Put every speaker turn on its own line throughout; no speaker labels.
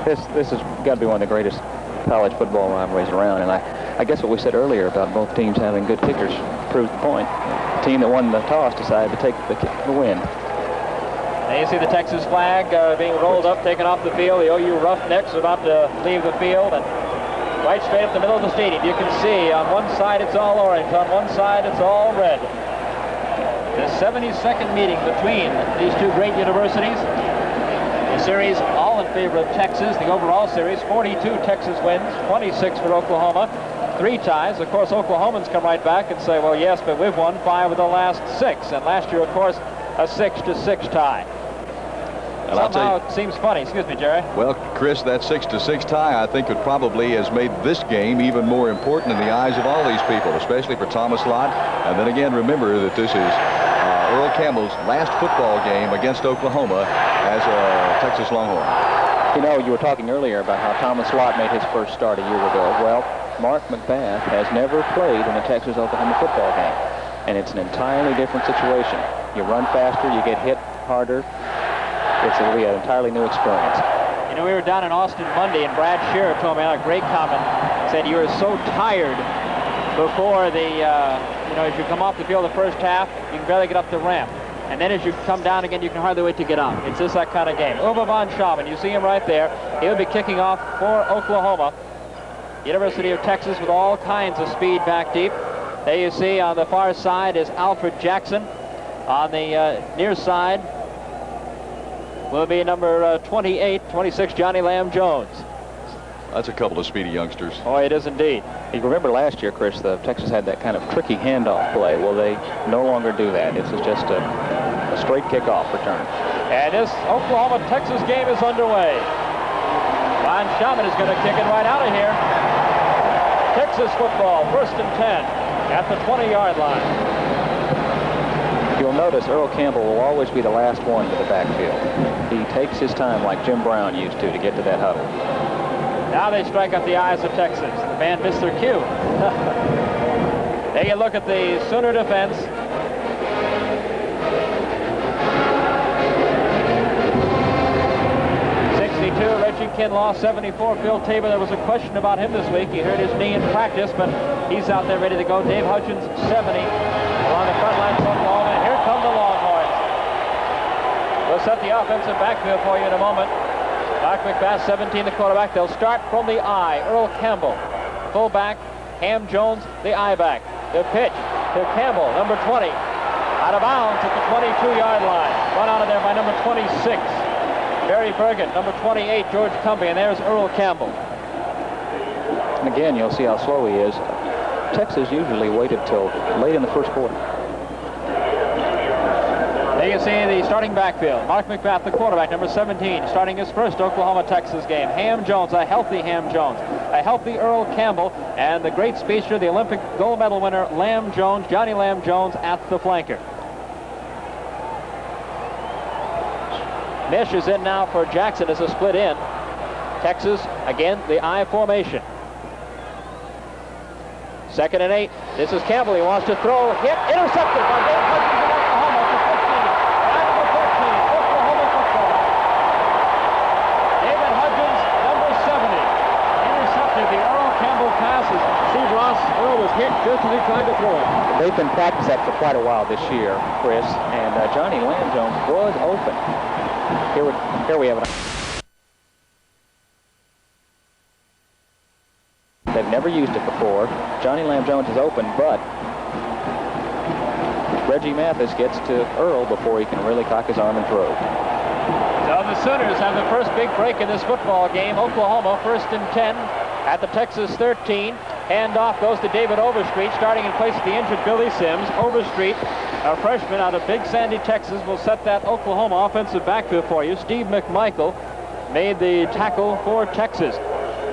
This has got to be one of the greatest college football rivalries around, and I guess what we said earlier about both teams having good kickers proves the point. The team that won the toss decided to take the win.
Now you see the Texas flag being rolled up, taken off the field. The OU Roughnecks are about to leave the field, and right straight up the middle of the stadium, you can see on one side it's all orange, on one side it's all red. The 72nd meeting between these two great universities. The series all in favor of Texas. The overall series, 42 Texas wins, 26 for Oklahoma. 3 ties. Of course, Oklahomans come right back and say, well, yes, but we've won 5 of the last 6. And last year, of course, a 6-6 tie.
And
somehow it seems funny. Excuse me, Jerry.
Well, Chris, that 6-6 tie, I think, it probably has made this game even more important in the eyes of all these people, especially for Thomas Lott. And then again, remember that this is Earl Campbell's last football game against Oklahoma as a Texas Longhorn.
You know, you were talking earlier about how Thomas Lott made his first start a year ago. Well, Mark McBath has never played in a Texas-Oklahoma football game, and it's an entirely different situation. You run faster, you get hit harder. It'll be an entirely new experience.
You know, we were down in Austin Monday, and Brad Scherer told me on a great comment, said you were so tired before the, as you come off the field the first half, you can barely get up the ramp. And then as you come down again, you can hardly wait to get out. It's just that kind of game. Uwe von Schaman, you see him right there. He'll be kicking off for Oklahoma. University of Texas with all kinds of speed back deep. There you see on the far side is Alfred Jackson. On the near side will be number 26, Johnny Lamb Jones.
That's a couple of speedy youngsters.
Oh, it is indeed.
You remember last year, Chris, Texas had that kind of tricky handoff play. Well, they no longer do that. This is just a straight kickoff return.
And this Oklahoma-Texas game is underway. Von Schaman is going to kick it right out of here. Texas football, 1st and 10 at the 20-yard line.
You'll notice Earl Campbell will always be the last one to the backfield. He takes his time like Jim Brown used to get to that huddle.
Now they strike up the eyes of Texas. The band missed their cue. Take a look at the Sooner defense. Reggie Kinlaw, 74. Phil Tabor, there was a question about him this week. He hurt his knee in practice, but he's out there ready to go. Dave Hudgens, 70. Along the front line of Oklahoma, and here come the Longhorns. We'll set the offensive backfield for you in a moment. Mark McBath, 17, the quarterback. They'll start from the I. Earl Campbell, fullback. Ham Jones, the I-back. The pitch to Campbell, number 20. Out of bounds at the 22-yard line. Run out of there by number 26. Barry Bergen, number 28, George Cumbie, and there's Earl Campbell.
And again, you'll see how slow he is. Texas usually waited till late in the first quarter.
There you see the starting backfield. Mark McBath, the quarterback, number 17, starting his first Oklahoma-Texas game. Ham Jones, a healthy Ham Jones, a healthy Earl Campbell, and the great speedster, the Olympic gold medal winner, Lamb Jones, Johnny Lamb Jones at the flanker. Mish is in now for Jackson as a split in. Texas, again, the I formation. 2nd and 8. This is Campbell. He wants to throw. Hit. Intercepted by Dave Hudgens of Oklahoma for 15. Line number 14. Oklahoma football. David Hudgens, number 70. Intercepted the Earl Campbell passes. Steve Ross, Earl was hit just as he tried to throw it.
They've been practicing that for quite a while this year, Chris, and Johnny Lamb Jones was open. Here we have it. They've never used it before. Johnny Lamb Jones is open, but Reggie Mathis gets to Earl before he can really cock his arm and throw.
So the Sooners have the first big break in this football game. Oklahoma 1st and 10 at the Texas 13. Handoff goes to David Overstreet, starting in place of the injured Billy Sims. Overstreet, a freshman out of Big Sandy, Texas, will set that Oklahoma offensive backfield for you. Steve McMichael made the tackle for Texas.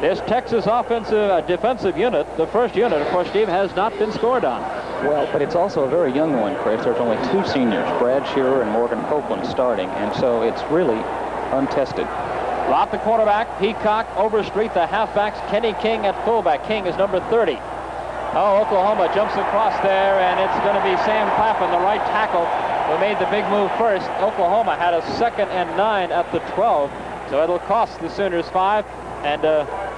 This Texas defensive unit, the first unit, of course, Steve, has not been scored on.
Well, but it's also a very young one, Chris. There's only 2 seniors, Brad Scherer and Morgan Copeland, starting, and so it's really untested.
Lott, the quarterback. Peacock, Overstreet, the halfbacks. Kenny King at fullback. King is number 30. Oh, Oklahoma jumps across there, and it's going to be Sam Claflin, the right tackle, who made the big move first. Oklahoma had a 2nd and 9 at the 12. So it'll cost the Sooners 5. And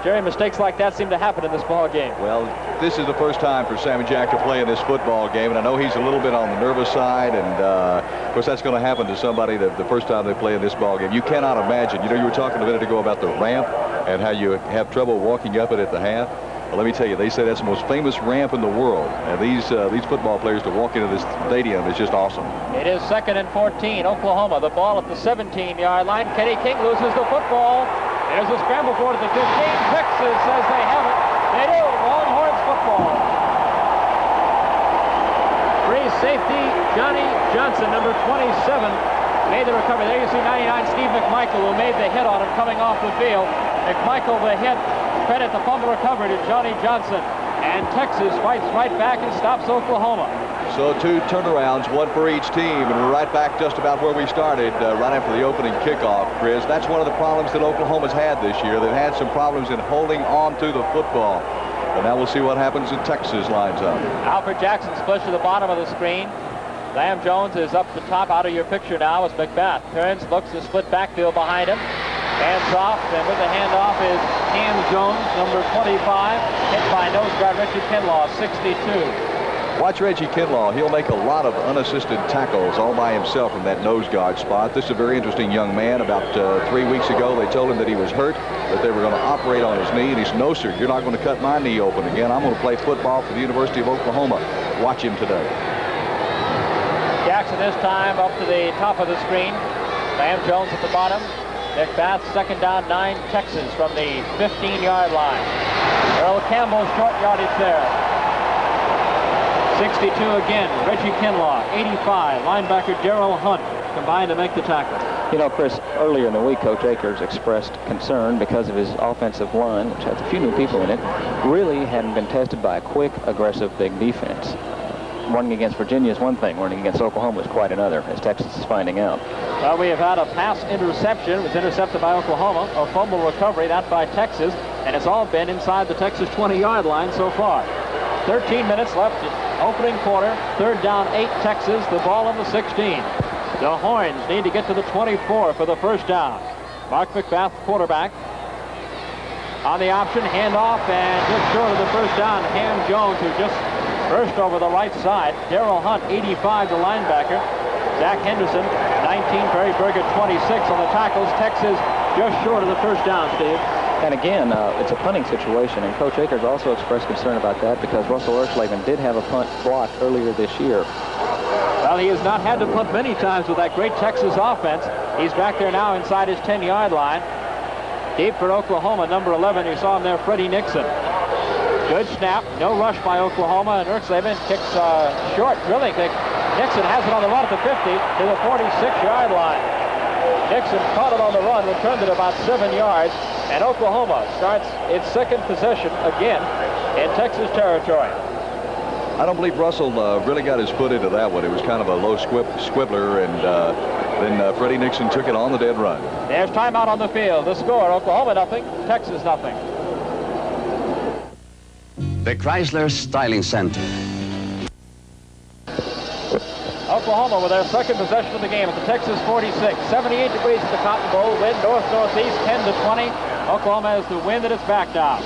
Jerry, mistakes like that seem to happen in this ball game.
Well, this is the first time for Sammy Jack to play in this football game, and I know he's a little bit on the nervous side, and of course that's going to happen to somebody the first time they play in this ball game. You cannot imagine. You know, you were talking a minute ago about the ramp and how you have trouble walking up it at the half. Well, let me tell you, they say that's the most famous ramp in the world, and these football players to walk into this stadium is just awesome.
It is 2nd and 14, Oklahoma. The ball at the 17-yard line. Kenny King loses the football. There's a scramble for it at the 15. Texas says they have it. They do. Longhorns football. Free safety Johnny Johnson, number 27, made the recovery. There you see 99 Steve McMichael, who made the hit on him coming off the field. McMichael the hit. Credit the fumble recovery to Johnny Johnson. And Texas fights right back and stops Oklahoma.
So 2 turnarounds, 1 for each team, and we're right back just about where we started right after the opening kickoff, Chris. That's one of the problems that Oklahoma's had this year. They've had some problems in holding on to the football. And now we'll see what happens when Texas lines up.
Alfred Jackson splits to the bottom of the screen. Lamb Jones is up the top out of your picture now as McBath turns, looks to split backfield behind him. Hands off, and with the handoff is Cam Jones, number 25, hit by nose guard Richard Kinlaw, 62.
Watch Reggie Kinlaw. He'll make a lot of unassisted tackles all by himself from that nose guard spot. This is a very interesting young man. About 3 weeks ago, they told him that he was hurt, that they were going to operate on his knee, and he said, "No, sir, you're not going to cut my knee open again. I'm going to play football for the University of Oklahoma." Watch him today.
Jackson this time up to the top of the screen. Lamb Jones at the bottom. McBath, 2nd down, 9, Texas from the 15-yard line. Earl Campbell, short yardage there. 62 again, Reggie Kinlaw. 85, linebacker Darrell Hunt combined to make the tackle.
You know, Chris, earlier in the week, Coach Akers expressed concern because of his offensive line, which has a few new people in it, really hadn't been tested by a quick, aggressive, big defense. Running against Virginia is one thing. Running against Oklahoma is quite another, as Texas is finding out.
Well, we have had a pass interception. It was intercepted by Oklahoma. A fumble recovery, that by Texas. And it's all been inside the Texas 20-yard line so far. 13 minutes left, opening quarter. 3rd down, 8, Texas. The ball on the 16. The Horns need to get to the 24 for the first down. Mark McBath, quarterback. On the option, handoff, and just short of the first down, Cam Jones, who just burst over the right side. Darrell Hunt, 85, the linebacker. Zach Henderson, 19, Perry Berger, 26 on the tackles. Texas just short of the first down, Steve.
And again, it's a punting situation, and Coach Akers also expressed concern about that because Russell Erschlagen did have a punt blocked earlier this year.
Well, he has not had to punt many times with that great Texas offense. He's back there now inside his 10-yard line. Deep for Oklahoma, number 11. You saw him there, Freddie Nixon. Good snap, no rush by Oklahoma, and Erschlagen kicks short, drilling kick. Nixon has it on the run at the 50 to the 46-yard line. Nixon caught it on the run, returned it about 7 yards, and Oklahoma starts its 2nd possession again in Texas territory.
I don't believe Russell really got his foot into that one. It was kind of a low squibbler, and then Freddie Nixon took it on the dead run.
There's timeout on the field. The score, Oklahoma nothing, Texas nothing.
The Chrysler Styling Center.
Oklahoma with their 2nd possession of the game at the Texas 46. 78 degrees at the Cotton Bowl. Wind north-northeast, 10 to 20. Oklahoma has the wind at its back now.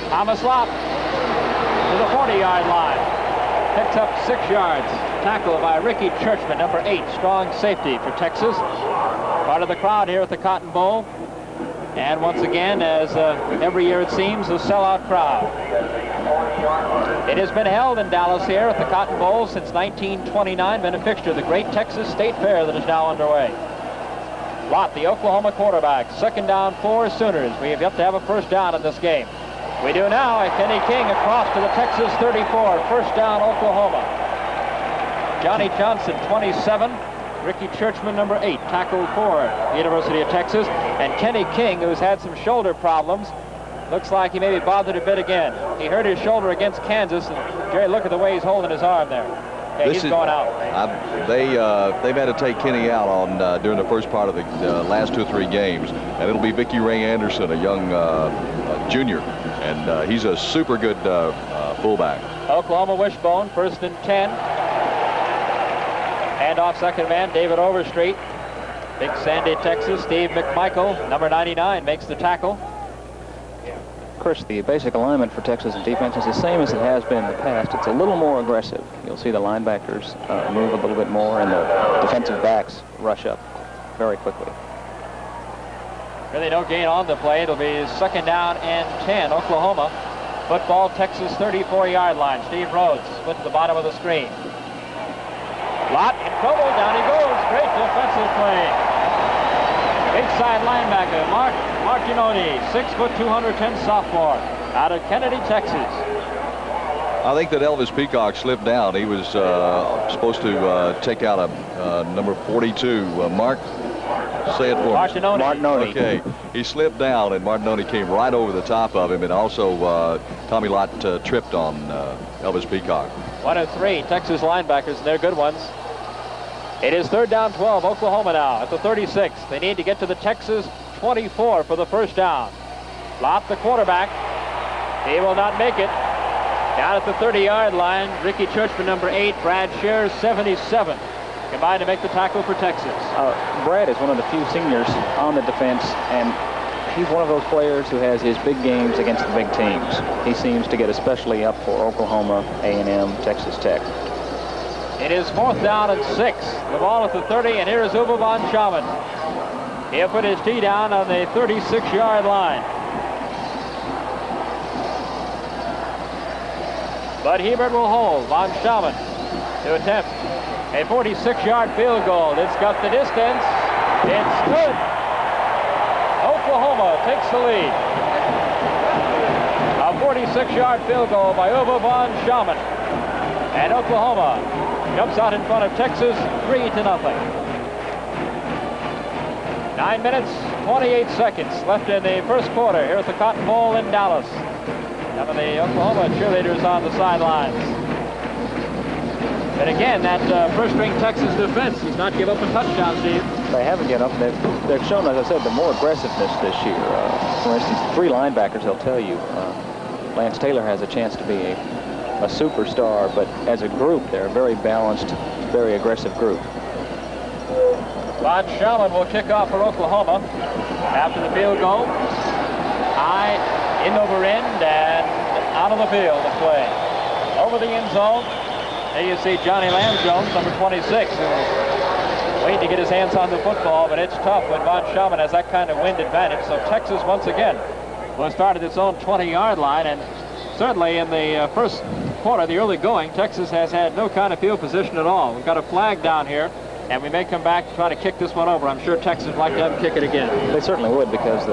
Thomas Lott to the 40-yard line. Picks up 6 yards. Tackle by Ricky Churchman, number 8, strong safety for Texas. Part of the crowd here at the Cotton Bowl. And once again, as every year it seems, a sellout crowd. It has been held in Dallas here at the Cotton Bowl since 1929, been a fixture of the great Texas State Fair that is now underway. Lott, the Oklahoma quarterback, 2nd down, 4 Sooners. We have yet to have a first down in this game. We do now. Kenny King across to the Texas 34, first down, Oklahoma. Johnny Johnson, 27. Ricky Churchman, number 8, tackled for the University of Texas. And Kenny King, who's had some shoulder problems, looks like he may be bothered a bit again. He hurt his shoulder against Kansas, and Jerry, look at the way he's holding his arm there. Okay, he's going out.
They've had to take Kenny out on during the first part of the last 2 or 3 games, and it'll be Vicky Ray Anderson, a young junior, and he's a super good fullback.
Oklahoma wishbone, 1st and 10. Handoff, 2nd man, David Overstreet. Big Sandy, Texas. Steve McMichael, number 99, makes the tackle.
Of course, the basic alignment for Texas in defense is the same as it has been in the past. It's a little more aggressive. You'll see the linebackers move a little bit more, and the defensive backs rush up very quickly.
Really no gain on the play. It'll be 2nd down and 10, Oklahoma. Football, Texas 34-yard line. Steve Rhodes split to the bottom of the screen. Lott in trouble. Down he goes. Great defensive play. Big side linebacker, Mark Martinoni, 6 foot 210 sophomore out of Kennedy, Texas.
I think that Elvis Peacock slipped down. He was supposed to take out a number 42. Mark, say it for me.
Martinoni.
Okay. He slipped down, and Martinoni came right over the top of him, and also Tommy Lott tripped on Elvis Peacock.
1 of 3 Texas linebackers, and they're good ones. It is 3rd down 12, Oklahoma now at the 36. They need to get to the Texas 24 for the first down. Lott, the quarterback. He will not make it. Down at the 30-yard line, Ricky Churchman, number 8, Brad Shears, 77. Combined to make the tackle for Texas.
Brad is one of the few seniors on the defense, and he's one of those players who has his big games against the big teams. He seems to get especially up for Oklahoma, A&M, Texas Tech.
It is 4th down and 6. The ball at the 30, and here is Uwe von Schamann. He'll put his tee down on the 36-yard line. But Hebert will hold. Von Schamann to attempt a 46-yard field goal. It's got the distance. It's good. Oklahoma takes the lead. A 46-yard field goal by Uwe von Schamann. And Oklahoma jumps out in front of Texas 3-0. 9 minutes, 28 seconds left in the first quarter here at the Cotton Bowl in Dallas. Some of the Oklahoma cheerleaders on the sidelines. But again, that first-string Texas defense does not give up a touchdown, Steve.
They haven't given up. They've shown, as I said, the more aggressiveness this year. For instance, 3 linebackers, they'll tell you. Lance Taylor has a chance to be a superstar, but as a group, they're a very balanced, very aggressive group.
Von Schamann will kick off for Oklahoma after the field goal. High, in over end, and out of the field to play. Over the end zone. There you see Johnny Lamb-Jones, number 26, who's waiting to get his hands on the football, but it's tough when Von Schamann has that kind of wind advantage. So Texas, once again, will start at its own 20-yard line, and certainly in the first quarter, the early going, Texas has had no kind of field position at all. We've got a flag down here, and we may come back to try to kick this one over. I'm sure Texas would like to have them kick it again.
They certainly would, because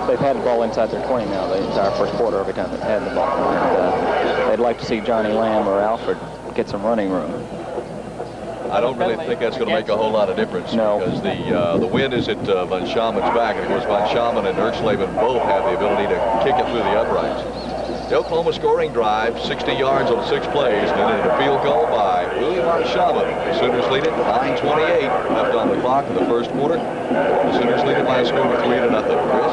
they've had the ball inside their 20 now the entire first quarter every time they've had the ball. And, they'd like to see Johnny Lamb or Alfred get some running room.
I don't really think that's going to make a whole lot of difference.
No.
Because the wind is at Von Schamann's back. And of course, Von Schamann and Erxleben both have the ability to kick it through the uprights. The Oklahoma scoring drive, 60 yards on 6 plays, and then a field goal by Uwe von Schamann. The Sooners lead it 9:28 left on the clock in the first quarter. The Sooners lead it by a score of 3-0. Chris?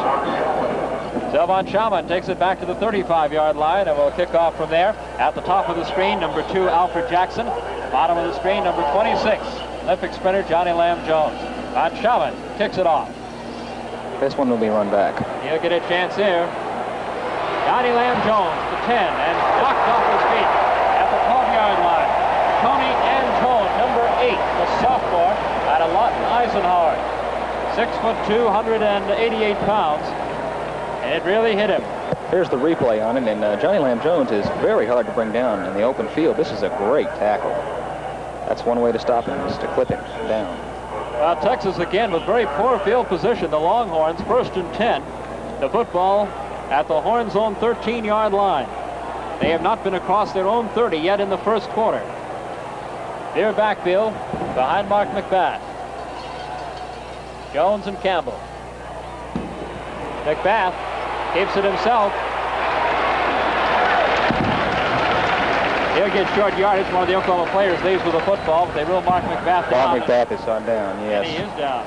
So Von Schamann takes it back to the 35-yard line, and we'll kick off from there. At the top of the screen, number 2, Alfred Jackson. Bottom of the screen, number 26, Olympic sprinter Johnny Lamb-Jones. Von Schamann kicks it off.
This one will be run back.
He'll get a chance here. Johnny Lamb-Jones, the 10, and knocked off his feet at the 12-yard line. Tony Antone, number 8, the sophomore out of Lawton Eisenhower. 6'2", 188 pounds. And it really hit him.
Here's the replay on it, and Johnny Lamb-Jones is very hard to bring down in the open field. This is a great tackle. That's one way to stop him, is to clip him down.
Well, Texas again with very poor field position. The Longhorns 1st and 10. The football at the Horns' own 13-yard line. They have not been across their own 30 yet in the first quarter. Near backfield behind Mark McBath. Jones and Campbell. McBath keeps it himself. He'll get short yardage. One of the Oklahoma players leaves with the football, but they will Mark McBath down.
Mark McBath is on down, yes.
And he is down.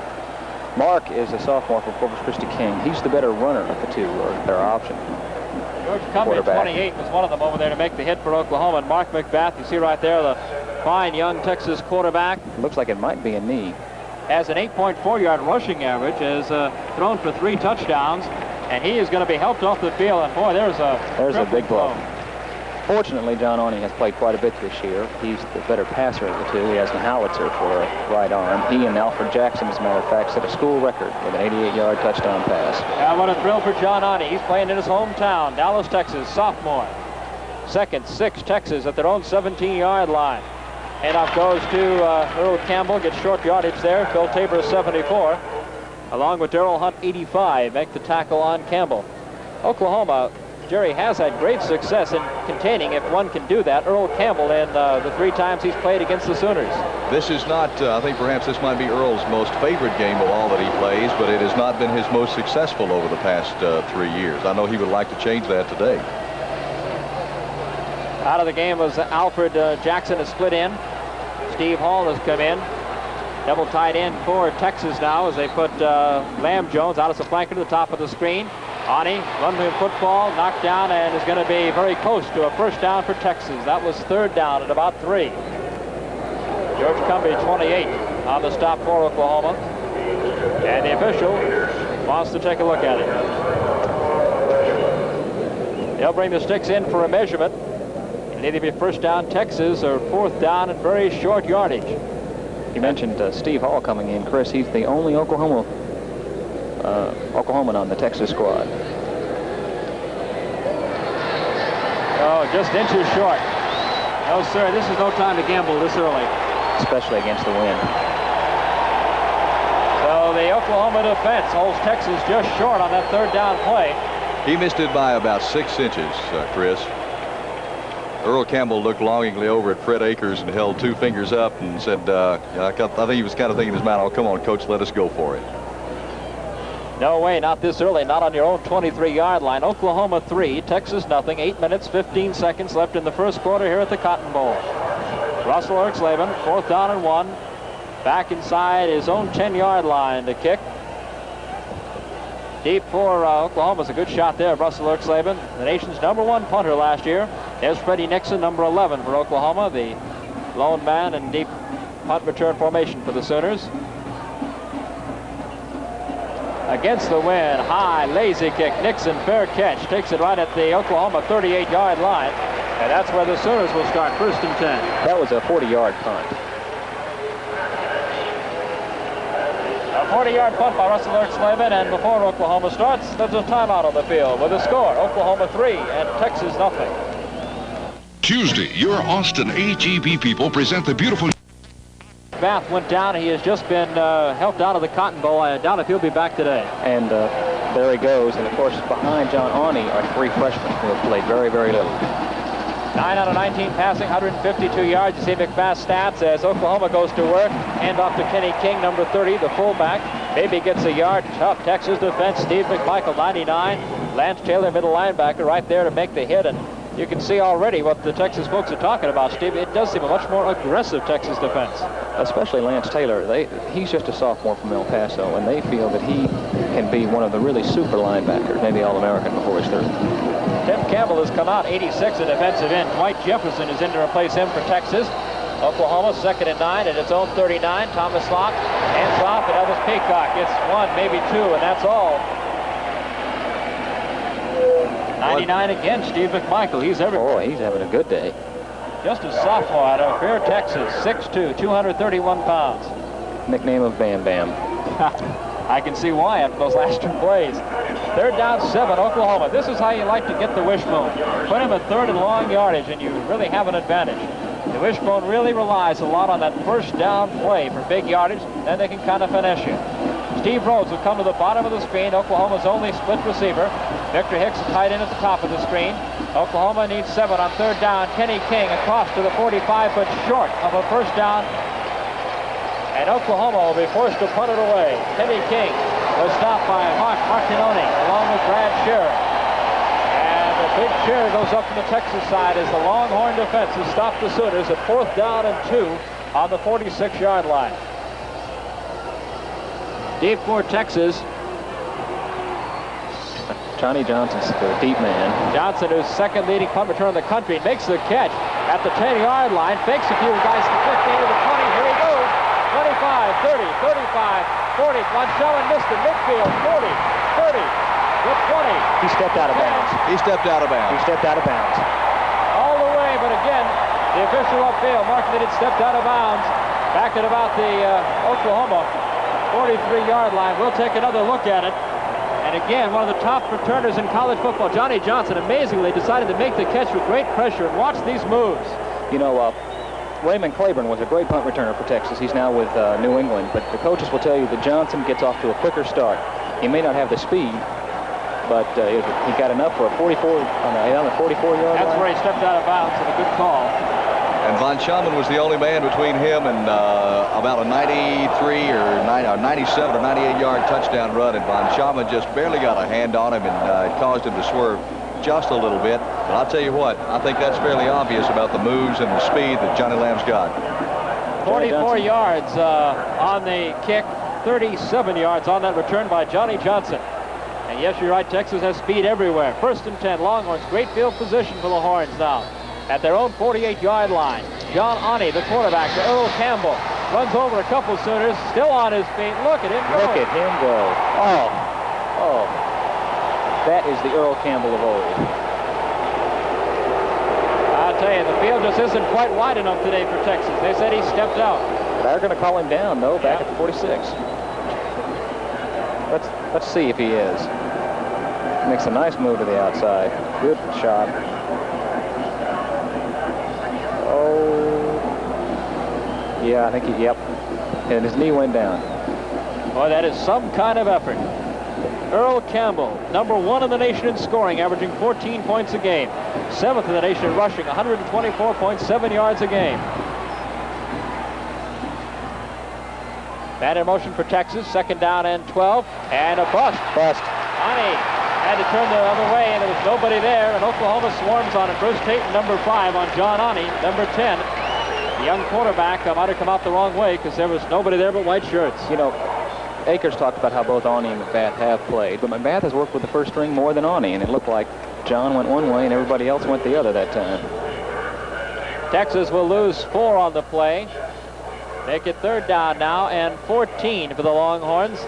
Mark is a sophomore from Corpus Christi King. He's the better runner of the two, or their option.
George Cumbie, 28, was one of them over there to make the hit for Oklahoma. And Mark McBath, you see right there, the fine young Texas quarterback.
Looks like it might be a knee.
has an 8.4-yard rushing average, has thrown for 3 touchdowns, and he is going to be helped off the field. And boy, there's a
big blow. Fortunately, John Arney has played quite a bit this year. He's the better passer of the two. He has the howitzer for a right arm. He and Alfred Jackson, as a matter of fact, set a school record with an 88-yard touchdown pass.
Yeah, what a thrill for John Arney. He's playing in his hometown, Dallas, Texas, sophomore. Second, 6, Texas at their own 17-yard line. Handoff goes to Earl Campbell, gets short yardage there. Phil Tabor, 74, along with Darrell Hunt, 85, make the tackle on Campbell. Oklahoma, Jerry, has had great success in containing, if one can do that, Earl Campbell in the 3 times he's played against the Sooners.
This is not, I think perhaps this might be Earl's most favorite game of all that he plays, but it has not been his most successful over the past 3 years. I know he would like to change that today.
Out of the game was Alfred Jackson has split in. Steve Hall has come in. Double tight end for Texas now as they put Lamb Jones out as a flanker to the top of the screen. Arney, run-win football, knocked down, and is going to be very close to a first down for Texas. That was 3rd down at about 3. George Cumbie, 28, on the stop for Oklahoma. And the official wants to take a look at it. They'll bring the sticks in for a measurement. It'll either be first down Texas or 4th down and very short yardage.
You mentioned Steve Hall coming in. Chris, he's the only Oklahoman on the Texas squad.
Oh, just inches short. No, sir, this is no time to gamble this early.
Especially against the wind.
So the Oklahoma defense holds Texas just short on that 3rd down play.
He missed it by about 6 inches, Chris. Earl Campbell looked longingly over at Fred Akers and held 2 fingers up and said, I think he was kind of thinking in his mind, oh, come on, Coach, let us go for it.
No way, not this early, not on your own 23-yard line. Oklahoma 3, Texas nothing. 8 minutes, 15 seconds left in the first quarter here at the Cotton Bowl. Russell Erxleben, 4th down and 1. Back inside his own 10-yard line to kick. Deep for Oklahoma's a good shot there of Russell Erxleben, the nation's #1 punter last year. There's Freddie Nixon, number 11 for Oklahoma, the lone man in deep punt return formation for the Sooners. Against the wind, high, lazy kick. Nixon, fair catch, takes it right at the Oklahoma 38-yard line, and that's where the Sooners will start, 1st and 10.
That was a 40-yard punt.
A 40-yard punt by Russell Erxleben, and before Oklahoma starts, there's a timeout on the field with a score, Oklahoma 3 and Texas nothing.
Tuesday, your Austin AGB people present the beautiful...
Bath went down. He has just been helped out of the Cotton Bowl. I doubt if he'll be back today.
And there he goes. And, of course, behind John Arney are 3 freshmen who have played very, very little.
9 out of 19 passing, 152 yards. You see McFast's stats as Oklahoma goes to work. Hand off to Kenny King, number 30, the fullback. Maybe gets a yard. Tough Texas defense. Steve McMichael, 99. Lance Taylor, middle linebacker, right there to make the hit. And you can see already what the Texas folks are talking about, Steve. It does seem a much more aggressive Texas defense.
Especially Lance Taylor. He's just a sophomore from El Paso, and they feel that he can be one of the really super linebackers, maybe All-American before his 30.
Tim Campbell has come out, 86, a defensive end. Dwight Jefferson is in to replace him for Texas. Oklahoma 2nd and 9 at its own 39. Thomas Locke hands off, and Elvis Peacock gets 1, maybe 2, and that's all. 99 again, Steve McMichael. He's everywhere.
Boy, he's having a good day.
Just a sophomore out of Fair, Texas, 6'2", 231 pounds.
Nickname of Bam Bam.
I can see why after those last 2 plays. 3rd down, 7, Oklahoma. This is how you like to get the wishbone. Put him at 3rd and long yardage, and you really have an advantage. The wishbone really relies a lot on that first down play for big yardage. Then they can kind of finesse you. Steve Rhodes will come to the bottom of the screen, Oklahoma's only split receiver. Victor Hicks tight end at the top of the screen. Oklahoma needs 7 on 3rd down. Kenny King across to the 45, but short of a first down. And Oklahoma will be forced to punt it away. Kenny King was stopped by Mark Martinoni along with Brad Scherer. And the big cheer goes up to the Texas side as the Longhorn defense has stopped the Sooners at 4th down and 2 on the 46-yard line. Deep for Texas.
Johnny Johnson's the deep man.
Johnson, who's 2nd leading punt return in the country, makes the catch at the 10-yard line. Fakes a few guys to 15 to the 20. Here he goes. 30, 35, 40. Monchellen missed it. Midfield, 40, 30, the 20.
He stepped out of bounds.
He stepped out of bounds.
He stepped out of bounds.
All the way, but again, the official upfield marked that it stepped out of bounds. Back at about the Oklahoma 43-yard line. We'll take another look at it. And again, one of the top returners in college football, Johnny Johnson, amazingly decided to make the catch with great pressure. And watch these moves.
You know, Raymond Claiborne was a great punt returner for Texas. He's now with New England. But the coaches will tell you that Johnson gets off to a quicker start. He may not have the speed, but he got enough for a 44 on the 44-yard line.
That's where he stepped out of bounds, and a good call.
And Von Schaman was the only man between him and about a 93 or 97 or 98-yard touchdown run. And Von Schaman just barely got a hand on him, and it caused him to swerve just a little bit. But I'll tell you what, I think that's fairly obvious about the moves and the speed that Johnny Lamb's got.
44 yards on the kick, 37 yards on that return by Johnny Johnson. And yes, you're right, Texas has speed everywhere. 1st and 10, Longhorns, great field position for the Horns now. At their own 48-yard line, John Ani, the quarterback, to Earl Campbell. Runs over a couple Sooners, still on his feet. Look at him go.
Look at him go. Oh. That is the Earl Campbell of old.
I'll tell you, the field just isn't quite wide enough today for Texas. They said he stepped out.
They're going to call him down, though, back at the 46. Let's see if he is. Makes a nice move to the outside. Good shot. Yeah, I think yep. And his knee went down.
Boy, that is some kind of effort. Earl Campbell, number 1 in the nation in scoring, averaging 14 points a game. 7th in the nation in rushing, 124.7 yards a game. Man in motion for Texas, 2nd down and 12. And a bust. Ani had to turn the other way, and there was nobody there. And Oklahoma swarms on it. Bruce Tatum, number 5, on John Ani, number 10. The young quarterback might have come out the wrong way because there was nobody there but white shirts.
You know, Akers talked about how both Ani and McBath have played, but McBath has worked with the first string more than Ani, and it looked like John went one way and everybody else went the other that time.
Texas will lose 4 on the play. Make it 3rd down now and 14 for the Longhorns.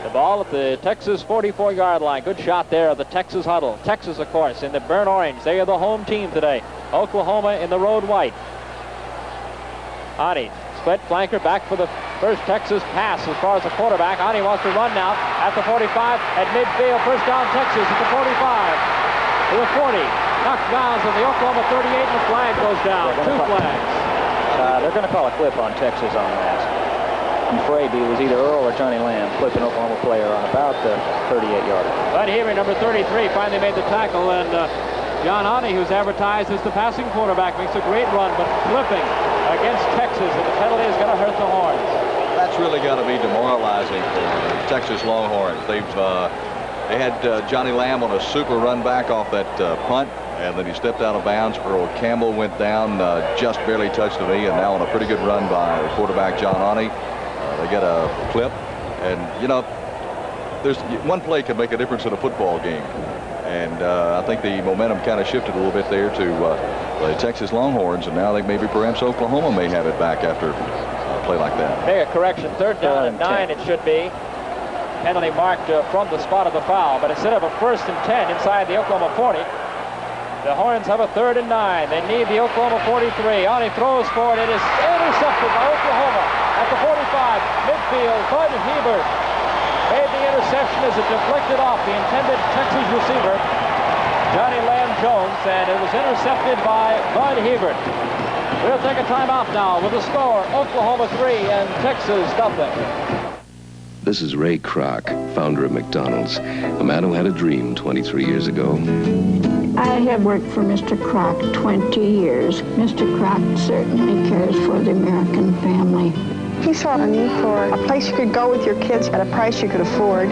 The ball at the Texas 44-yard line. Good shot there of the Texas huddle. Texas, of course, in the burnt orange. They are the home team today. Oklahoma in the road white. Ani, split flanker, back for the first Texas pass as far as the quarterback. Ani wants to run now at the 45, at midfield. First down, Texas at the 45, to the 40. Knocked bounds at the Oklahoma 38, and the flag goes down. 2 flags.
They're going to call a clip on Texas on that. I'm afraid it was either Earl or Johnny Lamb flipping Oklahoma player on about the 38-yard line.
Bud Heber, number 33, finally made the tackle, and John Ani, who's advertised as the passing quarterback, makes a great run, but flipping against Texas, and the penalty is going to hurt the Horns.
That's really got to be demoralizing for Texas Longhorns. They had Johnny Lamb on a super run back off that punt, and then he stepped out of bounds. Earl Campbell went down, just barely touched the knee, and now on a pretty good run by quarterback John Ani. They get a clip, and you know, there's one play can make a difference in a football game. And I think the momentum kind of shifted a little bit there to the Texas Longhorns, and now maybe perhaps Oklahoma may have it back after a play like that.
Make a correction. 3rd down and 9 it should be. Penalty marked from the spot of the foul, but instead of a 1st and 10 inside the Oklahoma 40, the Horns have a 3rd and 9. They need the Oklahoma 43. Ani throws for it. It is intercepted by Oklahoma at the 45. Midfield, Bud Heber made the interception as it deflected off the intended Texas receiver, Johnny Lamb Jones, and it was intercepted by Bud Hebert. We'll take a timeout now with the score, Oklahoma 3 and Texas nothing.
This is Ray Kroc, founder of McDonald's, a man who had a dream 23 years ago.
I have worked for Mr. Kroc 20 years. Mr. Kroc certainly cares for the American family.
He saw a need for a place you could go with your kids at a price you could afford.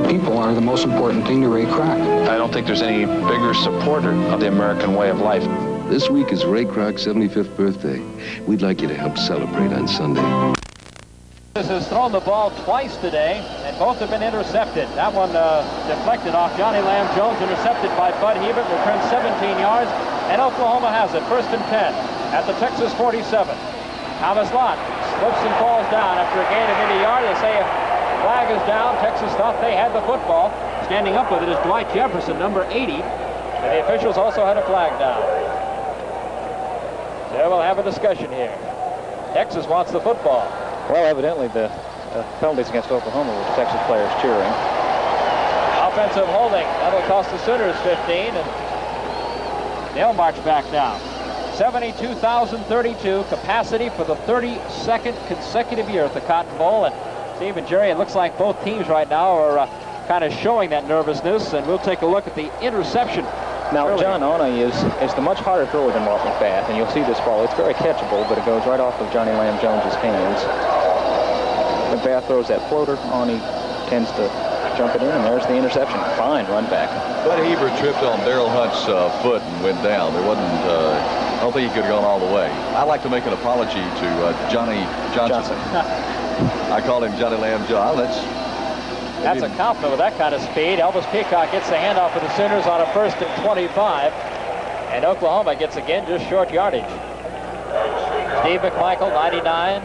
People are the most important thing to Ray Kroc. I don't think there's any bigger supporter of the American way of life.
This week is Ray Kroc's 75th birthday. We'd like you to help celebrate on Sunday.
Texas has thrown the ball twice today, and both have been intercepted. That one deflected off Johnny Lamb Jones, intercepted by Bud Hebert, returned 17 yards, and Oklahoma has it, 1st and 10 at the Texas 47. Thomas Lott slips and falls down after a gain of maybe a yard. They say a flag is down. Texas thought they had the football. Standing up with it is Dwight Jefferson, number 80. And the officials also had a flag down. So we'll have a discussion here. Texas wants the football.
Well, evidently the penalties against Oklahoma were Texas players cheering.
Offensive holding. That'll cost the Sooners 15, and they'll march back now. 72,032 capacity for the 32nd consecutive year at the Cotton Bowl. And Steve and Jerry, it looks like both teams right now are kind of showing that nervousness, and we'll take a look at the interception.
Now, John Oney is the much harder thrower than Mark McBath, and you'll see this ball. It's very catchable, but it goes right off of Johnny Lamb Jones's hands. McBath throws that floater. Oney tends to jump it in, and there's the interception. Fine run back.
Bud Heber tripped on Daryl Hunt's foot and went down. There wasn't, I don't think he could have gone all the way. I'd like to make an apology to Johnny Johnson. I call him Johnny Lamb John.
That's a compliment with that kind of speed. Elvis Peacock gets the handoff for the Sooners on a 1st and 25. And Oklahoma gets again just short yardage. Steve McMichael, 99.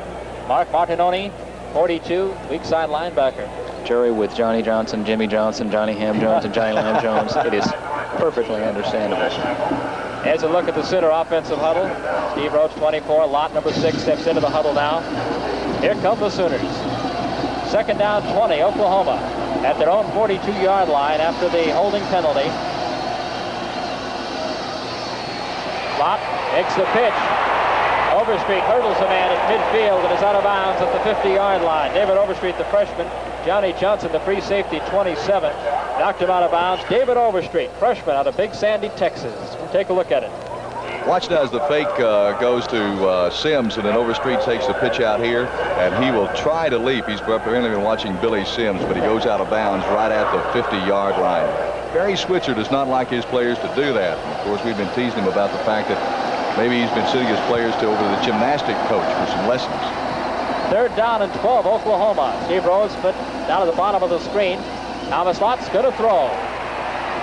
Mark Martinoni, 42, weak side linebacker.
Jerry with Johnny Johnson, Jimmy Johnson, Johnny Ham Jones, and Johnny Lamb Jones. It is perfectly understandable.
Here's a look at the Sooner offensive huddle. Steve Roach, 24. Lot number 6 steps into the huddle now. Here come the Sooners. 2nd down, 20, Oklahoma at their own 42-yard line after the holding penalty. Lot makes the pitch. Overstreet hurdles a man at midfield and is out of bounds at the 50-yard line. David Overstreet, the freshman. Johnny Johnson, the free safety, 27. Knocked him out of bounds. David Overstreet, freshman out of Big Sandy, Texas. We'll take a look at it.
Watch now as the fake goes to Sims, and then Overstreet takes the pitch out here, and he will try to leap. He's apparently been watching Billy Sims, but he goes out of bounds right at the 50-yard line. Barry Switzer does not like his players to do that. And of course, we've been teasing him about the fact that maybe he's been sending his players over to the gymnastic coach for some lessons.
3rd down and 12, Oklahoma. Steve Rhodes put down at the bottom of the screen. Thomas Lott's going to throw.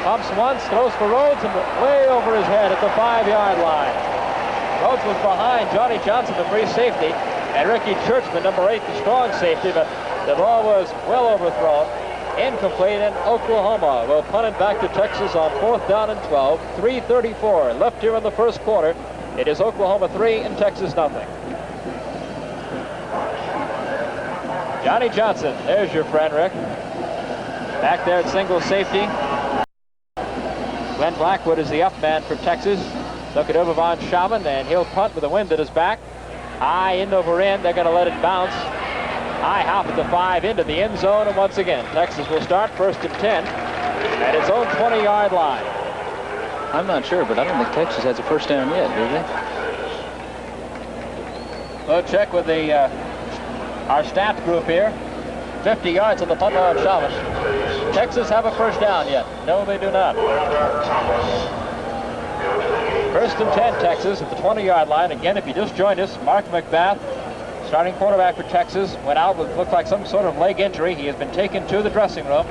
Pumps once, throws for Rhodes, and way over his head at the 5-yard line. Rhodes was behind Johnny Johnson, the free safety, and Ricky Churchman, number 8, the strong safety, but the ball was well overthrown. Incomplete, and Oklahoma will punt it back to Texas on 4th down and 12. 3:34 left here in the first quarter. It is Oklahoma 3 and Texas nothing. Johnny Johnson, there's your friend, Rick. Back there at single safety. Glenn Blackwood is the up man for Texas. Look at Von Schaman, and he'll punt with the wind at his back. High end over end. They're going to let it bounce. High hop at the 5 into the end zone, and once again, Texas will start 1st and 10 at its own 20-yard line.
I'm not sure, but I don't think Texas has a first down yet, do they?
We'll check with the our stats group here. 50 yards on the punt on Schaman. Texas have a first down yet? No, they do not. 1st and 10, Texas at the 20-yard line. Again, if you just joined us, Mark McBath, starting quarterback for Texas, went out with looked like some sort of leg injury. He has been taken to the dressing room.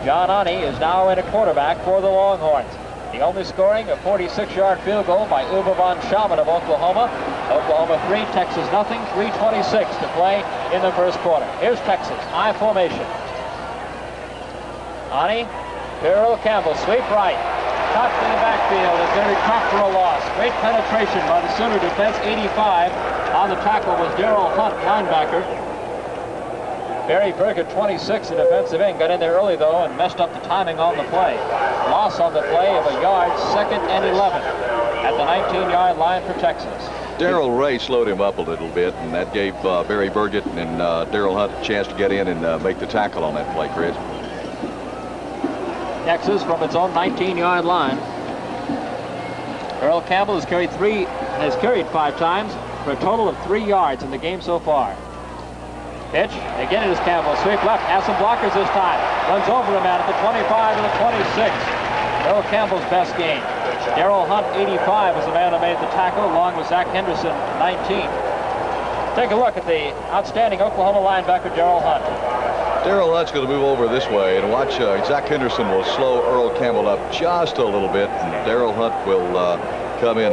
John Oney is now in a quarterback for the Longhorns. The only scoring, a 46-yard field goal by Von Schaman of Oklahoma. Oklahoma 3, Texas nothing. 3:26 to play in the first quarter. Here's Texas, high formation. Oney, Earl Campbell, sweep right. Touch in the backfield is going to be caught for a loss. Great penetration by the Sooner defense. 85 on the tackle was Daryl Hunt, linebacker. Barry Burkett, 26, the defensive end, got in there early, though, and messed up the timing on the play. Loss on the play of a yard, 2nd and 11 at the 19-yard line for Texas.
Darrell Ray slowed him up a little bit, and that gave Barry Burkett and Daryl Hunt a chance to get in and make the tackle on that play, Chris.
Texas from its own 19-yard line. Earl Campbell has carried 5 times for a total of 3 yards in the game so far. Pitch, again it is Campbell, sweep left, has some blockers this time. Runs over a man at the 25 and the 26. Earl Campbell's best game. Daryl Hunt, 85, was the man who made the tackle, along with Zach Henderson, 19. Take a look at the outstanding Oklahoma linebacker, Daryl Hunt.
Daryl Hunt's going to move over this way, and watch Zach Henderson will slow Earl Campbell up just a little bit, and Daryl Hunt will come in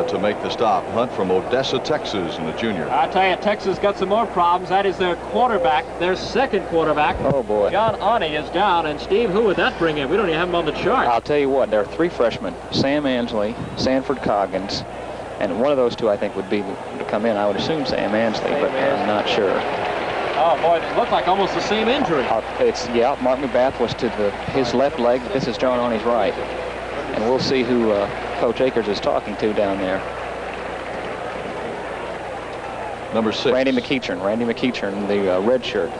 to make the stop. Hunt from Odessa, Texas, and the junior.
I tell you, Texas got some more problems. That is their quarterback, their second quarterback.
Oh, boy.
John Ani is down. And, Steve, who would that bring in? We don't even have him on the chart.
I'll tell you what, there are 3 freshmen, Sam Ansley, Sanford Coggins, and one of those 2 I think would be to come in. I would assume Sam Ansley, but I'm not sure.
Oh, boy, it looked like almost the same injury.
Yeah, Mark McBath was to his left leg. This is John Ani's right. And we'll see who Coach Akers is talking to down there.
Number 6.
Randy McEachern, the red shirt.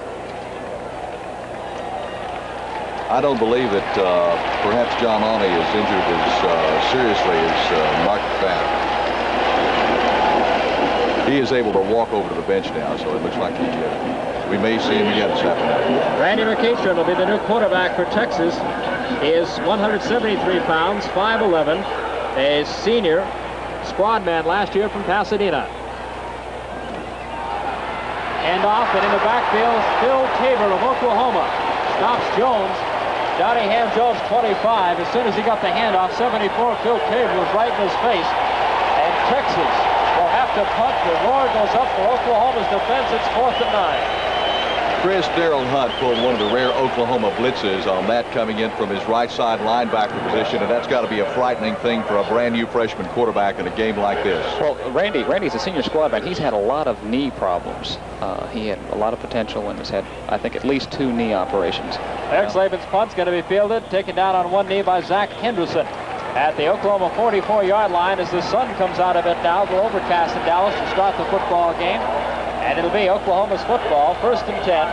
I don't believe that perhaps John Ani is injured as seriously as Mark McBath. He is able to walk over to the bench now, so it looks like we may see him again this afternoon.
Randy McEachern will be the new quarterback for Texas. He is 173 pounds, 5'11", a senior squad man last year from Pasadena. And off, and in the backfield, Phil Tabor of Oklahoma stops Jones. Johnny hands Jones 25. As soon as he got the handoff, 74, Phil Tabor was right in his face. And Texas will have to punt. The roar goes up for Oklahoma's defense. It's 4th and 9.
Chris, Darrell Hunt pulled one of the rare Oklahoma blitzes on that coming in from his right side linebacker position, and that's got to be a frightening thing for a brand new freshman quarterback in a game like this.
Well, Randy's a senior squad man. He's had a lot of knee problems. He had a lot of potential and has had, I think, at least 2 knee operations.
Eric Slavin's punt's going to be fielded, taken down on one knee by Zach Henderson at the Oklahoma 44-yard line as the sun comes out of it now. We're overcast in Dallas to start the football game. And it'll be Oklahoma's football, 1st and 10.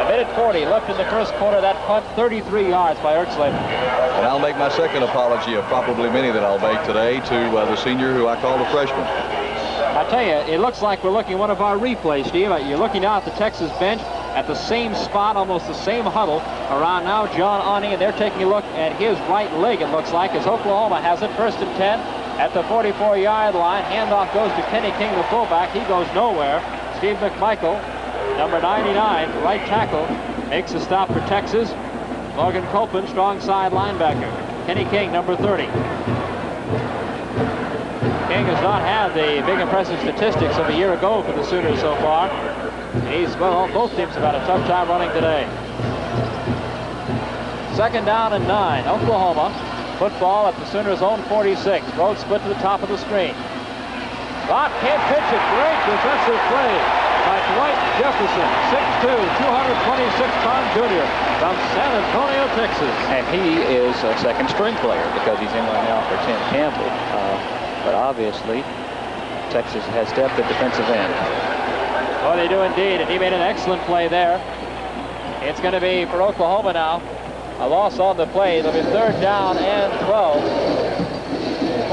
A minute 40 left in the first quarter. That punt, 33 yards by Eric Slavin.
And I'll make my second apology of probably many that I'll make today to the senior who I call the freshman.
I tell you, it looks like we're looking at one of our replays, Steve. You're looking now at the Texas bench at the same spot, almost the same huddle. Around now, John Ani, and they're taking a look at his right leg, it looks like, as Oklahoma has it, 1st and 10 at the 44-yard line. Handoff goes to Kenny King, the fullback. He goes nowhere. Steve McMichael, number 99, right tackle, makes a stop for Texas. Morgan Copeland, strong side linebacker. Kenny King, number 30. King has not had the big impressive statistics of a year ago for the Sooners so far. Well, both teams have had a tough time running today. 2nd down and 9. Oklahoma football at the Sooners' own 46. Road split to the top of the screen. Lott can't pitch it. Great defensive play by Dwight Jefferson, 6'2", 226-pound junior from San Antonio, Texas.
And he is a second-string player because he's in right now for Tim Campbell. But obviously, Texas has depth at defensive end.
Well, they do indeed, and he made an excellent play there. It's going to be for Oklahoma now. A loss on the play. It'll be 3rd down and 12.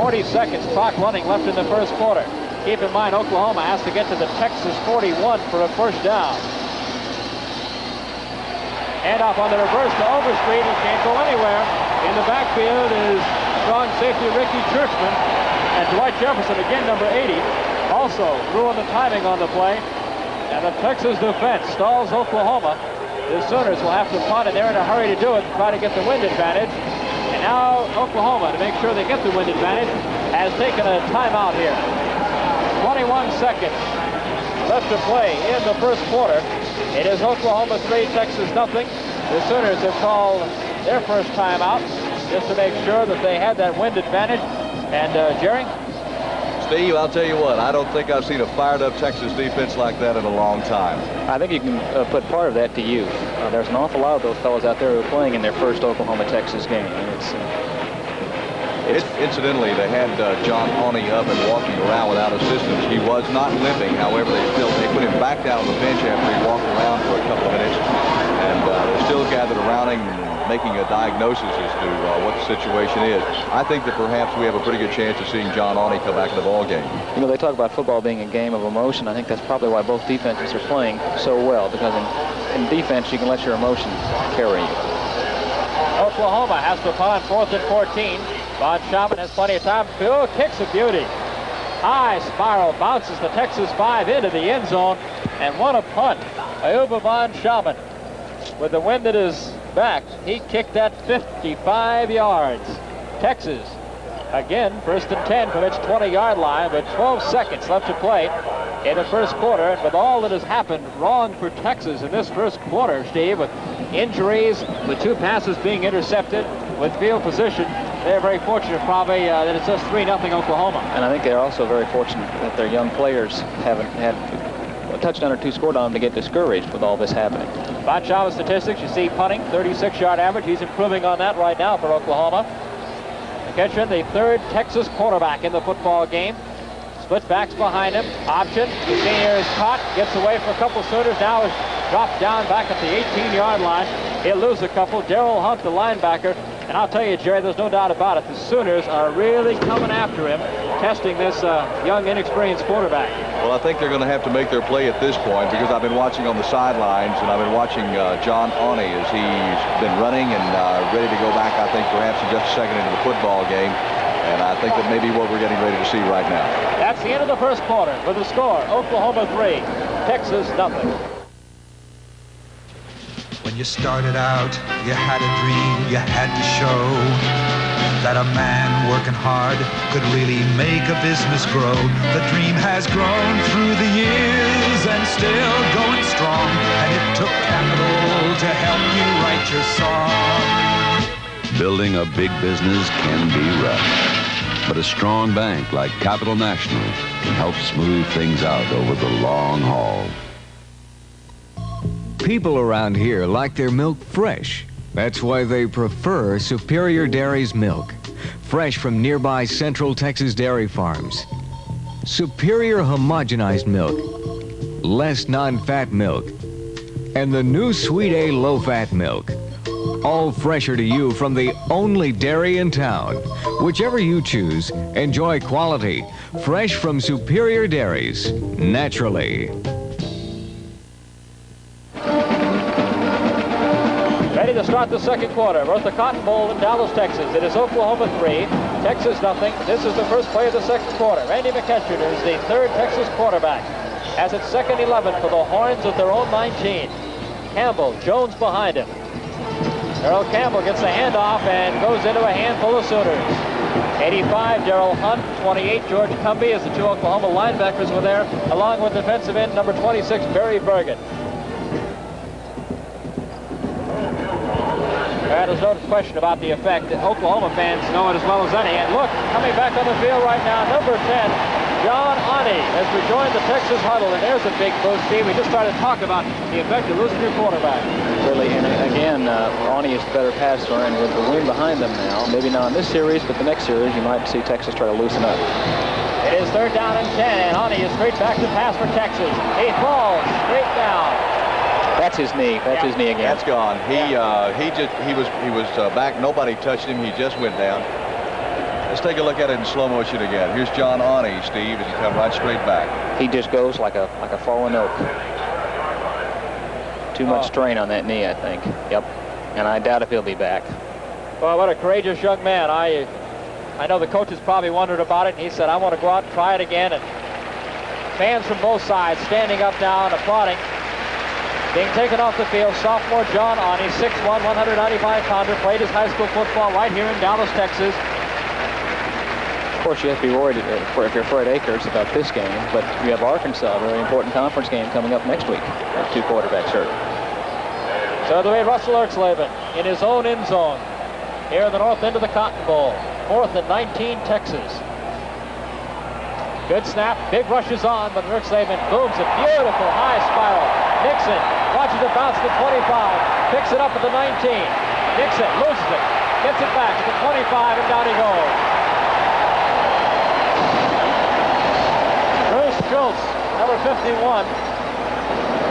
40 seconds, clock running left in the first quarter. Keep in mind, Oklahoma has to get to the Texas 41 for a 1st down. Handoff on the reverse to Overstreet. He can't go anywhere. In the backfield is strong safety Ricky Churchman. And Dwight Jefferson, again, number 80, also ruined the timing on the play. And the Texas defense stalls Oklahoma. The Sooners will have to punt, and they're in a hurry to do it to try to get the wind advantage. And now Oklahoma, to make sure they get the wind advantage, has taken a timeout here. 21 seconds left to play in the first quarter. It is Oklahoma 3, Texas nothing. The Sooners have called their first timeout just to make sure that they had that wind advantage. And Jerry?
Steve, I'll tell you what, I don't think I've seen a fired-up Texas defense like that in a long time.
I think you can put part of that to youth. There's an awful lot of those fellows out there who are playing in their first Oklahoma-Texas game. And
incidentally, they had John Ani up and walking around without assistance. He was not limping. However, they put him back down on the bench after he walked around for a couple of minutes. And they're still gathered around him, making a diagnosis as to what the situation is. I think that perhaps we have a pretty good chance of seeing John Ani come back in the ball game.
You know, they talk about football being a game of emotion. I think that's probably why both defenses are playing so well, because in defense you can let your emotion carry you.
Oklahoma has to punt on 4th and 14. Von Schaman has plenty of time. Bill kicks a beauty. High spiral, bounces the Texas 5 into the end zone, and what a punt. Ayuba Von Schaman, with the wind at his back, he kicked that 55 yards. Texas Again, 1st and 10 from its 20-yard line, but 12 seconds left to play in the first quarter. And with all that has happened wrong for Texas in this first quarter, Steve, with injuries, with 2 passes being intercepted, with field position, they're very fortunate probably that it's just 3-0 Oklahoma.
And I think they're also very fortunate that their young players haven't had a touchdown or 2 scored on them to get discouraged with all this happening.
Watch out with statistics. You see punting, 36-yard average. He's improving on that right now for Oklahoma. McEachern, the 3rd Texas quarterback in the football game. Split backs behind him. Option. The senior is caught. Gets away for a couple Sooners. Now is dropped down back at the 18-yard line. He'll lose a couple. Darrell Hunt, the linebacker. And I'll tell you, Jerry, there's no doubt about it. The Sooners are really coming after him, testing this young, inexperienced quarterback.
Well, I think they're going to have to make their play at this point, because I've been watching on the sidelines, and I've been watching John Awney as he's been running and ready to go back, I think, perhaps in just a second into the football game. And I think that may be what we're getting ready to see right now.
That's the end of the first quarter with the score, Oklahoma 3, Texas 0.
When you started out, you had a dream, you had to show that a man working hard could really make a business grow. The dream has grown through the years and still going strong, and it took capital to help you write your song.
Building a big business can be rough, but a strong bank like Capital National can help smooth things out over the long haul.
People around here like their milk fresh. That's why they prefer Superior Dairy's milk. Fresh from nearby Central Texas dairy farms. Superior homogenized milk. Less non-fat milk. And the new Sweet A low-fat milk. All fresher to you from the only dairy in town. Whichever you choose, enjoy quality. Fresh from Superior Dairies. Naturally.
Ready to start the second quarter. We're at the Cotton Bowl in Dallas, Texas. It is Oklahoma 3, Texas 0. This is the first play of the second quarter. Randy McEachern is the 3rd Texas quarterback. Has it 2nd 11 for the Horns at their own 19. Campbell, Jones behind him. Earl Campbell gets the handoff and goes into a handful of Sooners. 85, Darrell Hunt. 28, George Cumbie, as the 2 Oklahoma linebackers were there, along with defensive end number 26, Barry Bergen. There's no question about the effect. Oklahoma fans know it as well as any. And look, coming back on the field right now, number 10, John Awney has rejoined the Texas huddle. And there's a big boost, Steve. We just started talking about the effect of losing your quarterback.
Really, and again, Awney is the better passer, and with the wind behind them now, maybe not in this series, but the next series, you might see Texas try to loosen up.
It is 3rd down and 10, and Awney is straight back to pass for Texas. He falls straight down.
That's his knee. That's his knee again.
That's gone. He was back. Nobody touched him. He just went down. Let's take a look at it in slow motion again. Here's John Awney, Steve, as he comes right straight back.
He just goes like a fallen oak. Too much strain on that knee, I think. Yep. And I doubt if he'll be back.
Well, what a courageous young man. I know the coaches probably wondered about it, and he said, I want to go out and try it again. And fans from both sides standing up now and applauding. Being taken off the field, sophomore John Awney, 6'1", 195-pounder, played his high school football right here in Dallas, Texas.
Of course, you have to be worried if you're Fred Akers about this game, but you have Arkansas, a very important conference game coming up next week. There's 2 quarterbacks hurt.
So the way Russell Erxleben in his own end zone here in the north end of the Cotton Bowl. 4th and 19, Texas. Good snap, big rush is on, but Erxleben booms a beautiful high spiral. Nixon watches it bounce to the 25, picks it up at the 19. Nixon loses it, gets it back to the 25, and down he goes. Bruce Schultz, number 51,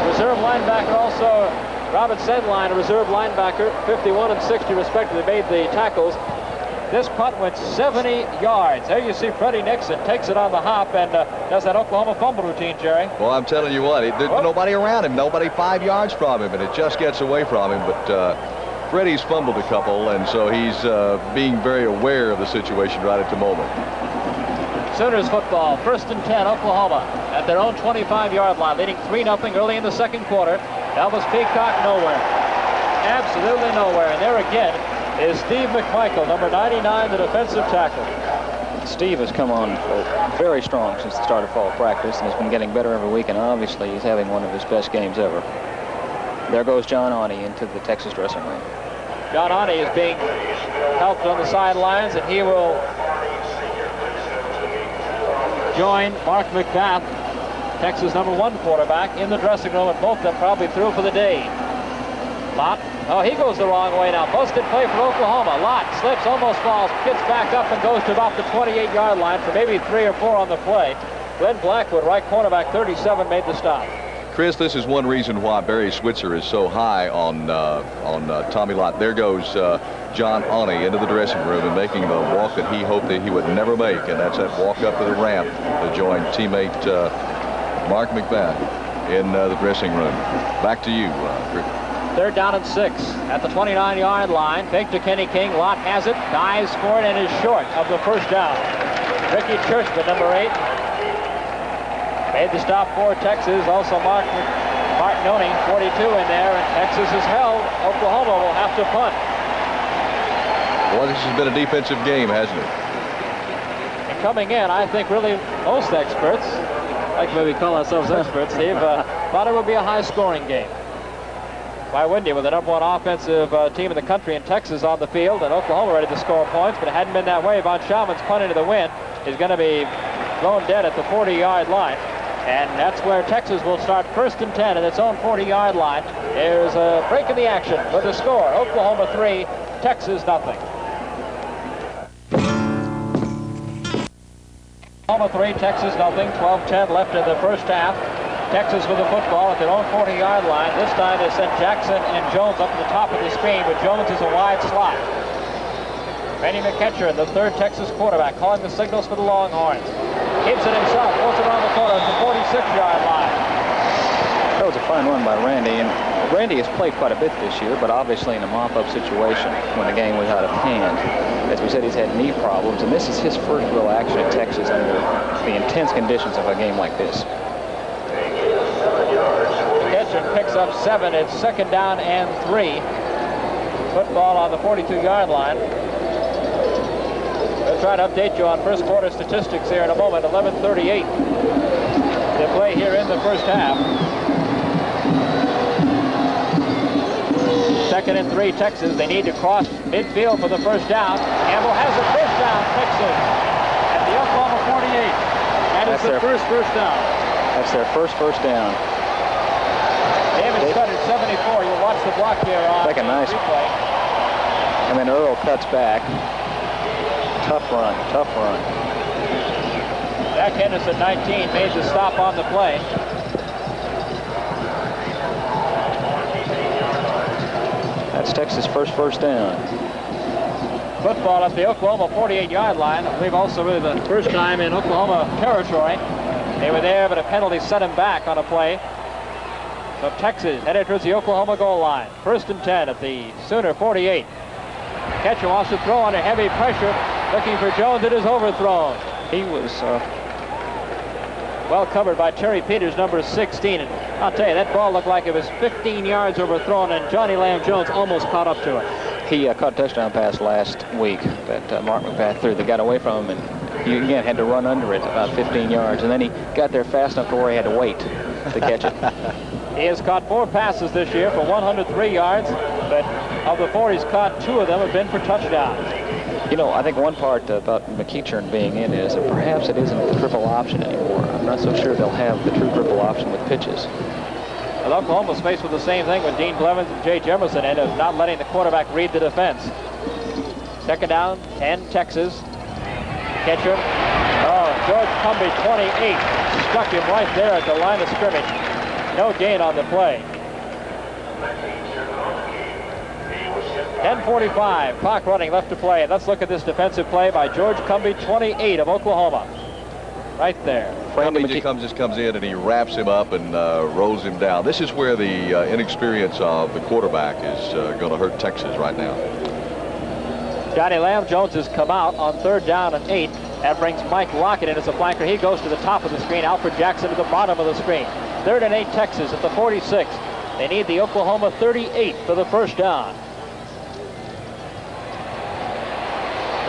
reserve linebacker, also Robert Sedline, a reserve linebacker, 51 and 60 respectively, made the tackles. This punt went 70 yards. There you see Freddie Nixon takes it on the hop and does that Oklahoma fumble routine, Jerry.
Well, I'm telling you what, there's nobody around him, nobody 5 yards from him, and it just gets away from him. But Freddie's fumbled a couple, and so he's being very aware of the situation right at the moment.
Sooners football, 1st and 10, Oklahoma at their own 25-yard line, leading 3-0 early in the second quarter. Elvis Peacock nowhere, absolutely nowhere, and there again is Steve McMichael, number 99, the defensive tackle.
Steve has come on very strong since the start of fall practice and has been getting better every week, and obviously he's having one of his best games ever. There goes John Awney into the Texas dressing room.
John Awney is being helped on the sidelines, and he will join Mark McBath, Texas #1 quarterback, in the dressing room, and both of them probably through for the day. Lott, oh, he goes the wrong way now. Busted play for Oklahoma. Lott slips, almost falls, gets back up and goes to about the 28-yard line for maybe 3 or 4 on the play. Glenn Blackwood, right cornerback, 37, made the stop.
Chris, this is one reason why Barry Switzer is so high on Tommy Lott. There goes John Awney into the dressing room and making the walk that he hoped that he would never make, and that's that walk up to the ramp to join teammate Mark McBath in the dressing room. Back to you, Chris.
3rd down and 6 at the 29-yard line. Fake to Kenny King. Lott has it, dives for it, and is short of the first down. Ricky Churchman, number 8, made the stop for Texas. Also Mark Martinoni, 42 in there, and Texas is held. Oklahoma will have to punt.
Well, this has been a defensive game, hasn't it?
And coming in, I think really most experts, like maybe call ourselves experts, Steve, thought it would be a high-scoring game. Why wouldn't you? With the #1 offensive team in the country in Texas on the field, and Oklahoma ready to score points, but it hadn't been that way. Von Schauman's punt into the wind is going to be blown dead at the 40-yard line. And that's where Texas will start 1st and 10 at its own 40-yard line. There's a break in the action with the score. Oklahoma 3, Texas nothing. Oklahoma 3, Texas nothing. 12-10 left in the first half. Texas with the football at their own 40-yard line. This time they sent Jackson and Jones up to the top of the screen, but Jones is a wide slot. Randy McEachern, the 3rd Texas quarterback, calling the signals for the Longhorns. Keeps it himself, goes around the corner at the 46-yard line.
That was a fine run by Randy, and Randy has played quite a bit this year, but obviously in a mop-up situation when the game was out of hand. As we said, he's had knee problems, and this is his first real action at Texas under the intense conditions of a game like this.
McEachern picks up 7. It's 2nd down and 3. Football on the 42-yard line. We'll try to update you on first quarter statistics here in a moment. 11:38 to play here in the first half. 2nd and 3, Texas. They need to cross midfield for the first down. Campbell has a first down, Texas, at the Oklahoma 48. And it's the first down.
That's their first down.
Davis cut at 74. You'll watch the block here on
a nice
replay.
And then Earl cuts back. Tough run.
Zach Henderson, 19, made the stop on the play.
That's Texas' first down.
Football at the Oklahoma 48-yard line. I believe also really the first time in Oklahoma territory. They were there, but a penalty set him back on a play. So Texas headed towards the Oklahoma goal line. 1st and 10 at the Sooner 48. Catcher wants to throw under heavy pressure. Looking for Jones. It is overthrown.
He was
well covered by Terry Peters, number 16. And I'll tell you, that ball looked like it was 15 yards overthrown, and Johnny Lamb Jones almost caught up to it.
He caught a touchdown pass last week that Mark McBath threw that got away from him, and he again had to run under it about 15 yards, and then he got there fast enough to where he had to wait to catch it.
He has caught 4 passes this year for 103 yards, but of the 4 he's caught, 2 of them have been for touchdowns.
You know, I think one part about McEachern being in is that perhaps it isn't the triple option anymore. I'm not so sure they'll have the true triple option with pitches.
Well, Oklahoma's faced with the same thing with Dean Blevins and Jay Jefferson and of not letting the quarterback read the defense. 2nd down, 10, Texas. Catcher. Oh, George Cumby, 28. Stuck him right there at the line of scrimmage. No gain on the play. 10:45, clock running left to play. Let's look at this defensive play by George Cumby, 28 of Oklahoma. Right there.
Cumby just comes in and he wraps him up and rolls him down. This is where the inexperience of the quarterback is going to hurt Texas right now.
Johnny Lamb Jones has come out on 3rd down and 8. That brings Mike Lockett in as a flanker. He goes to the top of the screen. Alfred Jackson to the bottom of the screen. 3rd and 8, Texas at the 46. They need the Oklahoma 38 for the first down.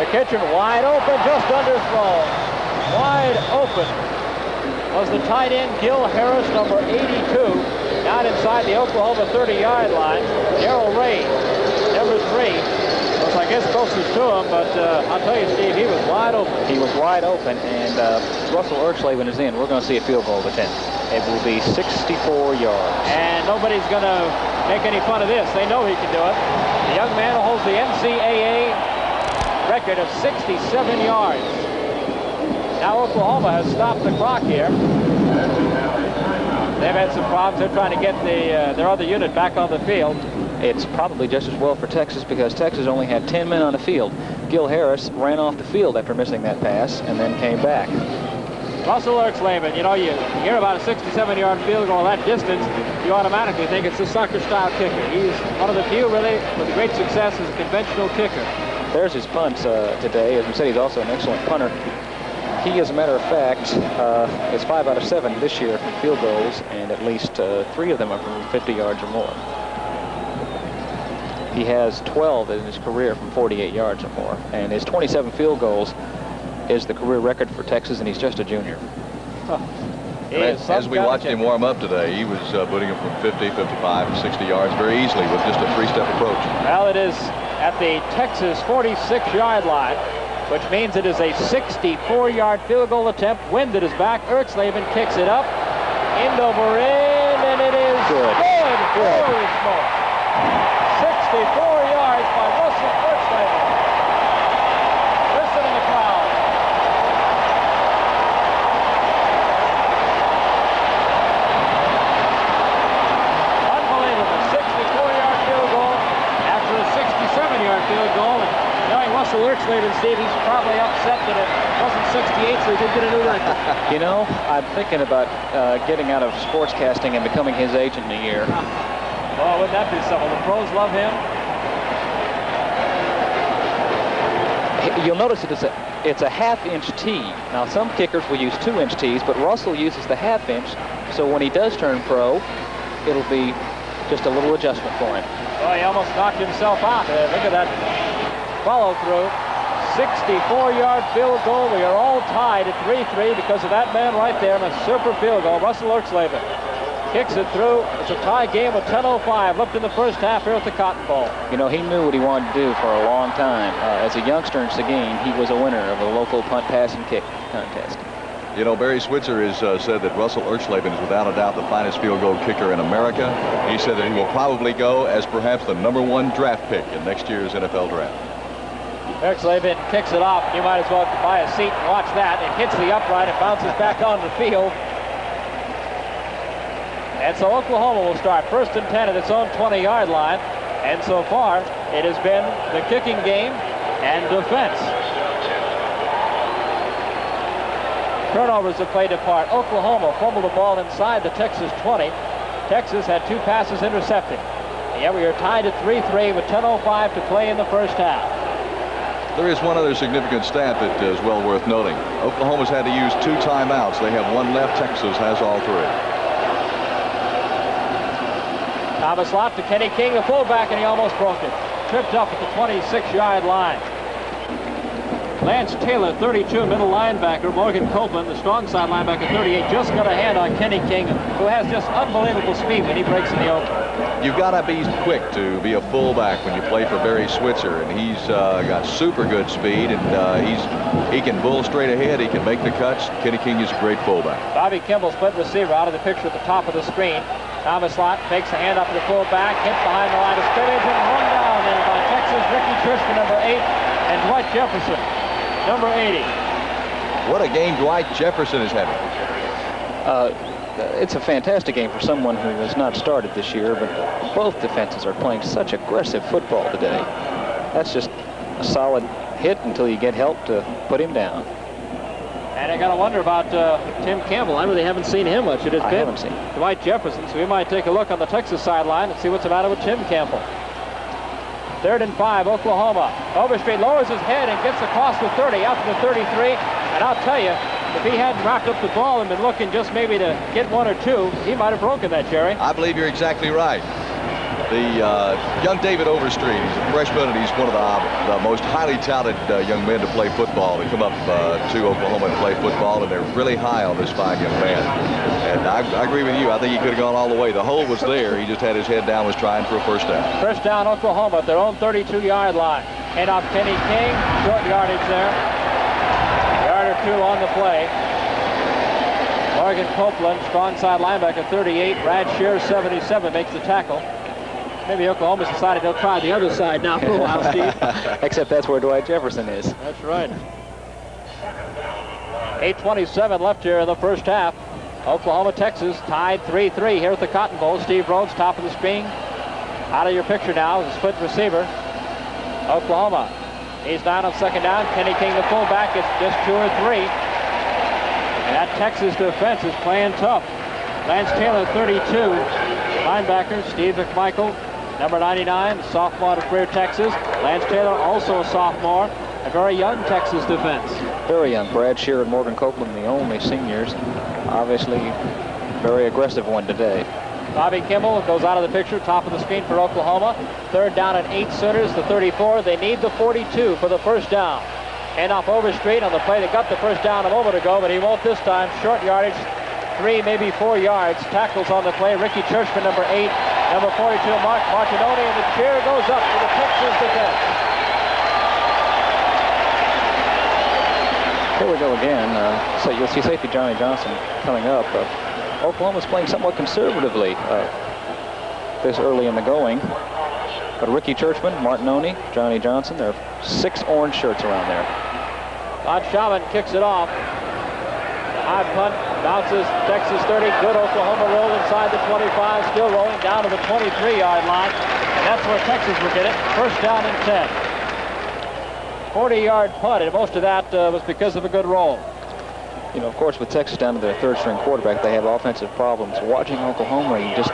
The kitchen wide open, just underthrown. Wide open was the tight end, Gil Harris, number 82, down inside the Oklahoma 30-yard line. Darrell Ray, number 3, was, I guess, closest to him, but I'll tell you, Steve, he was wide open.
He was wide open, and Russell Erxleben is in. We're going to see a field goal attempt. It will be 64 yards.
And nobody's going to make any fun of this. They know he can do it. The young man who holds the NCAA record of 67 yards. Now Oklahoma has stopped the clock here. They've had some problems. They're trying to get their other unit back on the field.
It's probably just as well for Texas because Texas only had 10 men on the field. Gil Harris ran off the field after missing that pass and then came back.
Russell Erxleben, you know, you hear about a 67-yard field goal that distance, you automatically think it's a soccer-style kicker. He's one of the few, really, with great success as a conventional kicker.
There's his punt today. As we said, he's also an excellent punter. He, as a matter of fact, is 5 out of 7 this year from field goals, and at least 3 of them are from 50 yards or more. He has 12 in his career from 48 yards or more, and his 27 field goals is the career record for Texas, and he's just a junior.
As we watched him warm up today, he was putting him from 50, 55, and 60 yards very easily with just a 3-step approach.
Well, it is at the Texas 46-yard line, which means it is a 64-yard field goal attempt. Wind at his back. Erxleben kicks it up. End over end, and it is good. Holy smoke. 64 yards by Russell Erxleben. Listen to the crowd. Unbelievable. 64-yard field goal after a 67-yard field goal. And knowing Russell Erxleben, Steve, he's probably upset that it wasn't 68, so he did get a new record.
You know, I'm thinking about getting out of sportscasting and becoming his agent in a year.
Oh, wouldn't that be something? The pros love him.
You'll notice it's a half-inch tee. Now, some kickers will use 2-inch tees, but Russell uses the half-inch, so when he does turn pro, it'll be just a little adjustment for him.
Oh, he almost knocked himself out. Look at that follow-through. 64-yard field goal. We are all tied at 3-3 because of that man right there, and a super field goal. Russell Erxleben kicks it through. It's a tie game with 10:05 left in the first half here at the Cotton Bowl.
You know, he knew what he wanted to do for a long time. As a youngster in Seguin, he was a winner of a local punt, pass, and kick contest.
You know, Barry Switzer has said that Russell Erxleben is without a doubt the finest field goal kicker in America. He said that he will probably go as perhaps the #1 draft pick in next year's NFL draft.
Erxleben kicks it off. You might as well buy a seat and watch that. It hits the upright. It bounces back on the field. And so Oklahoma will start 1st and 10 at its own 20-yard line. And so far, it has been the kicking game and defense. Turnovers have played a part. Oklahoma fumbled the ball inside the Texas 20. Texas had 2 passes intercepted. And yet we are tied at 3-3 with 10:05 to play in the first half.
There is one other significant stat that is well worth noting. Oklahoma's had to use 2 timeouts. They have 1 left. Texas has all 3.
Thomas Lott to Kenny King, the fullback, and he almost broke it. Tripped up at the 26-yard line. Lance Taylor, 32, middle linebacker. Morgan Copeland, the strong side linebacker, 38, just got a hand on Kenny King, who has just unbelievable speed when he breaks in the open.
You've got to be quick to be a fullback when you play for Barry Switzer, and he's got super good speed, and he can bull straight ahead. He can make the cuts. Kenny King is a great fullback.
Bobby Kimball, split receiver, out of the picture at the top of the screen. Thomas Lott takes the hand up to the fullback, hit behind the line of scrimmage, and run down there by Texas. Ricky Trishman, number 8, and Dwight Jefferson, number 80.
What a game Dwight Jefferson is having.
It's a fantastic game for someone who has not started this year, but both defenses are playing such aggressive football today. That's just a solid hit until you get help to put him down.
And I got to wonder about Tim Campbell. I really haven't seen him much. It has been Dwight Jefferson, so we might take a look on the Texas sideline and see what's the matter with Tim Campbell. 3rd and 5, Oklahoma. Overstreet lowers his head and gets across the 30, out to the 33. And I'll tell you, if he hadn't wrapped up the ball and been looking just maybe to get 1 or 2, he might have broken that, Jerry.
I believe you're exactly right. The young David Overstreet, he's a freshman, and he's one of the most highly talented young men to play football. They come up to Oklahoma and play football, and they're really high on this fine young man. And I agree with you. I think he could have gone all the way. The hole was there. He just had his head down, was trying for a first down.
First down, Oklahoma at their own 32-yard line. Hand off Kenny King, short yardage there. Yard or two on the play. Morgan Copeland, strong side linebacker, 38. Brad Shear, 77, makes the tackle. Maybe Oklahoma's decided they'll try the other side now for a while, Steve.
Except that's where Dwight Jefferson is.
That's right. 8:27 left here in the first half. Oklahoma, Texas tied 3-3 here at the Cotton Bowl. Steve Rhodes, top of the screen. Out of your picture now is a split receiver. Oklahoma. He's down on second down. Kenny King, the fullback. It's just 2 or 3. And that Texas defense is playing tough. Lance Taylor, 32. Linebacker, Steve McMichael, number 99, sophomore to Freer, Texas. Lance Taylor, also a sophomore. A very young Texas defense.
Very young. Brad Shear and Morgan Copeland, the only seniors. Obviously, very aggressive one today.
Bobby Kimball goes out of the picture, top of the screen for Oklahoma. Third down and 8 Sooners, the 34. They need the 42 for the first down. Hand off Overstreet on the play that got the first down a moment ago, but he won't this time. Short yardage, 3, maybe 4 yards. Tackles on the play. Ricky Churchman, number 8. Number 42, Mark Martinoni, and the chair goes up for the Texas defense.
Here we go again. So you'll see safety Johnny Johnson coming up. Oklahoma's playing somewhat conservatively this early in the going. But Ricky Churchman, Martinoni, Johnny Johnson, there are 6 orange shirts around there.
Todd Shaman kicks it off. High punt, bounces Texas 30. Good Oklahoma roll inside the 25. Still rolling down to the 23-yard line. And that's where Texas will get it. First down and 10. 40-yard punt, and most of that was because of a good roll.
You know, of course, with Texas down to their third-string quarterback, they have offensive problems. Watching Oklahoma, you just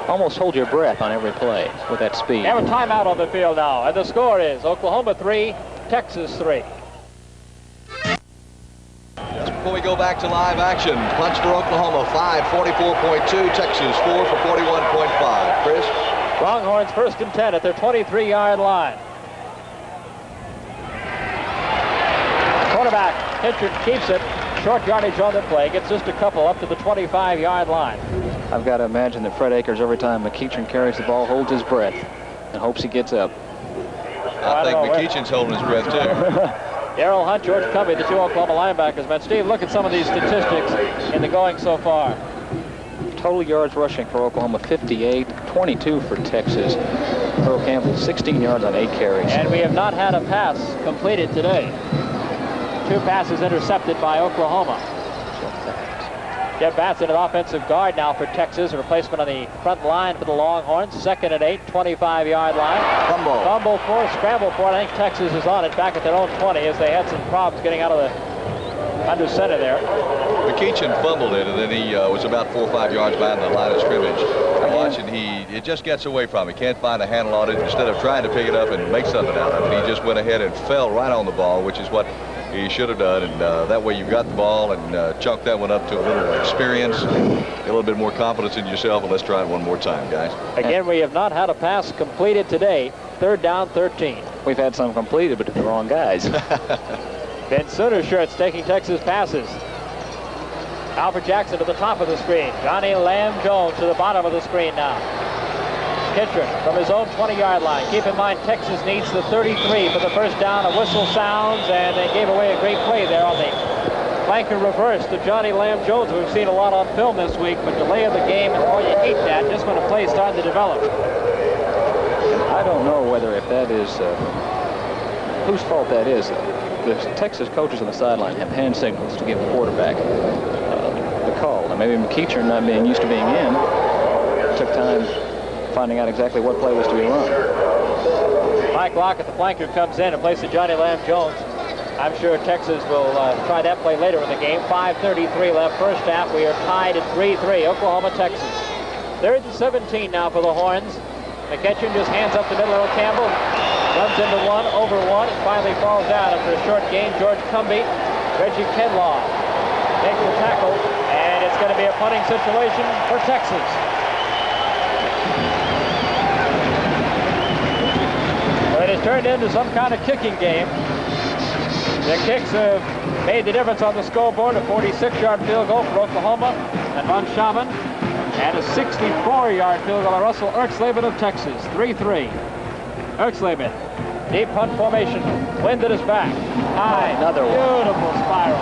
almost hold your breath on every play with that speed.
They have a timeout on the field now, and the score is Oklahoma 3, Texas 3.
Just before we go back to live action, punch for Oklahoma, 5, 44.2. Texas, 4 for 41.5. Chris?
Longhorns first and 10 at their 23-yard line. Quarterback, Hitchard keeps it. Short yardage on the play. Gets just a couple up to the 25-yard line.
I've got to imagine that Fred Akers, every time McEachin carries the ball, holds his breath and hopes he gets up.
I think McEachin's holding his breath, too.
Darrell Hunt, George Covey, the 2 Oklahoma linebackers. But Steve, look at some of these statistics in the going so far.
Total yards rushing for Oklahoma, 58, 22 for Texas. Earl Campbell, 16 yards on 8 carries.
And we have not had a pass completed today. 2 passes intercepted by Oklahoma. Jeff Batson, an offensive guard now for Texas. A replacement on the front line for the Longhorns. 2nd and 8, 25-yard line. Fumble for, scramble for it. I think Texas is on it back at their own 20 as they had some problems getting out of the under center there.
McEachin fumbled it, and then he was about 4 or 5 yards behind the line of scrimmage. Watching, it just gets away from him. He can't find a handle on it. Instead of trying to pick it up and make something out of it, he just went ahead and fell right on the ball, which is what he should have done. And that way you've got the ball and chalk that one up to a little experience, a little bit more confidence in yourself, and let's try it one more time, guys.
Again, we have not had a pass completed today. 3rd down, 13.
We've had some completed, but to the wrong guys.
Ben Sooner shirts taking Texas passes. Alfred Jackson to the top of the screen. Johnny Lamb Jones to the bottom of the screen now. Kittredge from his own 20-yard line. Keep in mind, Texas needs the 33 for the first down. A whistle sounds, and they gave away a great play there on the flanker reverse to Johnny Lamb Jones. We've seen a lot on film this week, but delay of the game, and you hate that just when a play's starting to develop.
I don't know whether if that is whose fault that is. The Texas coaches on the sideline have hand signals to give the quarterback the call. Now maybe McEachin, not being used to being in, took time finding out exactly what play was to be run.
Mike Lockett, the flanker, comes in and places Johnny Lamb Jones. I'm sure Texas will try that play later in the game. 5:33 left first half. We are tied at 3-3, Oklahoma, Texas. 3rd and 17 now for the Horns. McEachin just hands up the middle. Earl Campbell runs into one, over one, and finally falls down after a short gain. George Cumbie, Reggie Kenlaw makes the tackle, and it's going to be a punting situation for Texas. turned into some kind of kicking game. The kicks have made the difference on the scoreboard. A 46-yard field goal for Oklahoma and Von Schaven, and a 64-yard field goal by Russell Erxleben of Texas. 3-3. Erxleben, deep punt formation. Wind at his back. High.
Another one.
Beautiful spiral.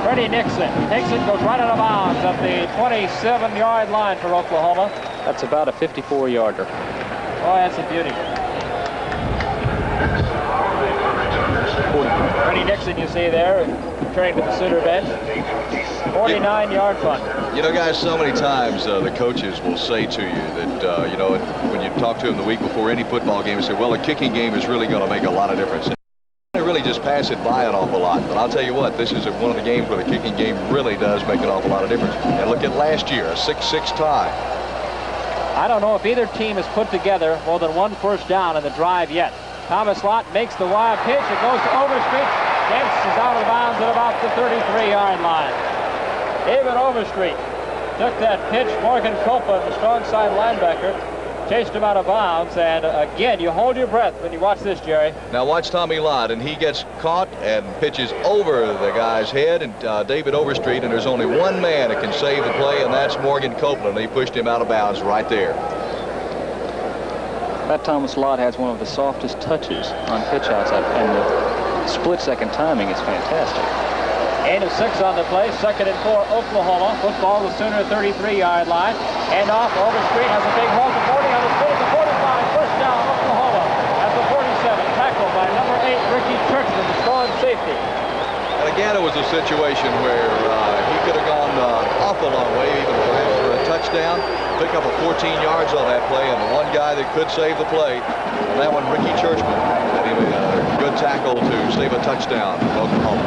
Freddie Nixon takes it, goes right out of bounds at the 27-yard line for Oklahoma.
That's about a 54-yarder.
Oh, that's a beauty. Freddie Nixon, you see there, turning to the Sooner bench. 49-yard punt.
You know, guys, so many times the coaches will say to you that, you know, when you talk to them the week before any football game, they say, well, a kicking game is really going to make a lot of difference. They really just pass it by an awful lot. But I'll tell you what, this is one of the games where the kicking game really does make an awful lot of difference. And look at last year, a 6-6 tie.
I don't know if either team has put together more than one first down in the drive yet. Thomas Lott makes the wild pitch. It goes to Overstreet. Dents is out of bounds at about the 33-yard line. David Overstreet took that pitch. Morgan Copa, the strong side linebacker, chased him out of bounds. And again, you hold your breath when you watch this, Jerry.
Now watch Tommy Lott, and he gets caught and pitches over the guy's head, and David Overstreet, and there's only one man that can save the play, and that's Morgan Copeland. He pushed him out of bounds right there.
That Thomas Lott has one of the softest touches on pitch outside, and the split-second timing is fantastic.
8 of 6 on the play. 2nd and 4, Oklahoma. Football, the Sooner 33-yard line. Hand off. Overstreet has a big hole to 40 on the speed. The 45. First down, Oklahoma at the 47. Tackled by number 8, Ricky Churchman, the strong safety.
And again, it was a situation where he could have gone an awful long way, even for a touchdown. Pick up a 14 yards on that play, and the one guy that could save the play, and that one, Ricky Churchman, and he made a good tackle to save a touchdown for Oklahoma.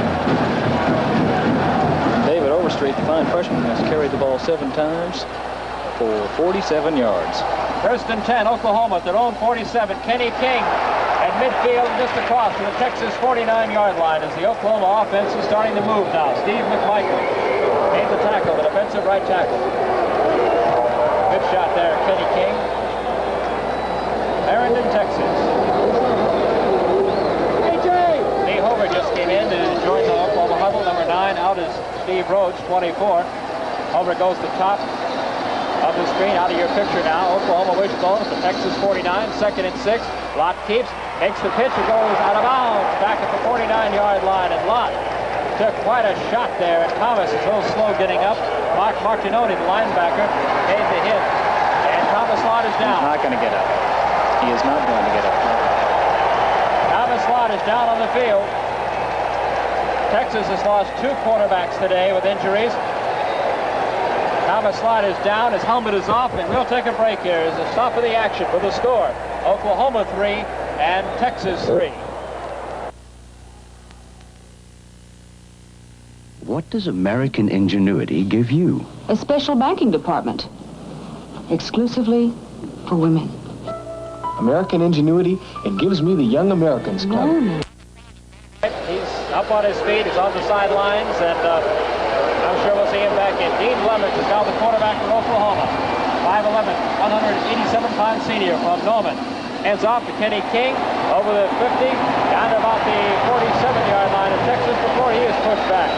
David Overstreet, the fine freshman, has carried the ball 7 times for 47 yards.
1st and 10, Oklahoma at their own 47. Kenny King at midfield, just across to the Texas 49-yard line as the Oklahoma offense is starting to move now. Steve McMichael made the tackle, the defensive right tackle. Good shot there, Kenny King. Clarendon, Texas. Lee Hover just came in to join the Oklahoma huddle. Number 9 out is Steve Rhodes, 24. Hover goes to top of the screen, out of your picture now. Oklahoma wishbone at the Texas 49, 2nd and 6. Lott keeps, makes the pitch, and goes out of bounds back at the 49-yard line. And Lott took quite a shot there, and Thomas is a little slow getting up. Mark Martinoni, the linebacker, made the hit. And Thomas Lott is down.
He's not going to get up. He is not going to get up.
Thomas Lott is down on the field. Texas has lost 2 quarterbacks today with injuries. Thomas Lott is down, his helmet is off, and we'll take a break here as the stop of the action with the score. Oklahoma 3 and Texas 3.
What does American ingenuity give you?
A special banking department, exclusively for women.
American ingenuity, it gives me the Young Americans Club.
No.
He's up on his feet, he's on the sidelines, and I'm sure we'll see him back in. Dean Lemons is now the quarterback for Oklahoma. 5'11", 187-pound senior from Norman. Hands off to Kenny King over the 50, down to about the 47-yard line of Texas before he is pushed back.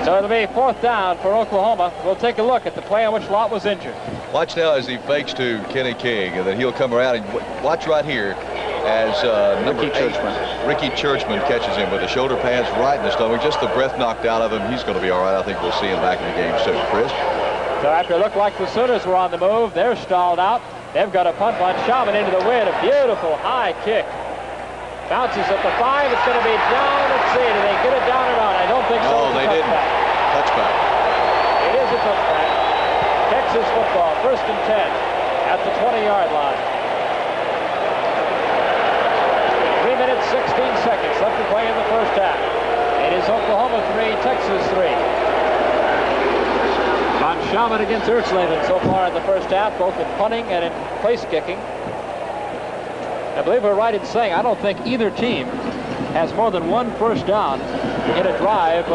So it'll be 4th down for Oklahoma. We'll take a look at the play on which Lott was injured.
Watch now as he fakes to Kenny King, and then he'll come around and watch right here as number 8, Ricky Churchman catches him with the shoulder pads right in the stomach. Just the breath knocked out of him. He's going to be all right. I think we'll see him back in the game soon. Chris?
So after it looked like the Sooners were on the move, they're stalled out. They've got a punt by Schaven into the wind. A beautiful high kick. Bounces at the 5. It's going to be down. Let's see. Do they get it down or not? I don't think so.
No, they didn't. Touchback.
It is a touchback. Texas football, 1st and 10 at the 20-yard line. 3 minutes, 16 seconds left to play in the first half. It is Oklahoma 3, Texas 3. Von Schaven against Erxleben so far in the first half, both in punting and in place kicking. I believe we're right in saying I don't think either team has more than one first down in a drive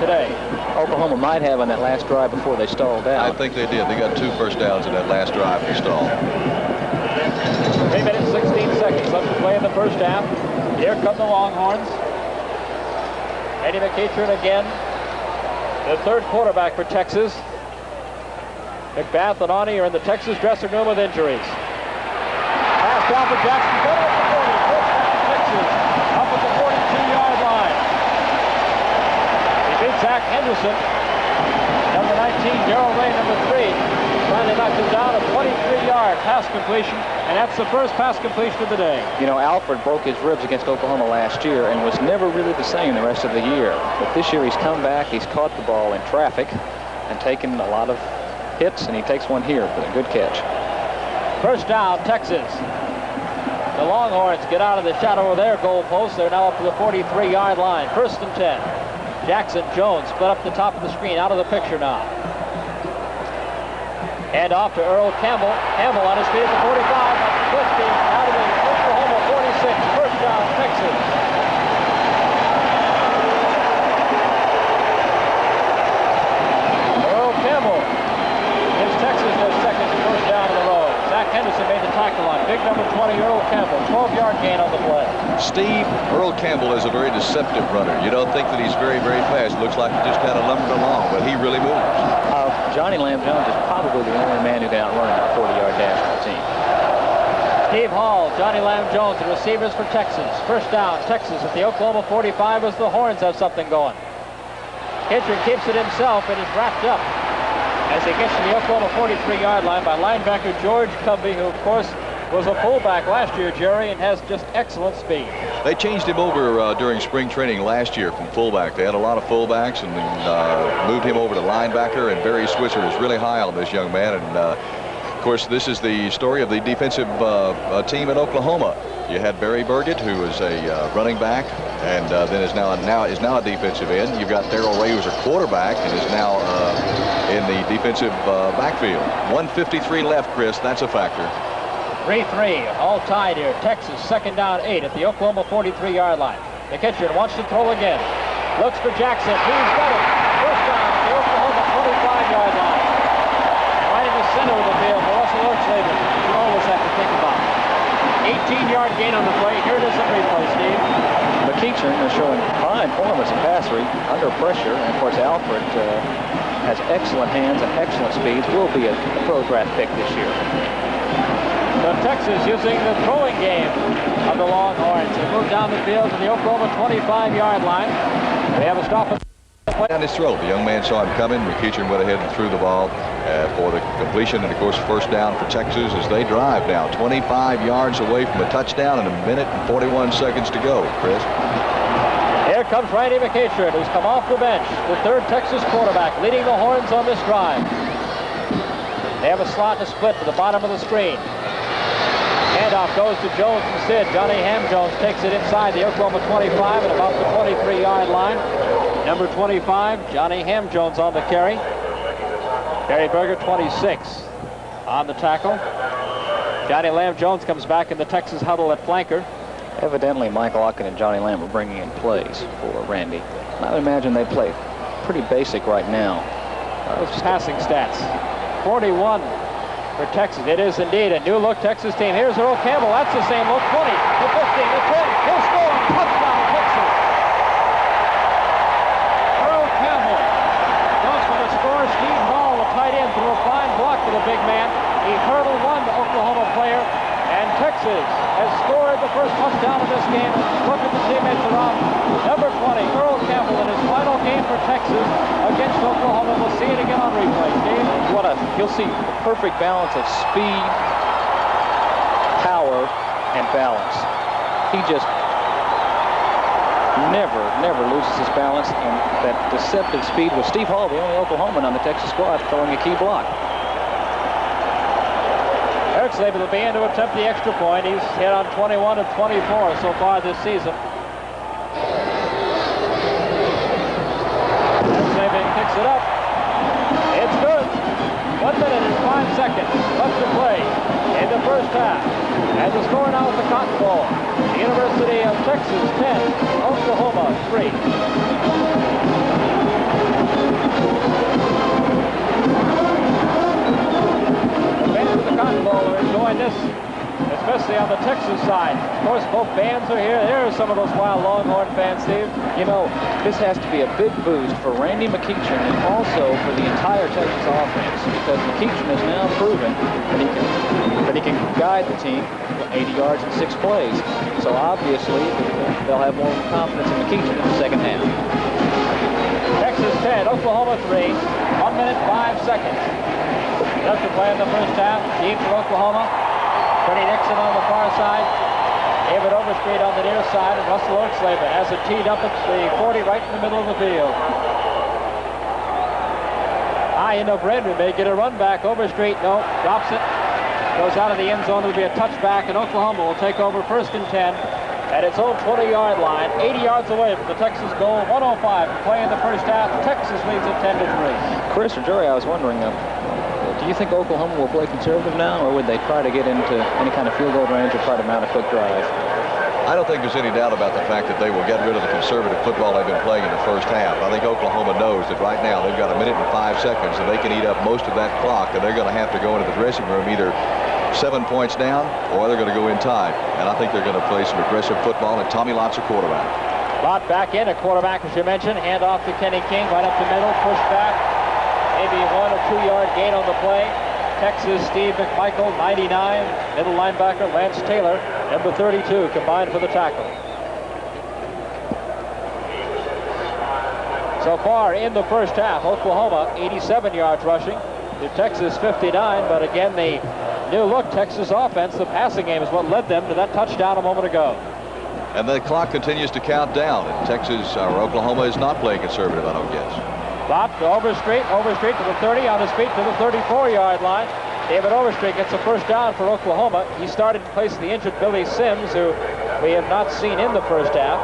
today.
Oklahoma might have on that last drive before they stalled out.
I think they did. They got 2 first downs in that last drive they stalled.
3 minutes, 16 seconds left to play in the first half. Here come the Longhorns. Eddie McEachern again, the third quarterback for Texas. McBath and Arnie are in the Texas dressing room with injuries. Pass down for Jackson. Cut at the 40. First down to Texas. Up at the 42-yard line. He beat Zach Henderson. Number 19, Gerald Ray, number 3. Finally knocked him down a 23-yard pass completion, and that's the first pass completion of the day.
You know, Alfred broke his ribs against Oklahoma last year and was never really the same the rest of the year. But this year he's come back, he's caught the ball in traffic and taken a lot of hits, and he takes one here for a good catch.
First down, Texas. The Longhorns get out of the shadow of their goal post. They're now up to the 43-yard line. First and 10. Jackson Jones split up the top of the screen, out of the picture now. Hand off to Earl Campbell. Campbell on his feet at the 45, up to 50, out of the Oklahoma 46. First down, Texas. Earl Campbell gives Texas their second first down in a row. Zach Henderson made the tackle on big number 20, Earl Campbell. 12-yard gain on the play.
Steve, Earl Campbell is a very deceptive runner. You don't think that he's very, very fast. Looks like he just kind of lumbered along, but he really moves.
Johnny Lamb Jones is probably the only man who can outrun him at 40-yard dash on the team.
Steve Hall, Johnny Lamb Jones, the receivers for Texas. First down, Texas at the Oklahoma 45 as the Horns have something going. Hitcher keeps it himself and is wrapped up as he gets to the Oklahoma 43-yard line by linebacker George Cumby, who, of course, was a fullback last year, Jerry, and has just excellent speed.
They changed him over during spring training last year from fullback. They had a lot of fullbacks and moved him over to linebacker, and Barry Switzer is really high on this young man. And of course, this is the story of the defensive team in Oklahoma. You had Barry Burgett, who is a running back, and then is now a defensive end. You've got Darrell Ray, who's a quarterback, and is now in the defensive backfield. 1:53 left, Chris. That's a factor.
3-3, all tied here. Texas, second down 8 at the Oklahoma 43-yard line. The catcher wants to throw again. Looks for Jackson. He's got it. First down at the Oklahoma 25-yard line. Right in the center of the field for Russell Ortslaven. You always have to think about it. 18-yard gain on the play. Here it is in replay, Steve.
McEachern is showing fine form as a passer under pressure. And, of course, Alfred has excellent hands and excellent speeds. Will be a pro draft pick this year.
So Texas using the throwing game of the Longhorns. They move down the field to the Oklahoma 25-yard line. They have a stop at the play.
Down his throat. The young man saw him coming. McEachern went ahead and threw the ball for the completion. And, of course, first down for Texas as they drive now 25 yards away from a touchdown and 1 minute and 41 seconds to go, Chris.
Here comes Randy McEachern, who's come off the bench. The third Texas quarterback leading the Horns on this drive. They have a slot and a split to the bottom of the screen. Handoff goes to Jones and Sid. Johnny Ham Jones takes it inside the Oklahoma 25 at about the 23-yard line. Number 25, Johnny Ham Jones on the carry. Barry Berger, 26 on the tackle. Johnny Lamb Jones comes back in the Texas huddle at flanker.
Evidently, Mike Lockett and Johnny Lamb are bringing in plays for Randy. I would imagine they play pretty basic right now.
Those passing stats. 41 for Texas. It is indeed a new look Texas team. Here's Earl Campbell. That's the same look. 20, the 15, the 10. He'll score. Touchdown, Texas. Earl Campbell goes for the score. Steve Hall, the tight end, threw a fine block for the big man. He hurdled one to Oklahoma player, and Texas has scored the first touchdown of this game. Look at the teammates around. Number 20, Earl Campbell, in his final game for Texas against Oklahoma. We'll see it again on replay. Steve?
You'll see the perfect balance of speed, power, and balance. He just never loses his balance, and that deceptive speed with Steve Hall, the only Oklahoman on the Texas squad, throwing a key block.
Ertzleben will be in to attempt the extra point. He's hit on 21 of 24 so far this season. Ertzleben picks it up. It's good. 1 minute and 5 seconds left to play in the first half. And the score now at the Cotton Bowl. The University of Texas 10, Oklahoma 3. Cotton Bowl are enjoying this, especially on the Texas side. Of course, both bands are here. There are some of those wild Longhorn fans, Steve.
You know, this has to be a big boost for Randy McEachern and also for the entire Texas offense, because McEachern has now proven that he can guide the team 80 yards in 6 plays. So obviously, they'll have more confidence in McEachern in the second half.
Texas 10, Oklahoma 3, 1 minute, 5 seconds. Just to play in the first half. Deep for Oklahoma. Freddie Nixon on the far side. David Overstreet on the near side. And Russell Orkslaven has it teed up at the 40 right in the middle of the field. High end of Redmond may get a run back. Overstreet, no, drops it. Goes out of the end zone. It'll be a touchback, and Oklahoma will take over 1st and 10 at its own 20-yard line, 80 yards away from the Texas goal. 1:05 to play in the first half. Texas leads at 10-3.
Chris or Jerry, I was wondering, do you think Oklahoma will play conservative now, or would they try to get into any kind of field goal range or try to mount a quick drive?
I don't think there's any doubt about the fact that they will get rid of the conservative football they've been playing in the first half. I think Oklahoma knows that right now they've got 1 minute and 5 seconds, and they can eat up most of that clock, and they're going to have to go into the dressing room either 7 points down, or they're going to go in tied. And I think they're going to play some aggressive football, and Tommy Lott's a quarterback.
Lott back in, a quarterback, as you mentioned. Hand off to Kenny King, right up the middle, push back. Maybe 1 or 2 yard gain on the play. Texas, Steve McMichael, 99. Middle linebacker, Lance Taylor, number 32, combined for the tackle. So far in the first half, Oklahoma, 87 yards rushing to Texas, 59. But again, the new look Texas offense, the passing game, is what led them to that touchdown a moment ago.
And the clock continues to count down, and Texas, or Oklahoma, is not playing conservative, I don't guess.
Lott to Overstreet to the 30, on his feet to the 34-yard line. David Overstreet gets a first down for Oklahoma. He started in place of the injured Billy Sims, who we have not seen in the first half.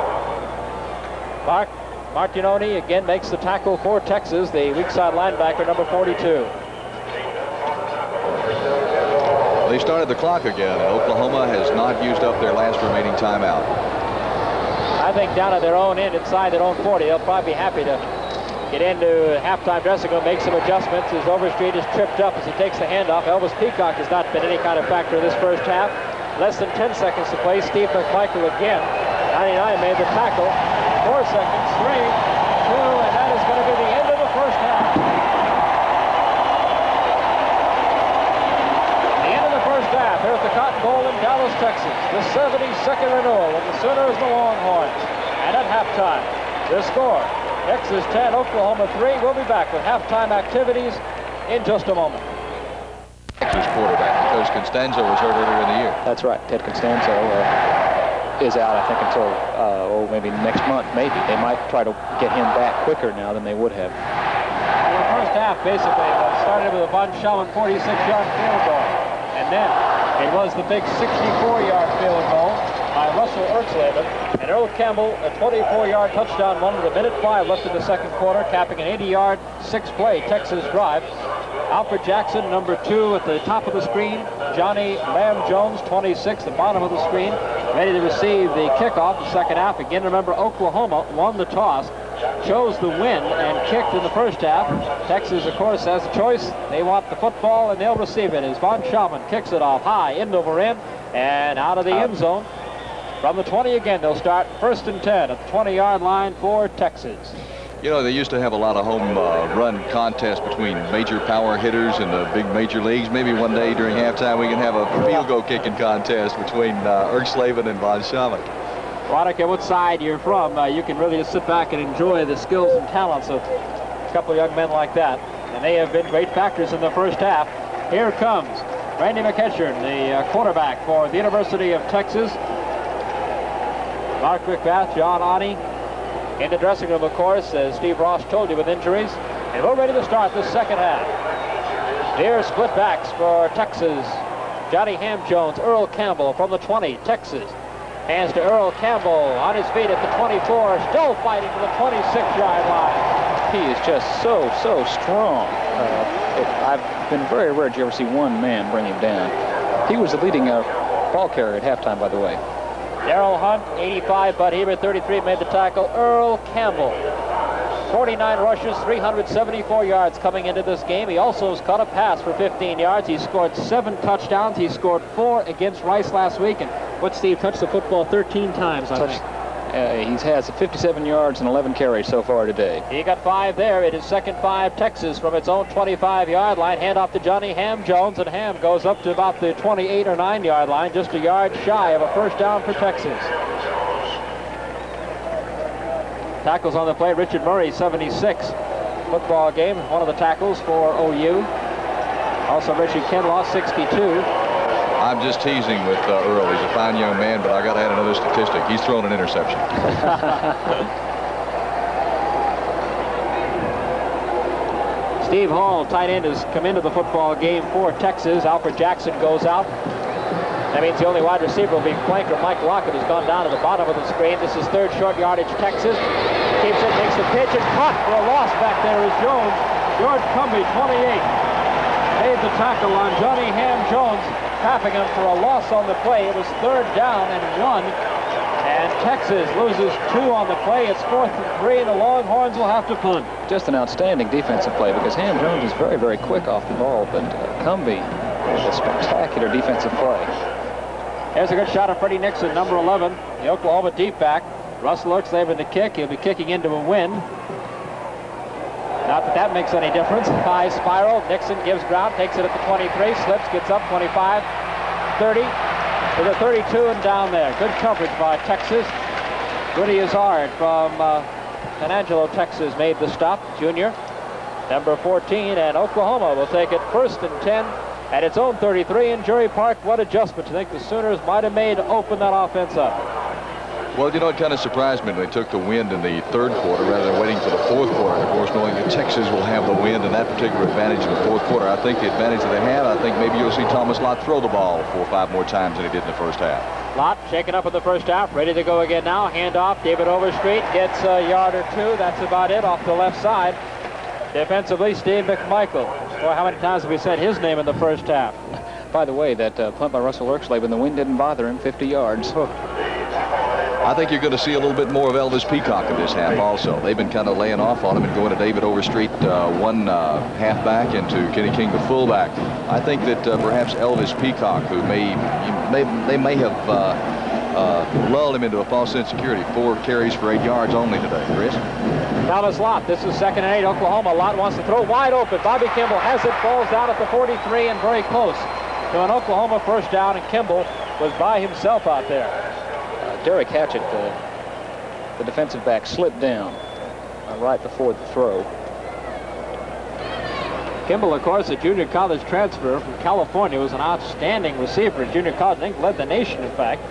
Martinoni again makes the tackle for Texas, the weak side linebacker, number 42.
They started the clock again, and Oklahoma has not used up their last remaining timeout.
I think down at their own end, inside their own 40, they'll probably be happy to get into halftime dressing room, make some adjustments as Overstreet is tripped up as he takes the handoff. Elvis Peacock has not been any kind of factor in this first half. Less than 10 seconds to play. Steve McMichael again. 99 made the tackle. 4 seconds, 3, 2, and that is going to be the end of the first half. The end of the first half here at the Cotton Bowl in Dallas, Texas. The 72nd renewal of the Sooners and the Longhorns. And at halftime, the score, Texas 10, Oklahoma 3. We'll be back with halftime activities in just a moment.
Texas quarterback, because Constanzo was hurt earlier in the year.
That's right. Ted Constanzo is out, I think, until maybe next month, maybe. They might try to get him back quicker now than they would have.
Well, the first half, basically, started with a Von Schaumann 46-yard field goal. And then it was the big 64-yard field goal by Russell Orkslaven. And Earl Campbell, a 24-yard touchdown run with 1:05 left in the second quarter, capping an 80-yard, 6-play Texas drive. Alfred Jackson, number 2, at the top of the screen. Johnny Lamb Jones, 26, the bottom of the screen, ready to receive the kickoff the second half. Again, remember, Oklahoma won the toss, chose the win, and kicked in the first half. Texas, of course, has a choice. They want the football, and they'll receive it as Von Schaumann kicks it off high, end over end, and out of the end zone. From the 20 again, they'll start 1st and 10 at the 20-yard line for Texas.
You know, they used to have a lot of home run contests between major power hitters in the big major leagues. Maybe one day during halftime we can have a field goal kicking contest between Orkslaven and Von Schaumann.
Well, I don't care what side you're from, you can really just sit back and enjoy the skills and talents of a couple of young men like that. And they have been great factors in the first half. Here comes Randy McEachern, the quarterback for the University of Texas. Mark McBath, John Ani in the dressing room, of course, as Steve Ross told you, with injuries. And we're ready to start the second half. Here, split backs for Texas. Johnny Ham Jones, Earl Campbell from the 20, Texas. Hands to Earl Campbell on his feet at the 24, still fighting for the 26-yard line.
He is just so strong. I've been very rare to ever see one man bring him down. He was the leading ball carrier at halftime, by the way.
Darrell Hunt, 85, Bud Hebert, 33, made the tackle. Earl Campbell 49 rushes, 374 yards coming into this game. He also has caught a pass for 15 yards. He scored 7 touchdowns. He scored 4 against Rice last week. And what, Steve, touched the football 13 times, I think.
He has 57 yards and 11 carries so far today.
He got 5 there. It is 2nd 5 Texas from its own 25-yard line. Hand off to Johnny Ham Jones, and Ham goes up to about the 28 or 9-yard line, just a yard shy of a first down for Texas. Tackles on the play, Richard Murray, 76. Football game, one of the tackles for OU. Also Richard Kinlaw, 62.
I'm just teasing with Earl. He's a fine young man, but I got to add another statistic. He's thrown an interception.
Steve Hall, tight end, has come into the football game for Texas. Alfred Jackson goes out. That means the only wide receiver will be flanker. Mike Lockett has gone down to the bottom of the screen. This is 3rd short yardage Texas. Keeps it, makes the pitch, and caught for a loss back there is Jones. George Cumbie, 28. Made the tackle on Johnny Ham Jones, tapping him for a loss on the play. It was 3rd down and 1. And Texas loses 2 on the play. It's 4th and 3, and the Longhorns will have to punt.
Just an outstanding defensive play because Ham Jones is very, very quick off the ball, but Cumbie with a spectacular defensive play.
Here's a good shot of Freddie Nixon, number 11, the Oklahoma deep back. Russell Erxleben to kick. He'll be kicking into a wind. Not that that makes any difference. High spiral. Nixon gives ground, takes it at the 23, slips, gets up 25, 30, to the 32 and down there. Good coverage by Texas. Woody Izzard from San Angelo, Texas, made the stop, junior. Number 14, and Oklahoma will take it 1st and 10 at its own 33 in Jury Park. What adjustment do you think the Sooners might have made to open that offense up?
Well, you know, it kind of surprised me when they took the wind in the 3rd quarter rather than waiting for the 4th quarter. And of course, knowing that Texas will have the wind and that particular advantage in the 4th quarter, I think the advantage that they have, I think maybe you'll see Thomas Lott throw the ball 4 or 5 more times than he did in the first half.
Lott shaken up in the first half, ready to go again now. Hand off, David Overstreet gets a yard or 2. That's about it off the left side. Defensively, Steve McMichael. Boy, how many times have we said his name in the first half?
By the way, that punt by Russell Erxleben, the wind didn't bother him, 50 yards.
I think you're going to see a little bit more of Elvis Peacock in this half also. They've been kind of laying off on him and going to David Overstreet, one halfback, into Kenny King, the fullback. I think that perhaps Elvis Peacock, who may have lulled him into a false sense of security. 4 carries for 8 yards only today. Chris?
Thomas Lott, this is 2nd and 8, Oklahoma. Lott wants to throw wide open. Bobby Kimball has it, falls down at the 43 and very close to an Oklahoma first down, and Kimball was by himself out there.
Derek Hatchett, the defensive back, slipped down right before the throw.
Kimball, of course, a junior college transfer from California, was an outstanding receiver at junior college. I think led the nation, in fact.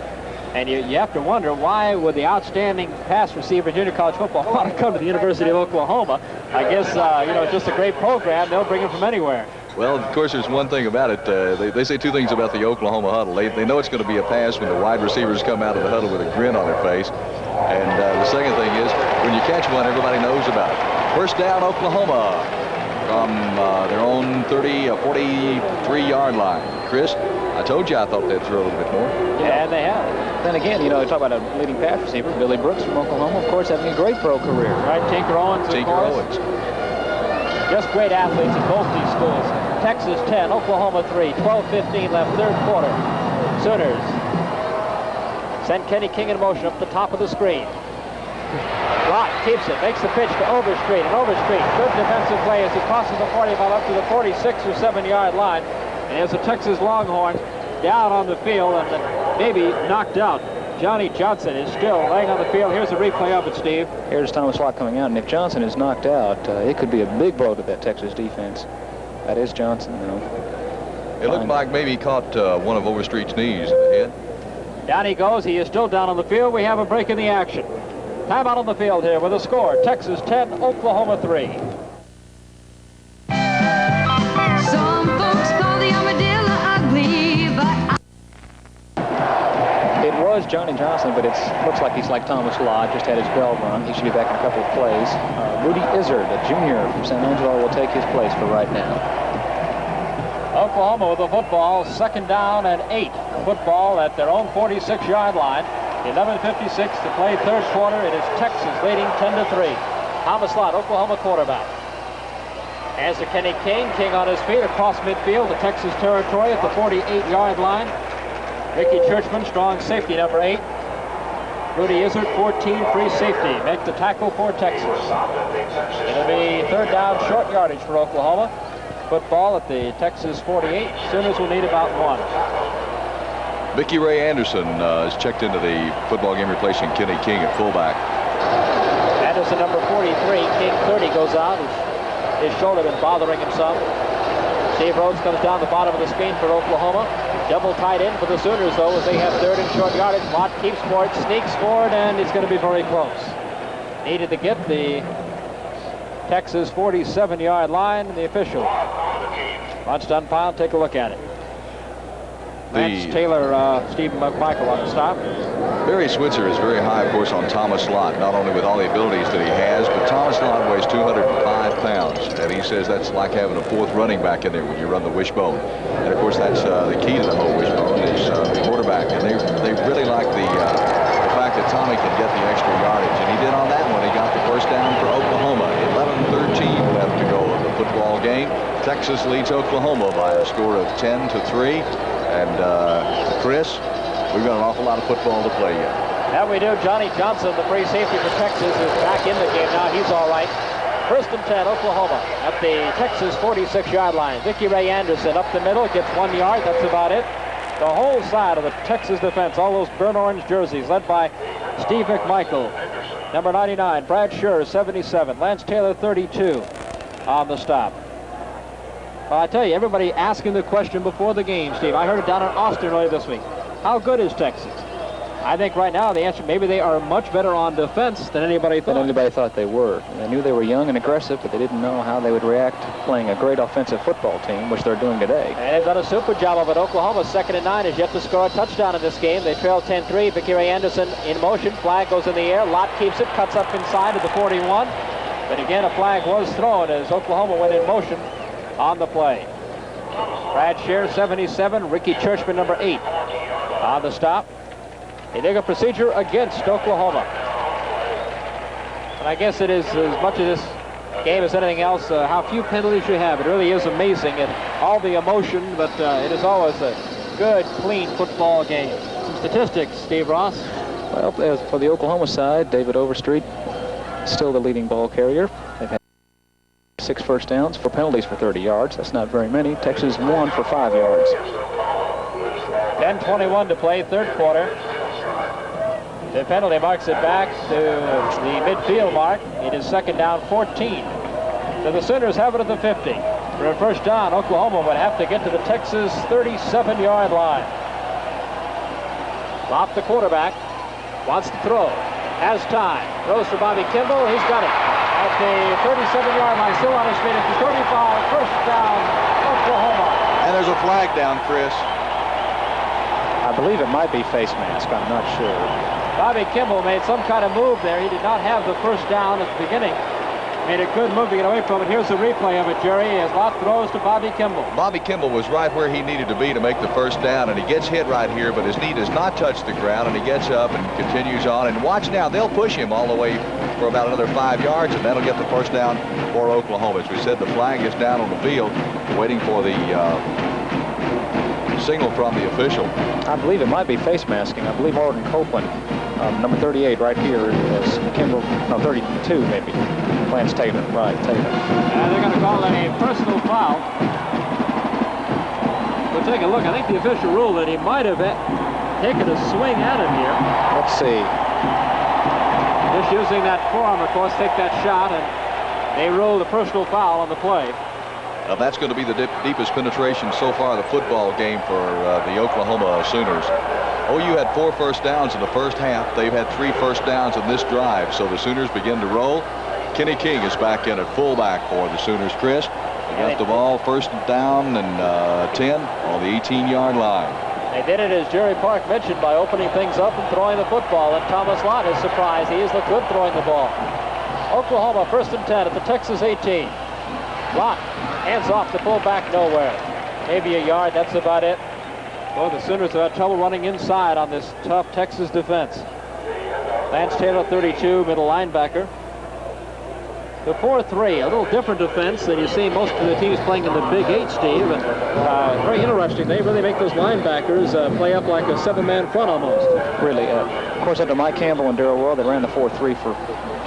And you have to wonder, why would the outstanding pass receiver in junior college football want to come to the University of Oklahoma? I guess, it's just a great program. They'll bring him from anywhere.
Well, of course, there's one thing about it. They say 2 things about the Oklahoma huddle. They know it's going to be a pass when the wide receivers come out of the huddle with a grin on their face. And the second thing is, when you catch one, everybody knows about it. First down, Oklahoma, from their own 43-yard line. Chris, I told you I thought they'd throw a little bit more.
Yeah, and they have.
Then again, they talk about a leading pass receiver, Billy Brooks from Oklahoma, of course, having a great pro career.
Right, Tinker Owens, of course.
Owens.
Just great athletes at both these schools. Texas 10, Oklahoma 3, 12:15 left, 3rd quarter. Sooners send Kenny King in motion up the top of the screen. Lott keeps it, makes the pitch to Overstreet, and Overstreet, good defensive play as he crosses the 45 up to the 46 or 7-yard line. And as the Texas Longhorns down on the field and maybe knocked out. Johnny Johnson is still laying on the field. Here's a replay of it, Steve.
Here's Thomas Lott coming out, and if Johnson is knocked out, it could be a big blow to that Texas defense. That is Johnson, though.
It looked like maybe he caught one of Overstreet's knees in the head.
Down he goes. He is still down on the field. We have a break in the action. Timeout on the field here with a score. Texas 10, Oklahoma 3.
Some folks call the armadillo ugly, but
It was Johnny Johnson, but it looks like he's like Thomas Lott, just had his bell rung. He should be back in a couple of plays. Rudy Izzard, a junior from San Angelo, will take his place for right now.
Oklahoma with the football, 2nd down and 8. Football at their own 46-yard line. 11:56 to play, 3rd quarter. It is Texas leading 10-3. Thomas Lott, Oklahoma quarterback. As to Kenny King. King on his feet across midfield to Texas territory at the 48-yard line. Ricky Churchman, strong safety, number 8. Rudy Izzard, 14, free safety. Make the tackle for Texas. It'll be third down, short yardage for Oklahoma. Football at the Texas 48. Sooners will need about 1.
Vicky Ray Anderson is checked into the football game, replacing Kenny King at fullback.
Anderson, number 43. King, 30, goes out. His shoulder been bothering him some. Steve Rhodes comes down the bottom of the screen for Oklahoma. Double tight end for the Sooners, though, as they have third and short yardage. Lott keeps forward, sneaks forward, and it's going to be very close. Needed to get the Texas 47-yard line. The official wants to umpire. Take a look at it. Lance Taylor, Steve McMichael on the stop.
Barry Switzer is very high, of course, on Thomas Lott, not only with all the abilities that he has, but Thomas Lott weighs 205 pounds, and he says that's like having a fourth running back in there when you run the wishbone. And, of course, that's the key to the whole wishbone is the quarterback. And they really like the fact that Tommy can get the extra yardage, and he did on that one. He got the first down for Oklahoma. 11-13 left to go in the football game. Texas leads Oklahoma by a score of 10-3. And, Chris, we've got an awful lot of football to play yet.
That we do. Johnny Johnson, the free safety for Texas, is back in the game now. He's all right. First and 10, Oklahoma at the Texas 46-yard line. Vicky Ray Anderson up the middle, gets 1 yard. That's about it. The whole side of the Texas defense, all those burnt orange jerseys, led by Steve McMichael. Number 99, Brad Scher, 77. Lance Taylor, 32 on the stop. Well, I tell you, everybody asking the question before the game, Steve. I heard it down in Austin earlier this week. How good is Texas? I think right now the answer, maybe they are much better on defense than anybody thought.
Than anybody thought they were. They knew they were young and aggressive, but they didn't know how they would react playing a great offensive football team, which they're doing today.
And they've done a super job of it. Oklahoma, 2nd and 9, is yet to score a touchdown in this game. They trail 10-3. Vicky Ray Anderson in motion. Flag goes in the air. Lott keeps it, cuts up inside of the 41. But again, a flag was thrown as Oklahoma went in motion on the play. Brad Scher, 77. Ricky Churchman, number 8 on the stop. Illegal procedure against Oklahoma. And I guess it is as much of this game as anything else, how few penalties you have. It really is amazing, and all the emotion, but it is always a good, clean football game. Some statistics, Steve Ross.
Well, as for the Oklahoma side, David Overstreet still the leading ball carrier. They've had 6 first downs for penalties for 30 yards. That's not very many. Texas 1 for 5 yards.
10:21 to play, third quarter. The penalty marks it back to the midfield mark. It is 2nd down, 14. So the Sooners have it at the 50. For a first down, Oklahoma would have to get to the Texas 37-yard line. Lott, the quarterback, wants to throw. Has time. Throws for Bobby Kimball. He's got it. At the 37-yard line, still on his feet at the 35. First down, Oklahoma.
And there's a flag down, Chris.
I believe it might be face mask. I'm not sure.
Bobby Kimball made some kind of move there. He did not have the first down at the beginning. Made a good move to get away from it. Here's the replay of it, Jerry, as Lott throws to Bobby Kimball.
Bobby Kimball was right where he needed to be to make the first down, and he gets hit right here, but his knee does not touch the ground, and he gets up and continues on. And watch now, they'll push him all the way for about another 5 yards, and that'll get the first down for Oklahoma. As we said, the flag is down on the field, waiting for the signal from the official.
I believe it might be face masking. I believe Morgan Copeland, number 38 right here, is Kimball, no, 32 maybe. Lance Taylor, right, Taylor.
And they're going to call that a personal foul. We'll take a look. I think the official ruled that he might have taken a swing at him here.
Let's see.
Just using that forearm, of course, take that shot, and they ruled a personal foul on the play.
Now that's going to be the deepest penetration so far in the football game for the Oklahoma Sooners. OU had 4 first downs in the first half. They've had 3 first downs in this drive, so the Sooners begin to roll. Kenny King is back in at fullback for the Sooners, Chris. They got the ball first down and 10 on the 18-yard line.
They did it, as Jerry Park mentioned, by opening things up and throwing the football, and Thomas Lott is surprised. He has looked good throwing the ball. Oklahoma first and 10 at the Texas 18. Lott hands off the fullback nowhere. Maybe a yard, that's about it. Boy, the Sooners have had trouble running inside on this tough Texas defense. Lance Taylor, 32, middle linebacker. The 4-3, a little different defense than you see most of the teams playing in the Big 8, Steve. And very interesting. They really make those linebackers play up like a 7-man front almost.
Really. Of course, under Mike Campbell and Darrell World, they ran the 4-3 for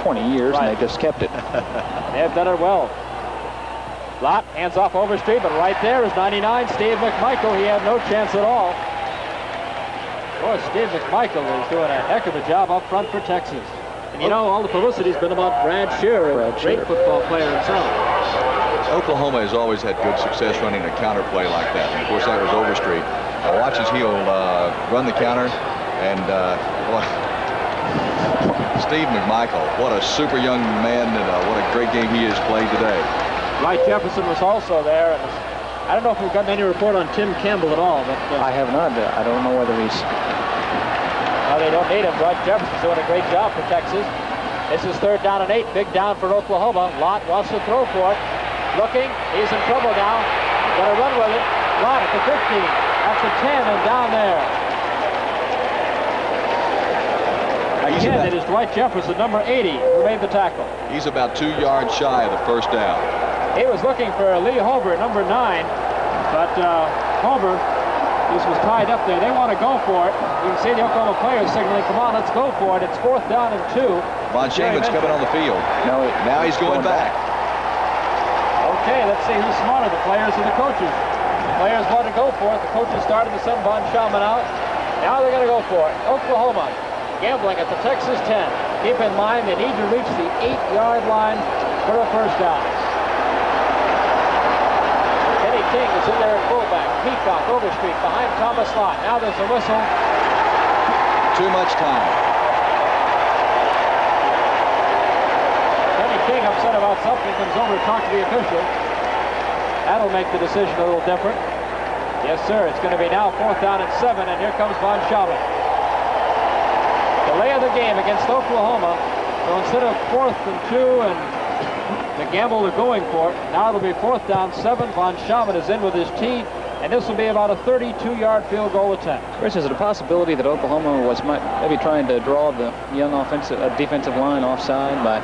20 years, and they just kept it.
They have done it well. Lott hands off Overstreet, but right there is 99, Steve McMichael. He had no chance at all. Boy, Steve McMichael is doing a heck of a job up front for Texas. And you know, all the publicity's been about Brad Shearer, a great football player himself.
Oklahoma has always had good success running a counterplay like that. And of course, that was Overstreet. Watch as he'll run the counter. And Steve McMichael, what a super young man, and what a great game he has played today.
Dwight Jefferson was also there. And I don't know if we've gotten any report on Tim Campbell at all. But
I have not. I don't know whether he's...
Well, they don't need him. Dwight Jefferson's doing a great job for Texas. This is 3rd down and 8. Big down for Oklahoma. Lott wants to throw for it. Looking. He's in trouble now. Got to run with it. Lott at the 15. That's the 10 and down there. Again, it is Dwight Jefferson, number 80, who made the tackle.
He's about 2 yards shy of the first down.
He was looking for Lee Hober, number 9, but Hober was tied up there. They want to go for it. You can see the Oklahoma players signaling, come on, let's go for it. It's 4th down and 2.
Von Shaman's coming on the field. Now he's going back.
Okay, let's see who's smarter, the players or the coaches. The players want to go for it. The coaches started to send Von Shaman out. Now they're going to go for it. Oklahoma gambling at the Texas 10. Keep in mind they need to reach the 8-yard line for a first down. Kenny King is in there at fullback. Peacock, Overstreet behind Thomas Lott. Now there's a whistle.
Too much time.
Kenny King upset about something, comes over to talk to the official. That'll make the decision a little different. Yes, sir. It's going to be now 4th down and 7, and here comes Von Shaman. Delay of the game against Oklahoma. So instead of 4th and 2 and the gamble they're going for it, now it'll be 4th down 7. Von Shaman is in with his tee, and this will be about a 32-yard field goal attempt.
Chris, is it a possibility that Oklahoma was maybe trying to draw the young defensive line offside by...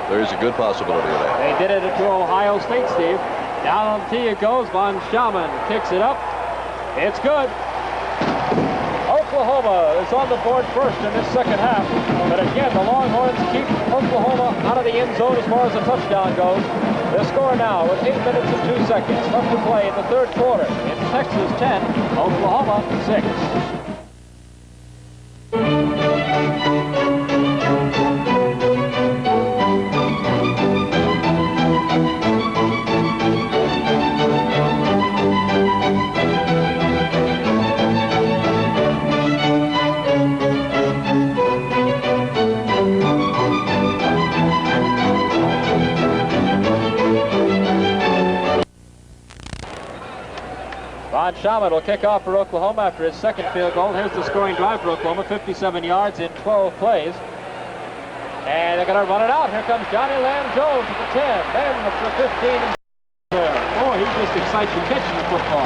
There is a good possibility of that.
They did it to Ohio State, Steve. Down on the tee it goes. Von Shaman kicks it up. It's good. Oklahoma is on the board first in this second half. But again, the Longhorns keep Oklahoma out of the end zone as far as the touchdown goes. The score now with 8 minutes and 2 seconds left to play in the 3rd quarter. It's Texas 10, Oklahoma 6. Von Shaman will kick off for Oklahoma after his second field goal. Here's the scoring drive for Oklahoma, 57 yards in 12 plays. And they're going to run it out. Here comes Johnny Lamb-Jones at the 10. Then for 15. Boy, he just excites you catching the football.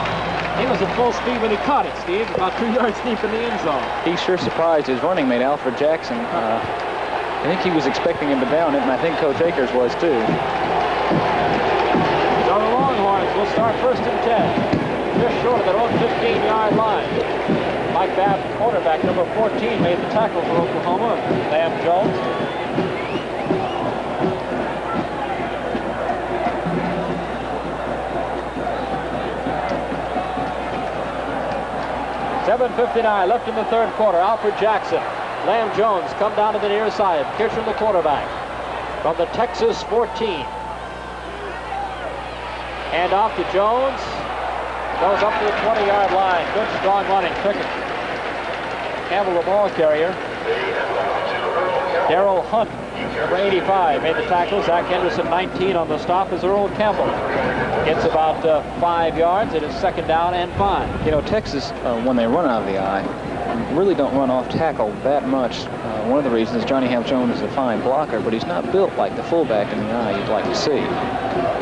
He was at full speed when he caught it, Steve, about 2 yards deep in the end zone.
He sure surprised his running mate, Alfred Jackson. I think he was expecting him to down it, and I think Coach Akers was too.
So the Longhorns will start 1st and 10. Just short of their own 15-yard line. Mike Babb, quarterback, number 14, made the tackle for Oklahoma. Lamb-Jones. .7:59 left in the 3rd quarter. Alfred Jackson. Lamb-Jones come down to the near side. Kirshner, the quarterback. From the Texas 14. Hand off to Jones. Goes up to the 20-yard line. Good, strong running. Pickett. Campbell, the ball carrier. Darrell Hunt, number 85, made the tackle. Zach Henderson, 19 on the stop, is Earl Campbell. Gets about 5 yards. It is 2nd down and 5.
You know, Texas, when they run out of the eye, really don't run off tackle that much. One of the reasons is Johnny Lamb-Jones is a fine blocker, but he's not built like the fullback in the eye you'd like to see.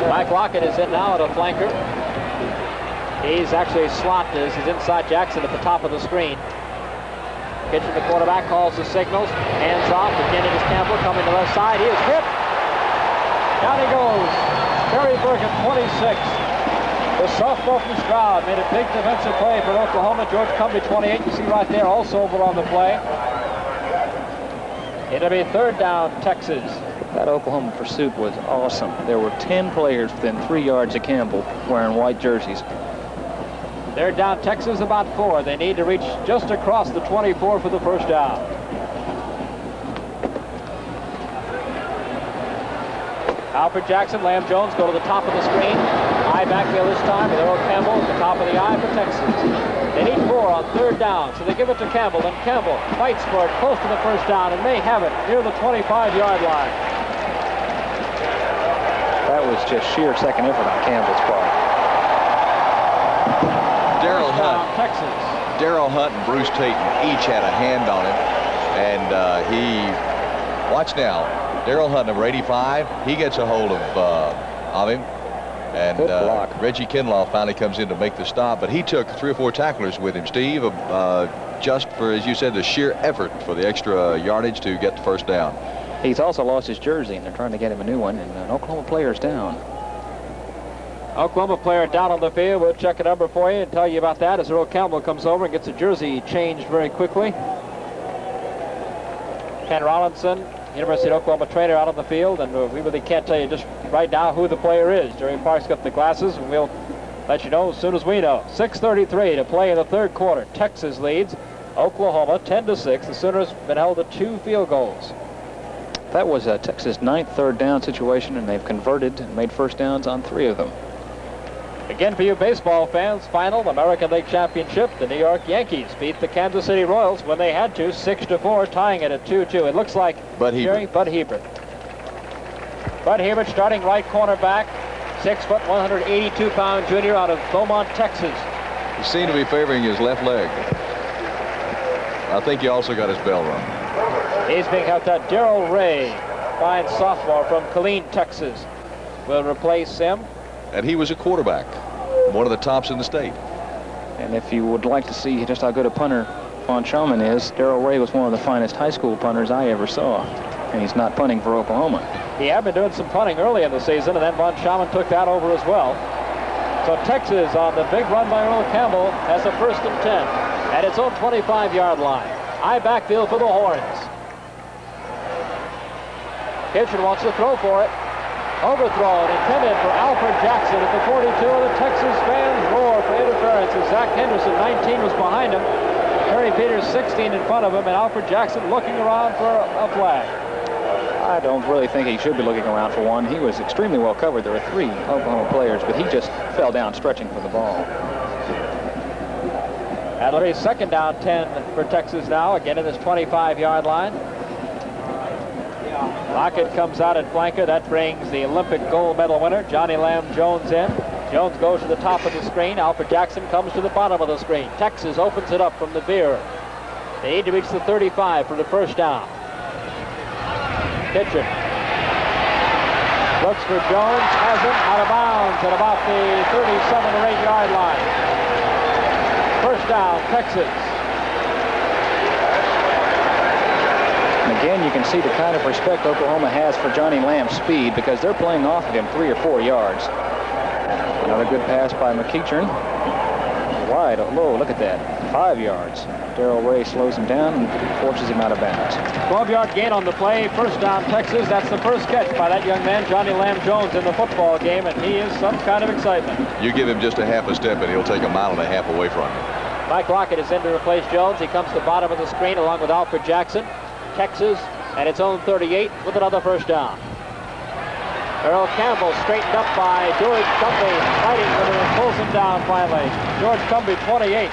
Mike Lockett is in now at a flanker. He's actually a slot. He's inside Jackson at the top of the screen. Kitchen, the quarterback, calls the signals. Hands off. Again, it is Campbell coming to the left side. He is hit. Down he goes. Barry Bergen, 26. The sophomore from Stroud made a big defensive play for Oklahoma. George Cumbie, 28. You see right there, also over on the play. It'll be third down, Texas.
That Oklahoma pursuit was awesome. There were 10 players within 3 yards of Campbell wearing white jerseys.
They're down, Texas about 4. They need to reach just across the 24 for the first down. Alfred Jackson, Lamb Jones go to the top of the screen. High backfield this time with Earl Campbell at the top of the eye for Texas. They need 4 on third down, so they give it to Campbell, and Campbell fights for it close to the first down and may have it near the 25-yard line.
That was just sheer second effort on Campbell's part.
Daryl Hunt.
Texas.
Daryl Hunt and Bruce Tatum each had a hand on him, and watch now. Daryl Hunt, number 85, he gets a hold of him. And Reggie Kinlaw finally comes in to make the stop, but he took 3 or 4 tacklers with him, Steve, just for, as you said, the sheer effort for the extra yardage to get the first down.
He's also lost his jersey, and they're trying to get him a new one, and an Oklahoma player's down.
Oklahoma player down on the field. We'll check a number for you and tell you about that as Earl Campbell comes over and gets a jersey changed very quickly. Ken Rollinson, University of Oklahoma trainer, out on the field, and we really can't tell you just right now who the player is. Jerry Park's got the glasses, and we'll let you know as soon as we know. 6:33 to play in the third quarter. Texas leads Oklahoma 10-6. The Sooners have been held to 2 field goals.
That was a Texas 9th third down situation, and they've converted and made first downs on 3 of them.
Again for you baseball fans, final American League Championship. The New York Yankees beat the Kansas City Royals when they had to, 6-4, tying it at 2-2. It looks like
Bud Hebert.
Bud Hebert. Bud Hebert, starting right cornerback, 6 foot, 182-pound junior out of Beaumont, Texas.
He seemed to be favoring his left leg. I think he also got his bell rung.
He's being helped out. Darrell Ray, fine sophomore from Killeen, Texas, will replace him.
And he was a quarterback, one of the tops in the state.
And if you would like to see just how good a punter Von Schaumann is, Darrell Ray was one of the finest high school punters I ever saw. And he's not punting for Oklahoma.
He had been doing some punting early in the season, and then Von Schaumann took that over as well. So Texas, on the big run by Earl Campbell, has a 1st and 10 at its own 25-yard line. High backfield for the Horns. Kitchen wants to throw for it. Overthrown, intended for Alfred Jackson at the 42, and the Texas fans roar for interference as Zach Henderson, 19, was behind him. Terry Peters, 16, in front of him, and Alfred Jackson looking around for a flag.
I don't really think he should be looking around for one. He was extremely well covered. There were 3 Oklahoma players, but he just fell down stretching for the ball.
That'll be 2nd down 10 for Texas now, again at his 25-yard line. Lockett comes out at flanker. That brings the Olympic gold medal winner, Johnny Lamb Jones, in. Jones goes to the top of the screen. Alfred Jackson comes to the bottom of the screen. Texas opens it up from the veer. They need to reach the 35 for the first down. Kitchen looks for Jones, has him out of bounds at about the 37 or 8-yard line. First down, Texas.
And again, you can see the kind of respect Oklahoma has for Johnny Lamb's speed because they're playing off of him 3 or 4 yards. Another good pass by McEachern. Wide, low, look at that. 5 yards. Darrell Ray slows him down and forces him out of bounds.
12-yard gain on the play. First down, Texas. That's the first catch by that young man, Johnny Lamb Jones, in the football game, and he is some kind of excitement.
You give him just a half a step, and he'll take a mile and a half away from you.
Mike Lockett is in to replace Jones. He comes to the bottom of the screen along with Alfred Jackson. Texas at its own 38 with another first down. Earl Campbell straightened up by George Cumbie, fighting for him and pulls him down finally. George Cumbie, 28.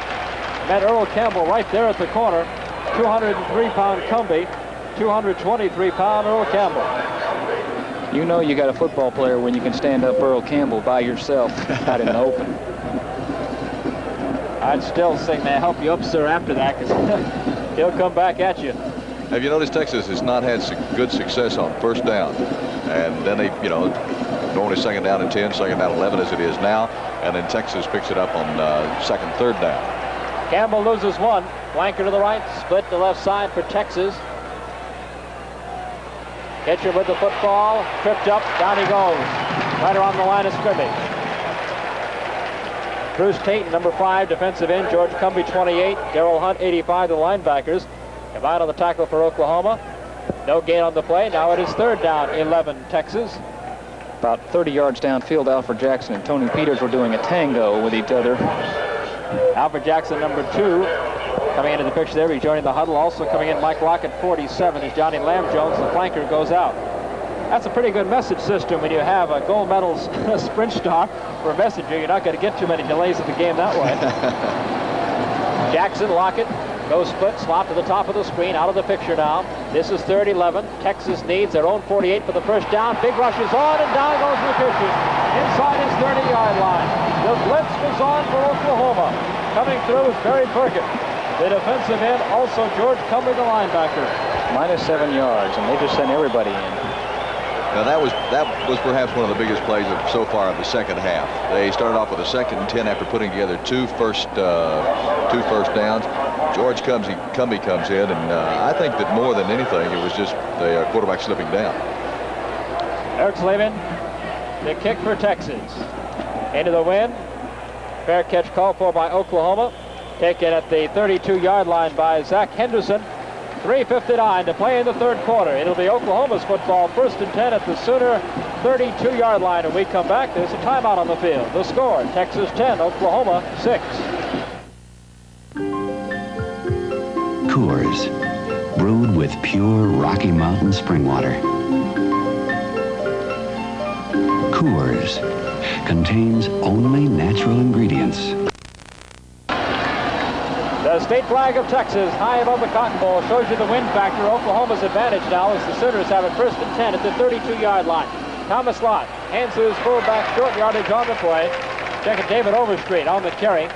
Met Earl Campbell right there at the corner. 203-pound Cumbie, 223-pound Earl Campbell.
You know you got a football player when you can stand up Earl Campbell by yourself out in the open.
I'd still sing that "Help You Up, Sir" after that, because he'll come back at you.
Have you noticed Texas has not had good success on first down? And then they, normally 2nd down and 10, 2nd down 11 as it is now. And then Texas picks it up on 2nd, 3rd down.
Campbell loses one. Flanker to the right, split to the left side for Texas. Kitcher with the football, tripped up, down he goes. Right around the line of scrimmage. Bruce Tate, number 5, defensive end. George Cumbie, 28. Darrell Hunt, 85, the linebackers. Combined on the tackle for Oklahoma. No gain on the play. Now it is 3rd down, 11, Texas.
About 30 yards downfield, Alfred Jackson and Tony Peters were doing a tango with each other.
Alfred Jackson, number 2, coming into the picture there, rejoining the huddle. Also coming in, Mike Lockett, 47, as Johnny Lamb Jones, the flanker, goes out. That's a pretty good message system when you have a gold medal sprint star for a messenger. You're not going to get too many delays of the game that way. Jackson, Lockett, goes split, slot to the top of the screen, out of the picture now. This is 3rd 11. Texas needs their own 48 for the first down. Big rush is on, and down goes McCutcheon inside his 30-yard line. The blitz was on for Oklahoma. Coming through is Barry Burkett, the defensive end. Also George Cumbie, the linebacker.
-7 yards, and they just sent everybody in.
Now that was perhaps one of the biggest plays so far of the second half. They started off with a 2nd and 10 after putting together two first downs. George Cumbie comes in, and I think that more than anything, it was just the quarterback slipping down.
Eric Slavin, the kick for Texas. Into the wind. Fair catch called for by Oklahoma. Taken at the 32-yard line by Zach Henderson. 3:59 to play in the 3rd quarter. It'll be Oklahoma's football, 1st and 10 at the Sooner 32-yard line. And we come back, there's a timeout on the field. The score, Texas 10, Oklahoma 6.
Coors, brewed with pure Rocky Mountain spring water. Coors contains only natural ingredients.
The state flag of Texas high above the Cotton Bowl shows you the wind factor. Oklahoma's advantage now as the Sooners have it 1st and 10 at the 32-yard line. Thomas Lott hands to his fullback, short yardage on the play. Checking David Overstreet on the carry.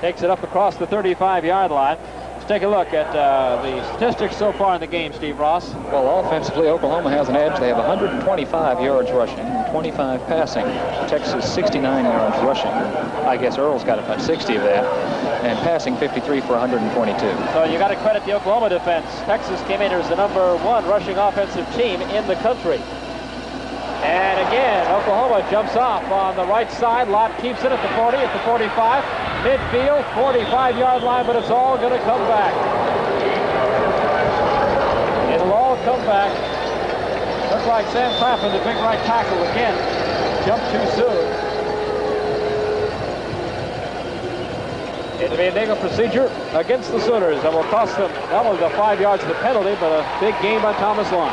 Takes it up across the 35-yard line. Let's take a look at the statistics so far in the game, Steve Ross.
Well, offensively, Oklahoma has an edge. They have 125 yards rushing and 25 passing. Texas, 69 yards rushing. I guess Earl's got about 60 of that. And passing 53 for 122.
So you got to credit the Oklahoma defense. Texas came in as the number 1 rushing offensive team in the country. And again, Oklahoma jumps off on the right side. Lott keeps it at the 40, at the 45. Midfield, 45-yard line, but it's all going to come back. It'll all come back. Looks like Sam Claflin, the big right tackle, again, jumped too soon. It'll be a legal procedure against the Sooners, and will cost them not only the 5 yards of the penalty, but a big gain by Thomas Lott.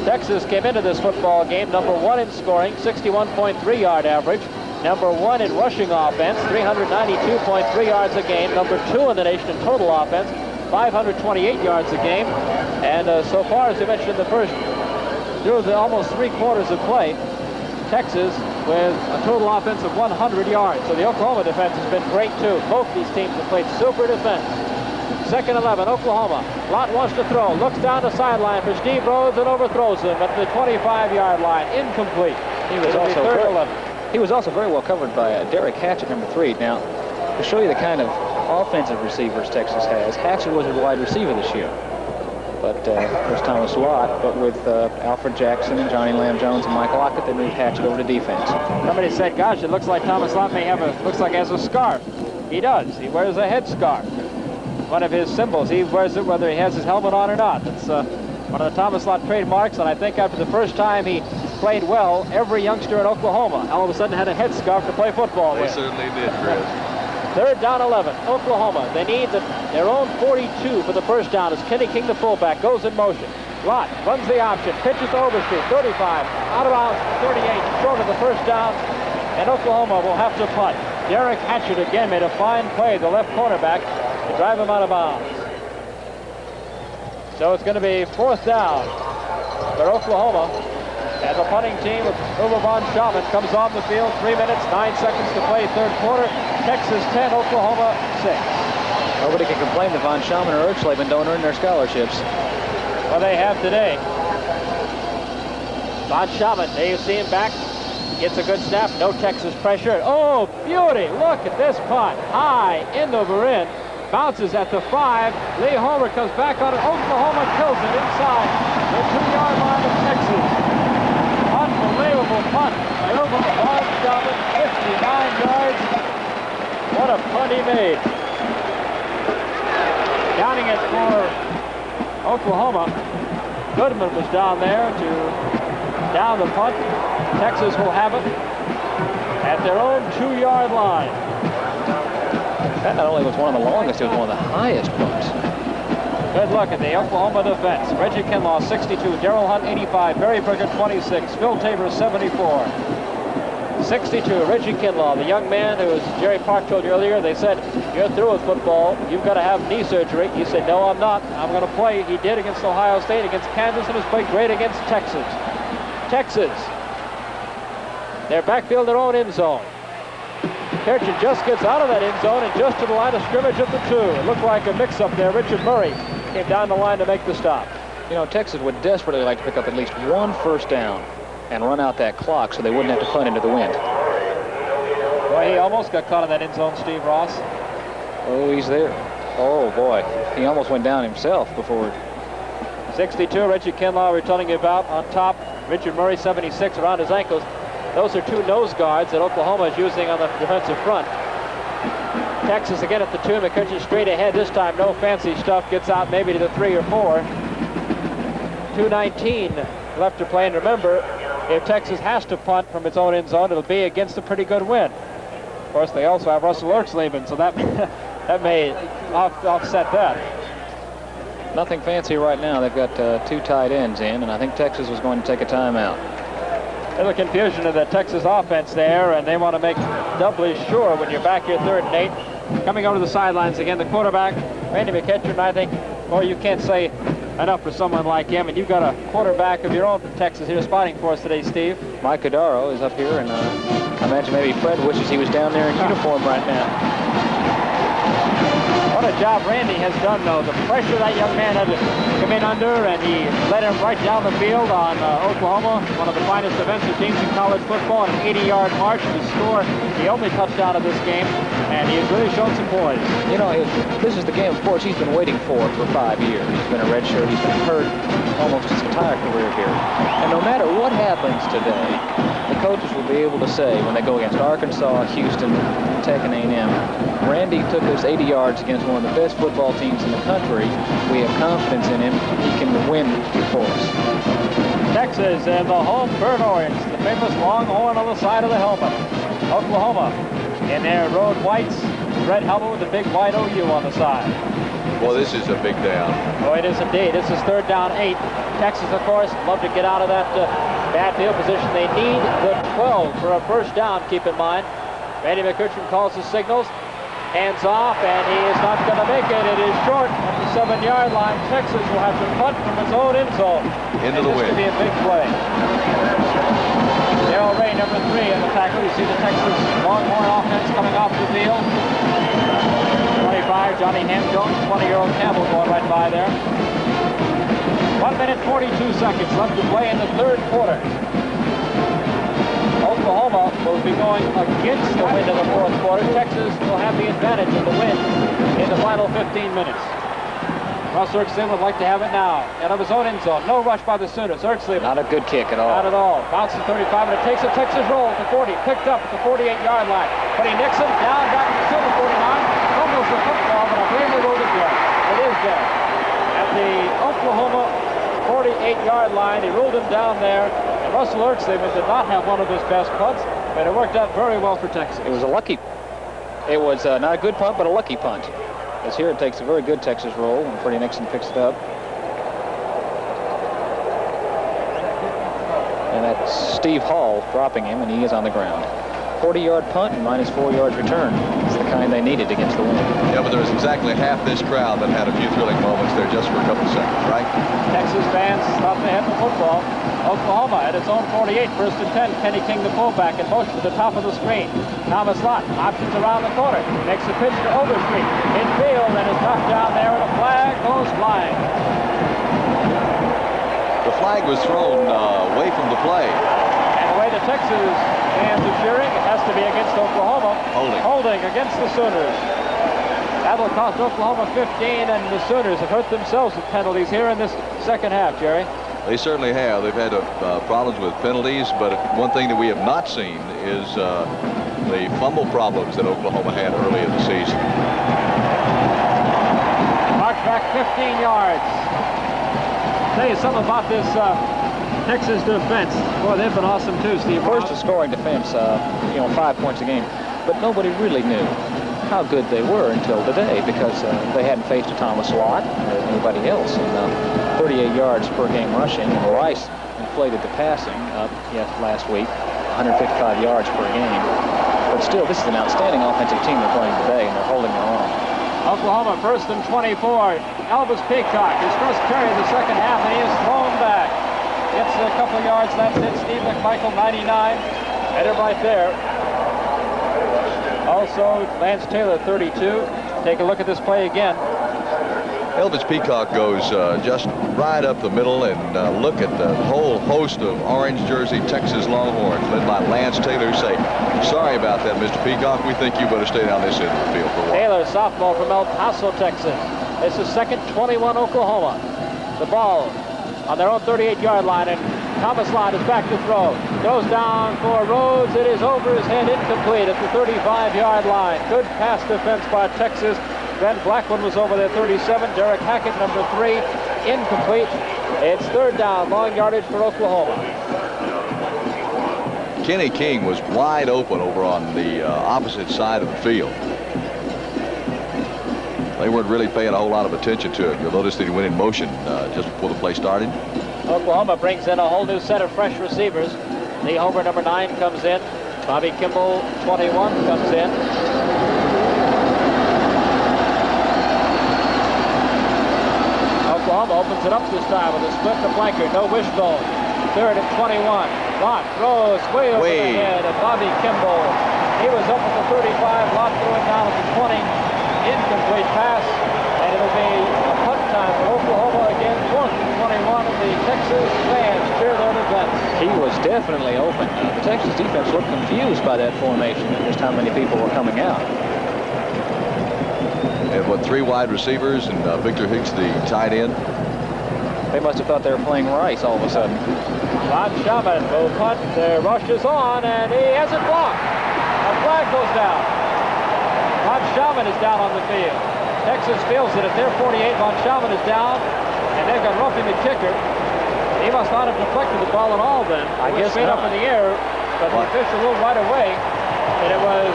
Texas came into this football game number 1 in scoring, 61.3-yard average. Number 1 in rushing offense, 392.3 yards a game. Number 2 in the nation in total offense, 528 yards a game. And so far, as I mentioned in the first, through the almost 3 quarters of play, Texas with a total offense of 100 yards. So the Oklahoma defense has been great too. Both these teams have played super defense. 2nd 11, Oklahoma. Lott wants to throw, looks down the sideline for Steve Rhodes and overthrows him at the 25-yard line. Incomplete.
He was also very well covered by Derek Hatchett, number 3. Now, to show you the kind of offensive receivers Texas has, Hatchett was a wide receiver this year. But there's Thomas Lott, but with Alfred Jackson and Johnny Lamb Jones and Mike Lockett, they moved Hatchett over to defense.
Somebody said, gosh, it looks like Thomas Lott may have looks like he has a scarf. He does. He wears a headscarf. One of his symbols. He wears it whether he has his helmet on or not. It's one of the Thomas Lott trademarks, and I think after the first time he played well, every youngster in Oklahoma all of a sudden had a headscarf to play football with.
They certainly did, Chris.
3rd down 11, Oklahoma. They need their own 42 for the first down as Kenny King, the fullback, goes in motion. Lott runs the option, pitches to Overstreet, 35, out of bounds, 38, short of the first down, and Oklahoma will have to punt. Derek Hatchett again made a fine play, the left cornerback, to drive him out of bounds. So it's going to be 4th down for Oklahoma. And the punting team of Uwe von Schaman comes on the field. 3 minutes, 9 seconds to play, 3rd quarter. Texas 10, Oklahoma 6.
Nobody can complain that von Schaman or Ertzleben don't earn their scholarships.
Well, they have today. Von Schaman, there you see him back. Gets a good snap. No Texas pressure. Oh, beauty. Look at this punt. High, end over end. Bounces at the 5. Lee Homer comes back on it. Oklahoma kills it inside the 2-yard line of Texas. Unbelievable punt by Oklahoma. 59 yards. What a punt he made. Counting it for Oklahoma. Goodman was down there to down the punt. Texas will have it at their own 2-yard line.
That not only was one of the longest, it was one of the highest punts.
Good look at the Oklahoma defense. Reggie Kinlaw, 62. Darrell Hunt, 85. Barry Burkett, 26. Phil Tabor, 74. 62, Reggie Kinlaw, the young man who, as Jerry Park told you earlier, they said, you're through with football. You've got to have knee surgery. He said, no, I'm not. I'm going to play. He did against Ohio State, against Kansas, and has played great against Texas. Texas. Their backfield, their own end zone. Kirchen just gets out of that end zone and just to the line of scrimmage of the 2. It looked like a mix-up there. Richard Murray came down the line to make the stop.
You know, Texas would desperately like to pick up at least one first down and run out that clock so they wouldn't have to punt into the wind.
Boy, he almost got caught in that end zone, Steve Ross.
Oh, he's there. Oh, boy. He almost went down himself before.
62, Reggie Kinlaw returning about on top. Richard Murray, 76, around his ankles. Those are 2 nose guards that Oklahoma is using on the defensive front. Texas again at the 2. McCutcheon straight ahead. This time, no fancy stuff. Gets out maybe to the 3 or 4. 2:19 left to play. And remember, if Texas has to punt from its own end zone, it'll be against a pretty good win. Of course, they also have Russell Erxleben, so that may offset that.
Nothing fancy right now. They've got 2 tight ends in, and I think Texas was going to take a timeout.
A little confusion in the Texas offense there, and they want to make doubly sure when you're back here 3rd and 8. Coming over the sidelines again, the quarterback, Randy McCutcheon, I think, well, you can't say enough for someone like him, and you've got a quarterback of your own from Texas here spotting for us today, Steve.
Mike Cordaro is up here, and I imagine maybe Fred wishes he was down there in uniform right now.
What a job Randy has done, though. The pressure that young man had to come in under, and he led him right down the field on Oklahoma, one of the finest defensive teams in college football, on an 80-yard march to score the only touchdown of this game, and he has really shown some poise.
You know, this is the game, of course, he's been waiting for 5 years. He's been a redshirt. He's been hurt almost his entire career here. And no matter what happens today, the coaches will be able to say when they go against Arkansas, Houston, Tech, and A&M, Randy took us 80 yards against one of the best football teams in the country. We have confidence in him. He can win for us.
Texas and the home burnt orange, the famous longhorn on the side of the helmet. Oklahoma in their road whites, red helmet with a big white OU on the side.
Well, this is a big down.
Oh, it is indeed. This is 3rd down 8. Texas, of course, love to get out of that bad field position. They need the 12 for a first down, keep in mind. Randy McCutcheon calls the signals. Hands off, and he is not going to make it. It is short at the 7-yard line. Texas will have to punt from its own end zone.
Into the wind.
This could be a big play. Darrell Ray, number 3 in the tackle. You see the Texas Longhorn offense coming off the field. 25, Johnny Ham-Jones, 20-year-old Campbell going right by there. 1 minute, 42 seconds left to play in the 3rd quarter. Oklahoma will be going against the wind in the 4th quarter. Texas will have the advantage of the wind in the final 15 minutes. Russ Erxleben would like to have it now. Out of his own end zone. No rush by the Sooners. Erxleben.
Not a good kick at all.
Not at all. Bounces 35, and it takes a Texas roll at the 40. Picked up at the 48-yard line. Buddy Nixon down back to the 49. Almost a football, but I believe they rolled it dead. It is dead. At the Oklahoma 48-yard line, he ruled him down there. And Russell Erxleben did not have one of his best punts, but it worked out very well for Texas.
It was not a good punt, but a lucky punt. As here it takes a very good Texas roll, and Freddie Nixon picks it up. And that's Steve Hall dropping him, and he is on the ground. 40-yard punt and minus 4 yards return. It's the kind they needed against the wind. Yeah, but there was exactly half this crowd that had a few thrilling moments there just for a couple seconds, right?
Texas fans thought they had the football. Oklahoma at its own 48, 1st and 10. Kenny King, the fullback, in motion to the top of the screen. Thomas Lott options around the corner. Makes a pitch to Overstreet. Infield and is knocked down there, and a flag goes flying.
The flag was thrown away from the play.
And the way the the Texas fans are cheering. It has to be against Oklahoma. Holding against the Sooners. That'll cost Oklahoma 15, and the Sooners have hurt themselves with penalties here in this second half, Jerry.
They certainly have. They've had problems with penalties, but one thing that we have not seen is the fumble problems that Oklahoma had early in the season.
March back 15 yards. Tell you something about this Texas defense. Boy, they've been awesome too, Steve.
First, a scoring defense, 5 points a game. But nobody really knew how good they were until today, because they hadn't faced a Thomas Lott or anybody else. And 38 yards per game rushing. And Rice inflated the passing up last week, 155 yards per game. But still, this is an outstanding offensive team they're playing today, and they're holding their own.
Oklahoma first and 24. Elvis Peacock, his first carry of the second half, and he is thrown back. Gets a couple of yards. That's it. Steve McMichael, 99. Header right there. Also, Lance Taylor, 32. Take a look at this play again.
Elvis Peacock goes just right up the middle, and look at the whole host of orange jersey Texas Longhorns led by Lance Taylor, say, sorry about that, Mr. Peacock. We think you better stay down this end of the field for a while.
Taylor, sophomore from El Paso, Texas. This is second 21 Oklahoma. The ball on their own 38-yard line, and Thomas Lott is back to throw. Goes down for Rhodes. It is over his head, incomplete at the 35-yard line. Good pass defense by Texas. Ben Blackman was over there, 37. Derek Hackett, number 3, incomplete. It's third down, long yardage for Oklahoma.
Kenny King was wide open over on the opposite side of the field. They weren't really paying a whole lot of attention to it. You'll notice that he went in motion just before the play started.
Oklahoma brings in a whole new set of fresh receivers. Lee Homer, number 9, comes in. Bobby Kimball, 21, comes in. Oklahoma opens it up this time with a split to flanker. No wishbone. Third and 21. Lott throws way over the head of Bobby Kimball. He was up at the 35. Lott throwing down at the 20. Incomplete pass. And it'll be a punt time for Oklahoma again. 4th and 21. And the Texas fans cheer their defense.
He was definitely open. The Texas defense looked confused by that formation and just how many people were coming out.
And what, 3 wide receivers and Victor Hicks, the tight end?
They must have thought they were playing Rice all of a sudden.
Von Schaman will punt. The rush is on, and he has it blocked. A flag goes down. Von Schaman is down on the field. Texas feels it at their 48. Von Schaman is down, and they've got roughing the kicker. He must not have deflected the ball at all then. I guess straight up in the air, but the official ruled right away that it was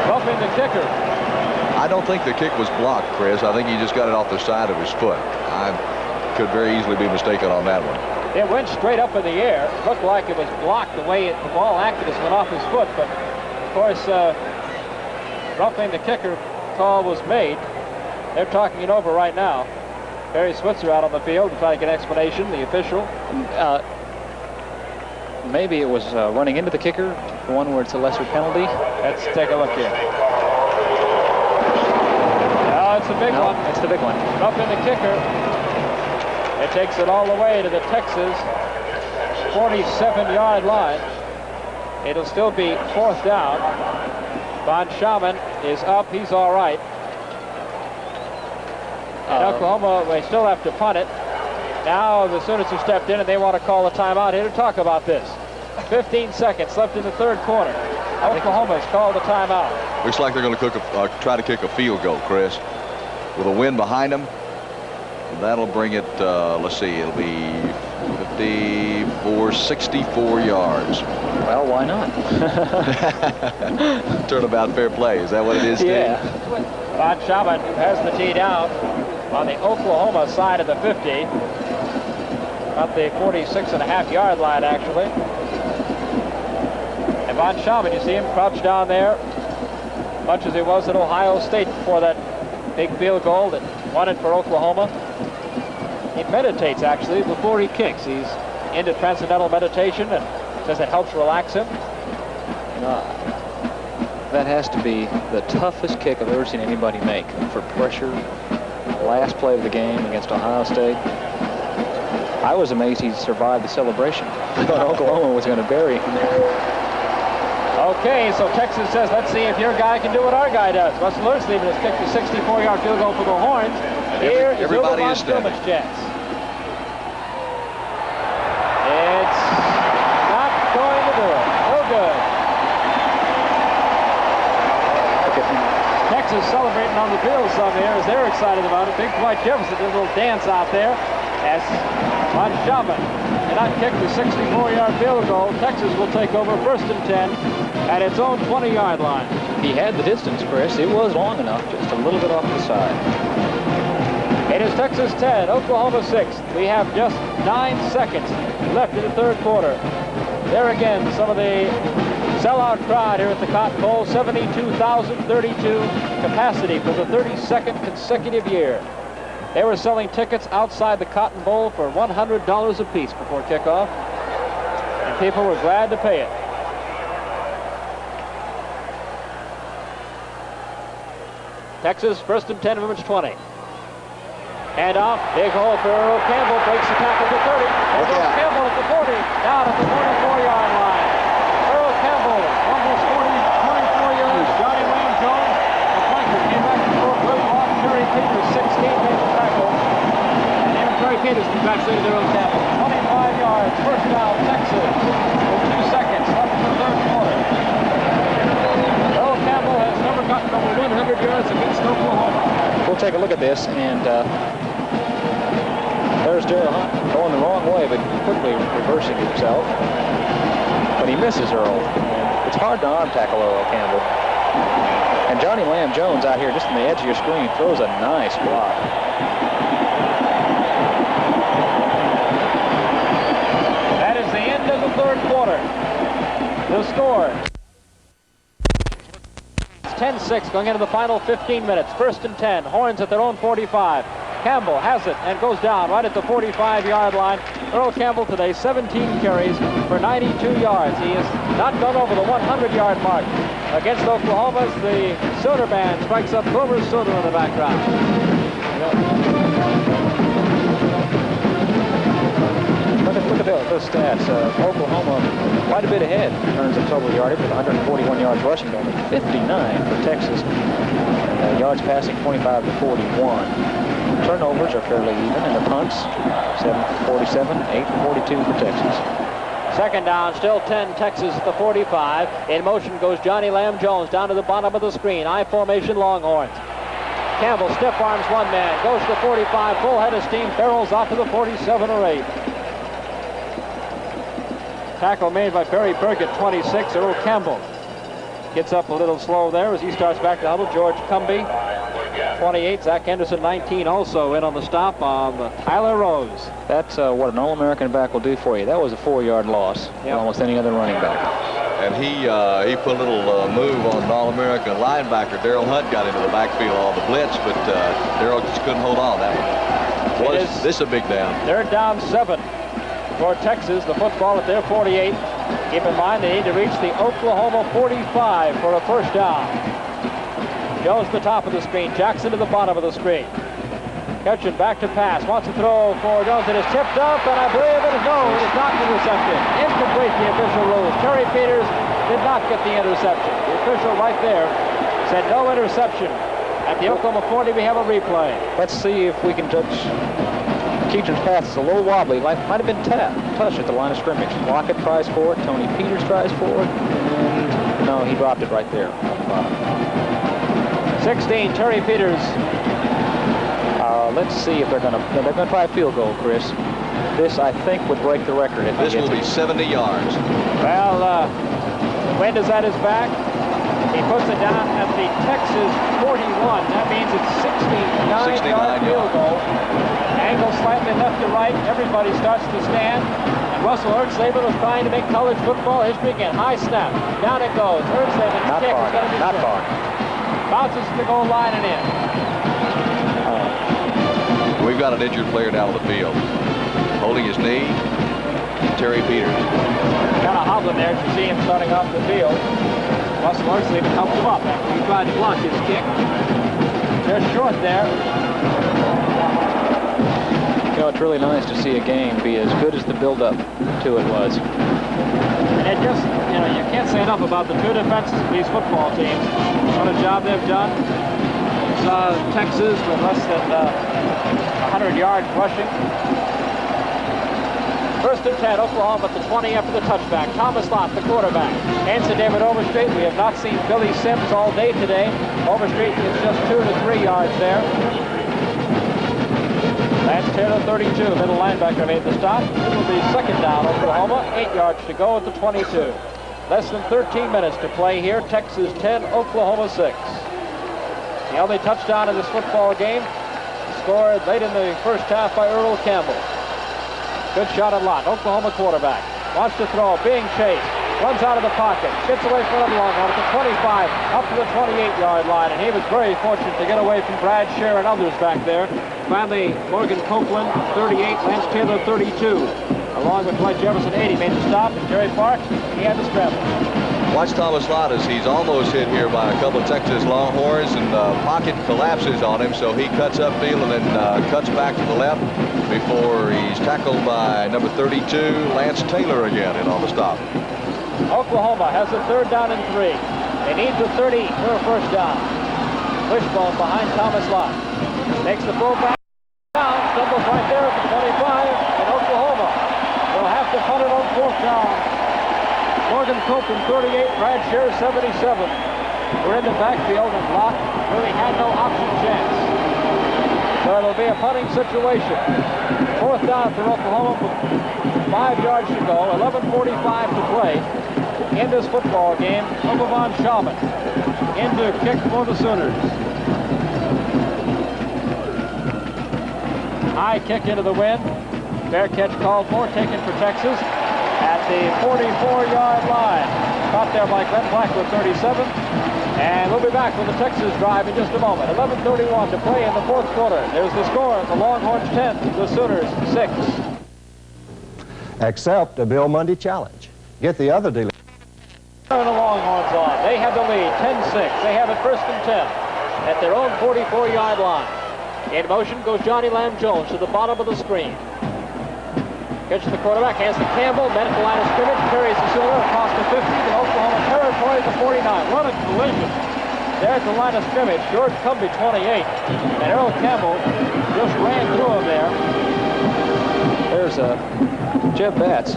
roughing the kicker.
I don't think the kick was blocked, Chris. I think he just got it off the side of his foot. I could very easily be mistaken on that one.
It went straight up in the air. It looked like it was blocked the way the ball acted as it went off his foot. But, of course, roughing the kicker call was made. They're talking it over right now. Barry Switzer out on the field to try to get an explanation. The official.
Maybe it was running into the kicker, the one where it's a lesser penalty.
Let's take a look here. It's the big one.
It's the big one.
Roughing the kicker. It takes it all the way to the Texas 47-yard line. It'll still be 4th down. Von Schaman is up. He's all right. And Oklahoma, they still have to punt it. Now the Sooners have stepped in, and they want to call a timeout here to talk about this. 15 seconds left in the third quarter. Oklahoma has called a timeout.
Looks like they're going to try to kick a field goal, Chris. With a wind behind them, that'll bring it, let's see, it'll be 64 yards.
Well, why not?
Turnabout fair play. Is that what it is, Steve?
Yeah. Von Schaman has the tee down on the Oklahoma side of the 50. About the 46.5-yard line, actually. And Von Schaman, you see him crouched down there, much as he was at Ohio State before that big field goal that won it for Oklahoma. He meditates, actually, before he kicks. He's into transcendental meditation and says it helps relax him.
That has to be the toughest kick I've ever seen anybody make for pressure. Last play of the game against Ohio State. I was amazed he survived the celebration. I thought Oklahoma was going to bury him there.
Okay, so Texas says, let's see if your guy can do what our guy does. Russell Earsleben has kicked a 64-yard field goal for the Horns. Here is
everybody is
standing. Chance. It's not going to do it. No good. Texas celebrating on the field some here as they're excited about it. Big Dwight Jefferson did a little dance out there as Montchavin cannot kick the 64-yard field goal. Texas will take over 1st and 10 at its own 20-yard line.
He had the distance, Chris. It was long enough, just a little bit off the side.
It is Texas 10, Oklahoma 6. We have just 9 seconds left in the third quarter. There again, some of the sellout crowd here at the Cotton Bowl, 72,032 capacity for the 32nd consecutive year. They were selling tickets outside the Cotton Bowl for $100 apiece before kickoff, and people were glad to pay it. Texas, 1st and 10 from its 20. Hand off, big hole for Earl Campbell, breaks the tackle to 30. There's Earl Campbell at the 40, down at the 44-yard line. Earl Campbell, almost 24 yards. Johnny Wayne Jones, the flanker, came back to throw good on Terry Peters, 16 made the tackle. And even Terry Peters congratulated Earl Campbell. 25 yards, first down, Texas, with 2 seconds left in the third quarter. Earl Campbell has never gotten over 100 yards against Oklahoma.
We'll take a look at this, and there's Daryl Hunt going the wrong way, but quickly reversing himself. But he misses Earl. It's hard to arm tackle Earl Campbell. And Johnny Lamb Jones out here just on the edge of your screen throws a nice block.
That is the end of the third quarter. The score. 10-6 going into the final 15 minutes. 1st and 10. Horns at their own 45. Campbell has it and goes down right at the 45-yard line. Earl Campbell today 17 carries for 92 yards. He has not gone over the 100-yard mark. Against Oklahoma, the Soder Band strikes up Grover Soder in the background.
Look at those stats. Oklahoma quite a bit ahead in terms of total yardage with 141 yards rushing, only 59 for Texas. Yards passing 25 to 41. Turnovers are fairly even, and the punts 7 for 47, 8 for 42 for Texas.
Second down, still 10, Texas at the 45. In motion goes Johnny Lamb Jones down to the bottom of the screen. I formation Longhorns. Campbell stiff arms one man, goes to the 45, full head of steam, barrels out to the 47 or 8. Tackle made by Barry Burke at 26. Earl Campbell gets up a little slow there as he starts back to huddle. George Cumby, 28. Zach Henderson, 19, also in on the stop on Tyler Rose.
That's what an All-American back will do for you. That was a 4-yard loss for almost any other running back.
And he put a little move on an All-American linebacker. Daryl Hunt got into the backfield on the blitz, but Daryl just couldn't hold on that one. Was this a big down?
They're down 7 for Texas. The football at their 48. Keep in mind they need to reach the Oklahoma 45 for a first down. Jones to the top of the screen. Jackson to the bottom of the screen. Ketchum back to pass. Wants to throw for Jones. It is tipped up, and I believe it is no. It is not intercepted. Incomplete, the official rules. Terry Peters did not get the interception. The official right there said no interception. At the Oklahoma 40, we have a replay.
Let's see if we can judge. Keaton's pass is a little wobbly, might have been touched at the line of scrimmage. Lockett tries for it, Tony Peters tries for it, and no, he dropped it right there.
16, Terry Peters.
Let's see if they're going to try a field goal, Chris. This, I think, would break the record. If
this will be 70 yards.
Well, Wend is at his back. He puts it down at the Texas 41. That means it's 69-yard field goal. Angle slightly left to right. Everybody starts to stand. And Russell Earsleben was trying to make college football history again. High snap. Down it goes. Earsleben kick is going to be
not far.
Bounces to the goal line and in.
We've got an injured player down on the field. Holding his knee, Terry Peters.
Kind of hobbling there to see him starting off the field. Russell Earsleben helped him up after he tried to block his kick. They're short there.
You know, it's really nice to see a game be as good as the build-up to it was.
And it just, you know, you can't say enough about the two defenses of these football teams. What a job they've done. We saw Texas with less than 100 yards rushing. First and 10, Oklahoma at the 20 after the touchback. Thomas Lott, the quarterback. Hands to David Overstreet. We have not seen Billy Sims all day today. Overstreet is just 2 to 3 yards there. Lance Taylor, 32, middle linebacker, made the stop. It will be second down, Oklahoma. 8 yards to go at the 22. Less than 13 minutes to play here. Texas 10, Oklahoma 6. The only touchdown in this football game scored late in the first half by Earl Campbell. Good shot at Lott. Oklahoma quarterback. Wants to throw, being chased. Runs out of the pocket. Gets away from the Longhorn at the 25, up to the 28-yard line. And he was very fortunate to get away from Brad Scher and others back there. Finally, Morgan Copeland, 38. Lance Taylor, 32. Along with Dwight Jefferson, 80, made the stop. And Jerry Parks, he had the scramble.
Watch Thomas Lott as he's almost hit here by a couple of Texas Longhorns, and the pocket collapses on him, so he cuts upfield and then cuts back to the left before he's tackled by number 32, Lance Taylor again, in on the stop.
Oklahoma has a third down and 3. They need the 30 for a first down. Wishbone behind Thomas Lott. Makes the fullback down, stumbles right there at the 25, and Oklahoma will have to punt it on fourth down. Morgan Copeland, 38, Brad Scher, 77. We're in the backfield, and Lott really had no option chance. So it'll be a punting situation. Fourth down for Oklahoma with 5 yards to go, 11:45 to play in this football game. Von Schauman in to kick for the Sooners. High kick into the wind. Fair catch called for, taken for Texas at the 44-yard line. Caught there by Glenn Blackwood, 37. And we'll be back with the Texas drive in just a moment. 11:31 to play in the fourth quarter. There's the score. The Longhorns 10, the Sooners 6.
Accept a Bill Mundy challenge. Get the other deal.
The Longhorns on. They have the lead, 10-6. They have it first and 10 at their own 44-yard line. In motion goes Johnny Lamb Jones to the bottom of the screen. Gets to the quarterback, hands to Campbell, met at the line of scrimmage, carries the Sooner across the 50 to Oklahoma territory at the 49. What a collision. There at the line of scrimmage, George Cumbie, 28. And Earl Campbell just ran through him there.
There's Jeff Batts.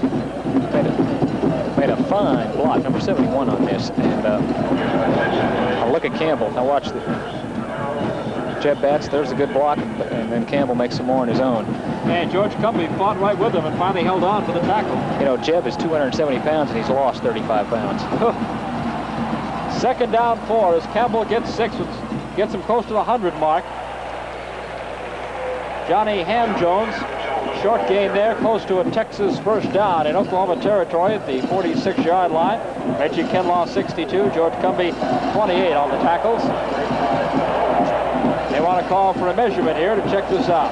Made a fine block, number 71 on this. And I'll look at Campbell. Now watch Jeff Batts, there's a good block, and then Campbell makes some more on his own.
And George Cumbie fought right with him and finally held on for the tackle.
You know, Jeb is 270 pounds, and he's lost 35 pounds.
Second down 4 as Campbell gets 6, which gets him close to the 100 mark. Johnny Ham Jones, short gain there, close to a Texas first down in Oklahoma territory at the 46-yard line. Reggie Kinlaw, 62. George Cumbie, 28 on the tackles. They want to call for a measurement here to check this out.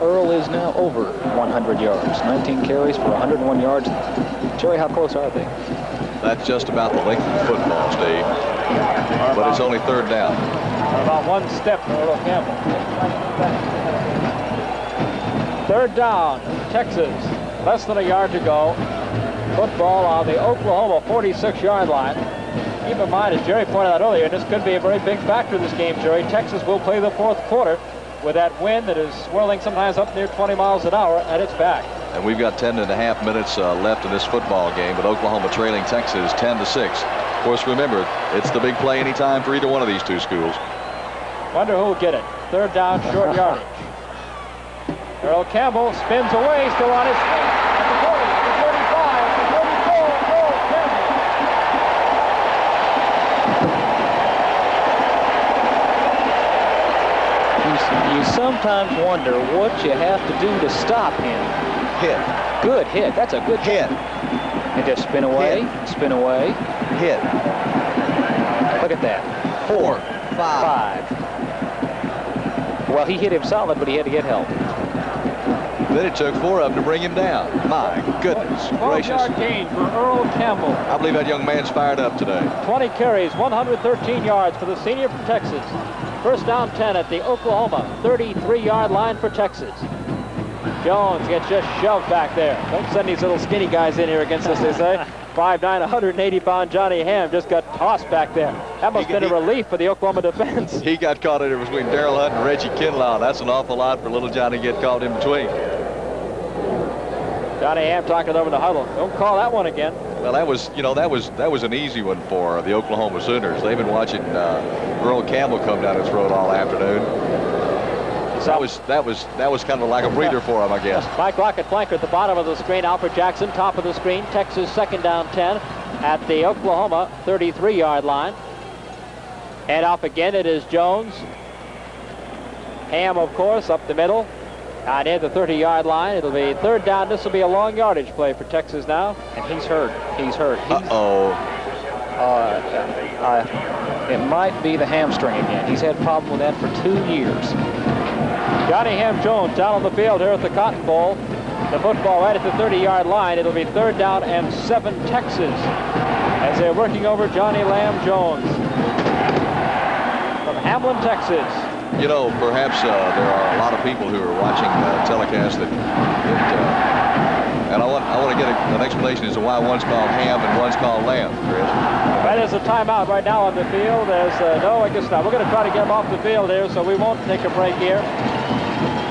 Earl is now over 100 yards. 19 carries for 101 yards. Jerry, how close are they?
That's just about the length of the football, Steve. But it's only third down.
About one step for Earl Campbell. Third down, Texas. Less than a yard to go. Football on the Oklahoma 46-yard line. Keep in mind, as Jerry pointed out earlier, and this could be a very big factor in this game, Jerry, Texas will play the fourth quarter with that wind that is swirling sometimes up near 20 miles an hour at its back.
And we've got 10.5 minutes left in this football game, with Oklahoma trailing Texas 10-6. Of course, remember, it's the big play anytime for either one of these two schools.
Wonder who will get it. Third down, short yardage. Earl Campbell spins away, still on his feet. At the 40, at the 35, at the 34, Earl Campbell.
You sometimes wonder what you have to do to stop him.
Hit.
Good hit. That's a good
hit.
And just spin away, spin away.
Hit.
Look at that.
4, 5.
Well, he hit him solid, but he had to get help.
Then it took 4 of them to bring him down. My goodness gracious.
12-yard gain for Earl Campbell.
I believe that young man's fired up today.
20 carries, 113 yards for the senior from Texas. First down 10 at the Oklahoma 33-yard line for Texas. Jones gets just shoved back there. Don't send these little skinny guys in here against us, they say. 5'9", 180-pound Johnny Ham just got tossed back there. That must have been a relief for the Oklahoma defense.
He got caught in there between Daryl Hunt and Reggie Kinlaw. That's an awful lot for little Johnny to get caught in between.
Johnny Ham talking over the huddle. Don't call that one again.
Well, that was an easy one for the Oklahoma Sooners. They've been watching Earl Campbell come down his throat all afternoon. That was kind of like a breather for him, I guess.
Mike Lockett flanker at the bottom of the screen. Alfred Jackson top of the screen. Texas second down 10 at the Oklahoma 33-yard line. And off again it is Jones. Ham, of course, up the middle. Near the 30-yard line. It'll be third down. This will be a long yardage play for Texas now.
And he's hurt. He's hurt.
Uh-oh.
It might be the hamstring again. He's had a problem with that for 2 years.
Johnny Ham Jones down on the field here at the Cotton Bowl. The football right at the 30-yard line. It'll be third down and 7 Texas as they're working over Johnny Lamb Jones from Hamlin, Texas.
You know, perhaps there are a lot of people who are watching telecast and I want to get an explanation as to why one's called Ham and one's called Lamb, Chris.
Well, there's a timeout right now on the field. No, I guess not. We're going to try to get him off the field here, so we won't take a break here.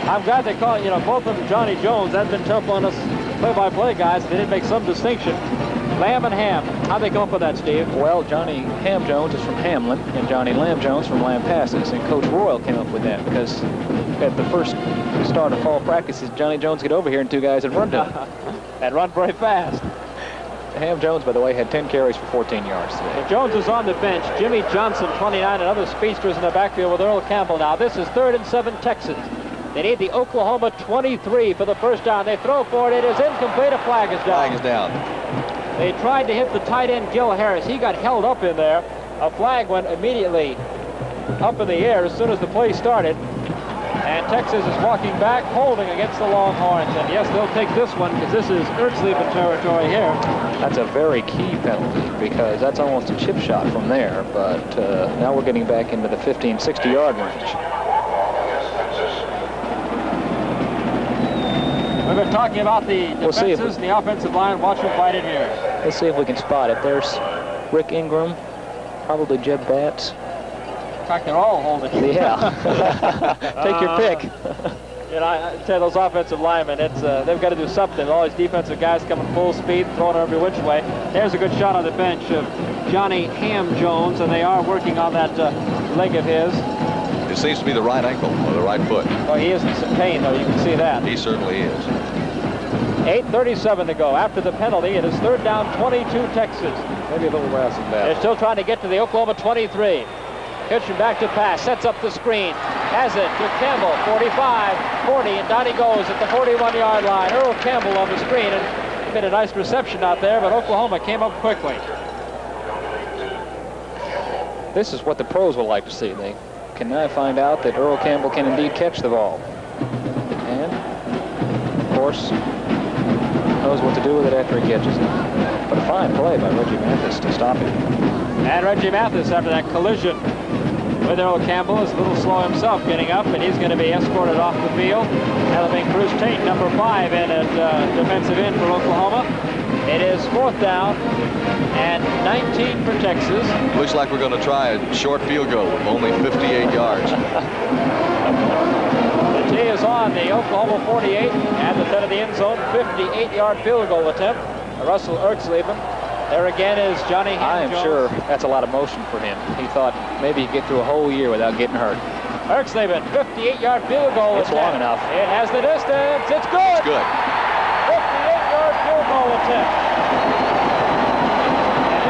I'm glad they call it, both of them Johnny Jones. That's been tough on us play-by-play guys. They didn't make some distinction. Lamb and Ham. How'd they come up with that, Steve?
Well, Johnny Ham Jones is from Hamlin, and Johnny Lamb Jones from Lampasas. And Coach Royal came up with that because at the first start of fall practices, Johnny Jones get over here and 2 guys had run to him.
And run very fast.
Ham Jones, by the way, had 10 carries for 14 yards today.
And Jones is on the bench. Jimmy Johnson, 29, and other speedsters in the backfield with Earl Campbell now. This is third and 7 Texas. They need the Oklahoma 23 for the first down. They throw for it. It is incomplete. A flag is down.
Flag is down.
They tried to hit the tight end, Gil Harris. He got held up in there. A flag went immediately up in the air as soon as the play started. And Texas is walking back, holding against the Longhorns. And yes, they'll take this one because this is Ertzleben territory here.
That's a very key penalty because that's almost a chip shot from there. But now we're getting back into the 15, 60-yard range.
We've been talking about the defenses and the offensive line. Watch them fight it here.
Let's see if we can spot it. There's Rick Ingram, probably Jeb Batts.
In fact, they're all holding.
Yeah. Take your pick.
I tell those offensive linemen, they've got to do something. All these defensive guys coming full speed, throwing every which way. There's a good shot on the bench of Johnny Ham Jones, and they are working on that leg of his.
It seems to be the right ankle or the right foot.
Well, he is in some pain, though. You can see that.
He certainly is.
8:37 to go. After the penalty, it is third down, 22 Texas.
Maybe a little less than that.
They're still trying to get to the Oklahoma 23. Hitching back to pass, sets up the screen. Has it to Campbell, 45, 40, and down he goes at the 41-yard line. Earl Campbell on the screen, and made a nice reception out there, but Oklahoma came up quickly.
This is what the pros would like to see. They can now find out that Earl Campbell can indeed catch the ball. And, of course, knows what to do with it after he catches it. But a fine play by Reggie Mathis to stop it.
And Reggie Mathis, after that collision with Earl Campbell, is a little slow himself getting up, and he's going to be escorted off the field. That'll be Cruz Tate, number 5, in at defensive end for Oklahoma. It is fourth down and 19 for Texas.
Looks like we're going to try a short field goal with only 58 yards.
The tee is on the Oklahoma 48 at the 10 of the end zone. 58-yard field goal attempt. Russell Ertzleben. There again is Johnny Ham
I am
Jones.
sure that's a lot of motion for him. He thought maybe he'd get through a whole year without getting hurt.
Ertzleben, 58-yard field goal
It's
attempt.
long enough.
It has the distance. It's good.
It's good.
58-yard field goal attempt.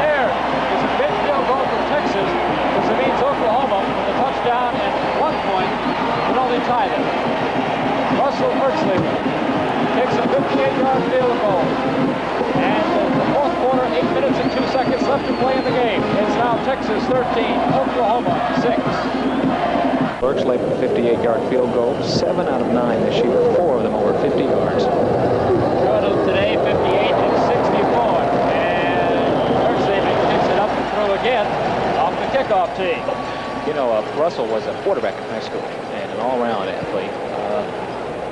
And there is a big field goal for Texas, because it means Oklahoma, with a touchdown and 1 point, can only tie them. Russell Ertzleben takes a 58-yard field goal. And the fourth quarter, 8 minutes and 2 seconds left to play in the game. It's now Texas 13, Oklahoma 6.
Burks late with a 58-yard field goal. 7 out of 9 this year. 4 of them over 50 yards.
Total today, 58 and 64. And Burks picks it up and throw again off the kickoff tee.
You know, Russell was a quarterback in high school and an all-around athlete.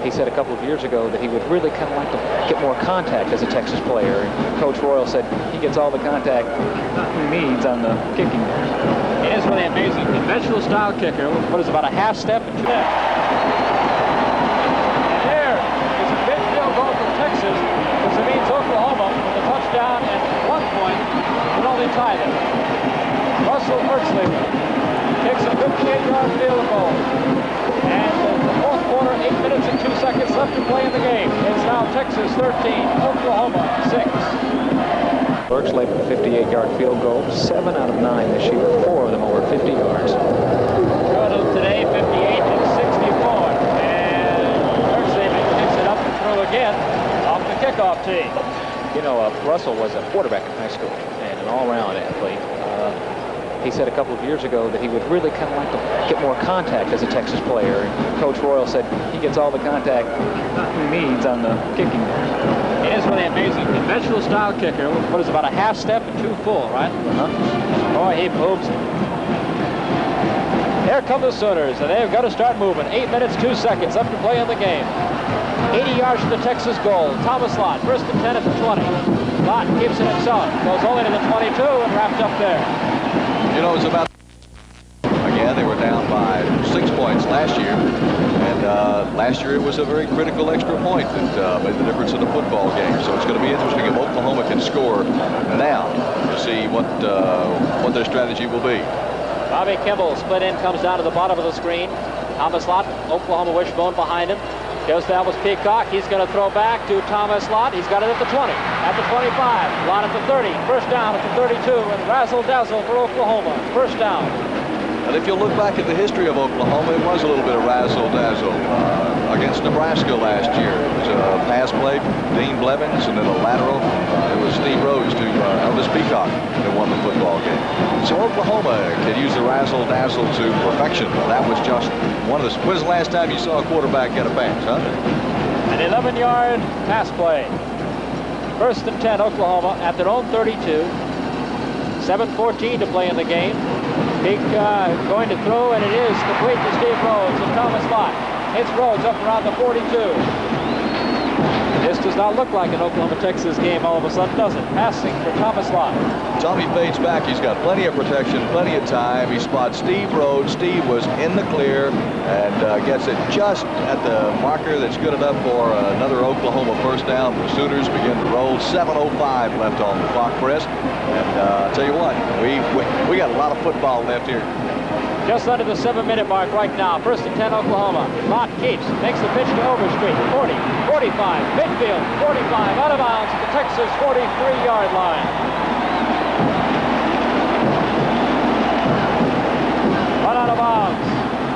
He said a couple of years ago that he would really kind of like to get more contact as a Texas player. And Coach Royal said he gets all the contact he needs on the kicking there.
It is really amazing. Conventional style kicker. What is about a half step and 2 steps. And there is a big field goal for Texas, because it means Oklahoma with a touchdown and 1 point can only tie them. Russell Burksley kicks a 58-yard field goal. And the fourth quarter, 8 minutes and 2 seconds left to play in the game. It's now Texas 13, Oklahoma 6.
Burks late with a 58-yard field goal. 7 out of 9 this year. 4 of them over 50 yards.
Total today, 58 and 64. And Burks picks it up and throw again off the kickoff tee.
You know, Russell was a quarterback in high school and an all-around athlete. He said a couple of years ago that he would really kind of like to get more contact as a Texas player. And Coach Royal said he gets all the contact he needs on the kicking there.
It is really amazing. Conventional style kicker. What is about a half step and 2 full, right? Boy, he moves it. Here come the Sooners, and they've got to start moving. 8 minutes, 2 seconds left to play in the game. 80 yards from the Texas goal. Thomas Lott, first and 10 at the 20. Lott keeps it himself. Goes only to the 22 and wrapped up there.
You know, it's about... Again, they were down by 6 points last year. And last year it was a very critical extra point that made the difference in the football game. So it's going to be interesting if Oklahoma can score now to see what their strategy will be.
Bobby Kimball, split in, comes down to the bottom of the screen. Thomas Lott, Oklahoma wishbone behind him. Goes down with Peacock. He's going to throw back to Thomas Lott. He's got it at the 20, at the 25. Lott at the 30. First down at the 32. And razzle-dazzle for Oklahoma. First down.
And if you look back at the history of Oklahoma, it was a little bit of razzle-dazzle against Nebraska last year. It was a pass play, Dean Blevins, and then a lateral. It was Steve Rhodes to Elvis Peacock that won the football game. So Oklahoma can use the razzle-dazzle to perfection. That was just one of the... When was the last time you saw a quarterback get a pass, huh?
An 11-yard pass play. First and 10, Oklahoma at their own 32. 7:14 to play in the game. Peak going to throw, and it is complete to Steve Rhodes and Thomas Lott. It's Rhodes up around the 42. This does not look like an Oklahoma-Texas game all of a sudden, does it? Passing for Thomas Lott.
Tommy fades back. He's got plenty of protection, plenty of time. He spots Steve Rhodes. Steve was in the clear and gets it just at the marker that's good enough for another Oklahoma first down. The Sooners begin to roll. 7:05 left on the clock, Chris. And I'll tell you what, we got a lot of football left here.
Just under the 7-minute mark right now. First and 10, Oklahoma. Lott keeps, makes the pitch to Overstreet. 40, 45, midfield, 45, out of bounds at the Texas 43-yard line. Run out of bounds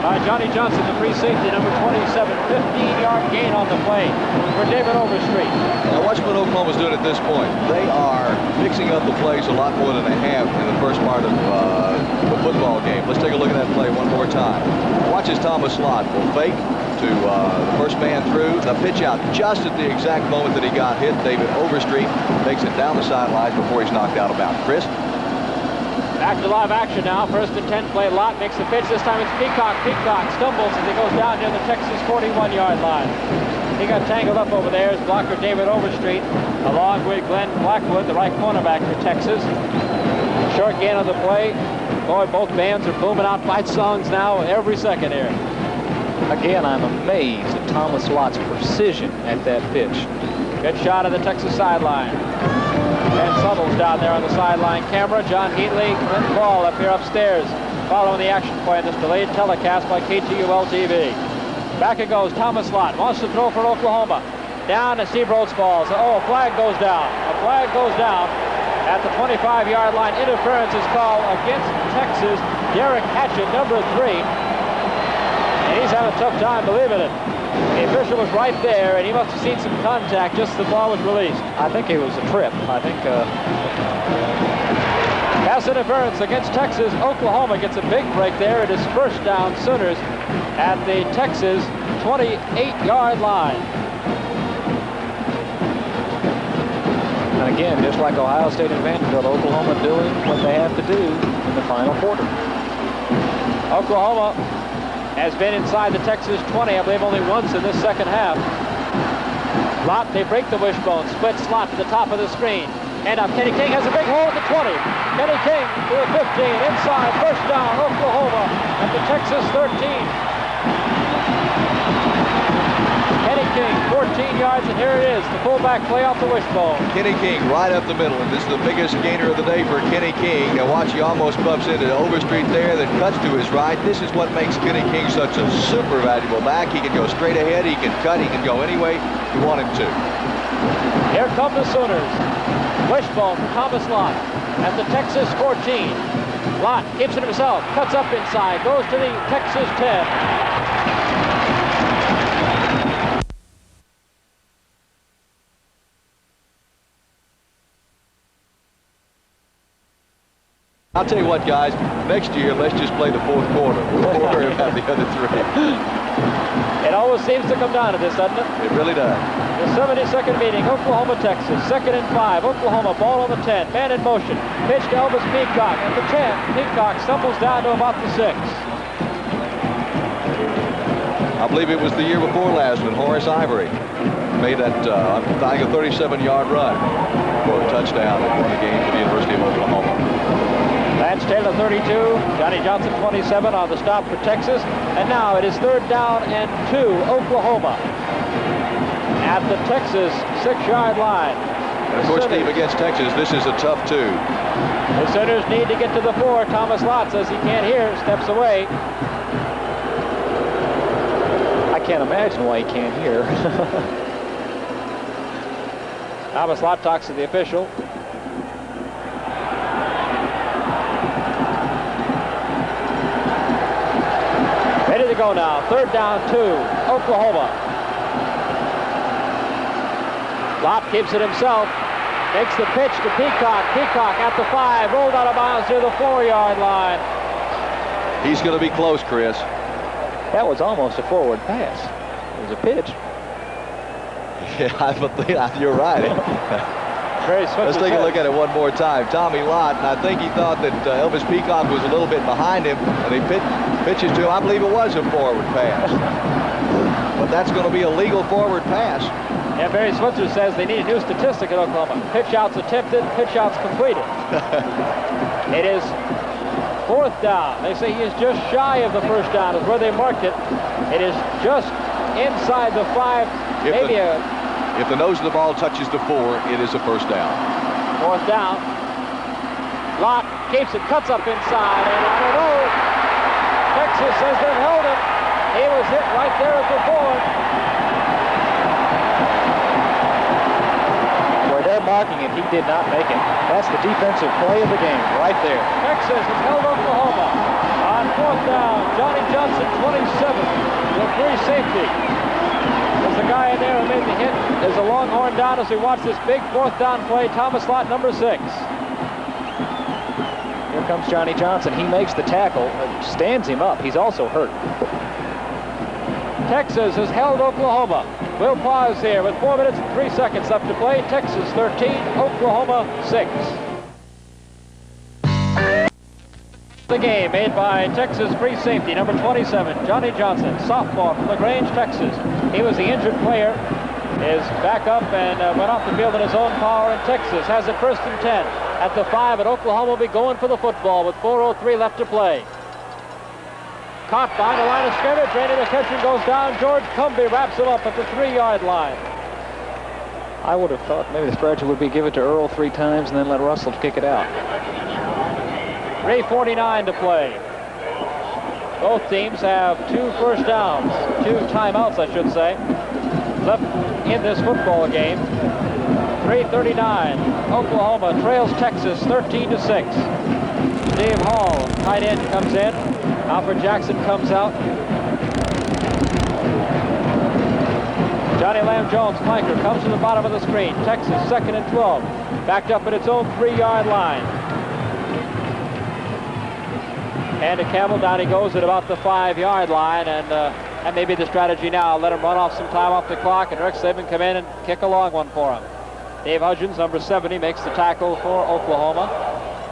by Johnny Johnson, the free safety, number 27. 15-yard gain on the play for David Overstreet.
Now watch what Oklahoma's doing at this point. They are mixing up the plays a lot more than they have in the first part of the football game. Let's take a look at that play one more time. Watch as Thomas Lott will fake to the first man through. The pitch out just at the exact moment that he got hit. David Overstreet takes it down the sidelines before he's knocked out of bounds. Chris?
Back to live action now. First and 10 play. Lott makes the pitch. This time it's Peacock. Peacock stumbles as he goes down near the Texas 41-yard line. He got tangled up over there as blocker David Overstreet, along with Glenn Blackwood, the right cornerback for Texas. Short gain on the play. Boy, both bands are booming out fight songs now every second here.
Again, I'm amazed at Thomas Lott's precision at that pitch.
Good shot of the Texas sideline. And Suttles down there on the sideline camera. John Heatley, Clint Ball up here upstairs, following the action play in this delayed telecast by KTUL-TV. Back it goes. Thomas Lott wants to throw for Oklahoma. Down and Steve Rhodes falls. Oh, a flag goes down. A flag goes down at the 25-yard line. Interference is called against Texas. Derek Hatchett, number 3. And he's having a tough time believing it. The official was right there, and he must have seen some contact just as the ball was released.
I think it was a trip. I think...
Pass interference against Texas. Oklahoma gets a big break there. It is first down, Sooners at the Texas 28-yard line.
And again, just like Ohio State and Vanderbilt, Oklahoma doing what they have to do in the final quarter.
Oklahoma has been inside the Texas 20, I believe, only once in this second half. Lott, they break the wishbone, split slot to the top of the screen. And up, Kenny King has a big hole at the 20. Kenny King to the 15, inside, first down, Oklahoma at the Texas 13. Kenny King, 14 yards, and here it is, the fullback play off the wishbone.
Kenny King right up the middle, and this is the biggest gainer of the day for Kenny King. Now watch, he almost bumps into Overstreet there, then cuts to his right. This is what makes Kenny King such a super valuable back. He can go straight ahead, he can cut, he can go any way you want him to.
Here come the Sooners. Wishbone for Thomas Lott at the Texas 14. Lott keeps it himself, cuts up inside, goes to the Texas 10.
I'll tell you what, guys, next year, let's just play the fourth quarter. We'll worry about the other three.
It always seems to come down to this, doesn't it?
It really does.
The 72nd meeting, Oklahoma, Texas, 2nd and 5. Oklahoma, ball on the 10, man in motion. Pitch to Elvis Peacock at the 10. Peacock stumbles down to about the 6.
I believe it was the year before last when Horace Ivory made that, I think, a 37-yard run for a touchdown that won the game for the University of Oklahoma.
Lance Taylor, 32. Johnny Johnson, 27 on the stop for Texas. And now it is 3rd down and 2, Oklahoma at the Texas 6-yard line.
And of course, Steve, against Texas, this is a tough 2.
The Sooners need to get to the 4. Thomas Lott says he can't hear, steps away.
I can't imagine why he can't hear.
Thomas Lott talks to the official. Ready to go now. 3rd down, 2, Oklahoma. Lott keeps it himself. Makes the pitch to Peacock. Peacock at the 5, rolled out of bounds near the 4-yard line.
He's going to be close, Chris.
That was almost a forward pass. It was a pitch.
Yeah, I believe you're right. Let's take a look at it one more time. Tommy Lott, and I think he thought that Elvis Peacock was a little bit behind him, and he pitches to him. I believe it was a forward pass. But that's going to be a legal forward pass.
Yeah, Barry Switzer says they need a new statistic at Oklahoma. Pitch outs attempted, pitch outs completed. It is 4th down. They say he is just shy of the 1st down is where they marked it. It is just inside the 5,
If the nose of the ball touches the 4, it is a 1st down.
4th down. Lott keeps it, cuts up inside, and I don't know. Texas says they've held him. He was hit right there at the board.
Where they're marking it, he did not make it. That's the defensive play of the game right there.
Texas has held Oklahoma on 4th down. Johnny Johnson, 27, the free safety. There's the guy in there who made the hit. There's a Longhorn down as we watch this big 4th down play. Thomas Lott, number 6.
Here comes Johnny Johnson. He makes the tackle, stands him up. He's also hurt.
Texas has held Oklahoma. We'll pause here with 4 minutes and 3 seconds left to play. Texas 13, Oklahoma 6. The game made by Texas free safety, number 27, Johnny Johnson, sophomore from LaGrange, Texas. He was the injured player, is back up and went off the field in his own power, and Texas has it 1st and 10 at the 5, and Oklahoma will be going for the football with 4:03 left to play. Caught by the line of scrimmage, Randy McCutcheon goes down. George Cumbie wraps him up at the 3-yard line.
I would have thought maybe the strategy would be give it to Earl 3 times and then let Russell kick it out.
3:49 to play. Both teams have 2 first downs, 2 timeouts, I should say, left in this football game. 3:39. Oklahoma trails Texas 13-6. Dave Hall, tight end, comes in. Alfred Jackson comes out. Johnny Lamb Jones, flanker, comes to the bottom of the screen. Texas 2nd and 12. Backed up at its own 3-yard line. And to Campbell, down he goes at about the 5-yard line, and that may be the strategy now. Let him run off some time off the clock, and Rick Saban come in and kick a long one for him. Dave Hudgens, number 70, makes the tackle for Oklahoma.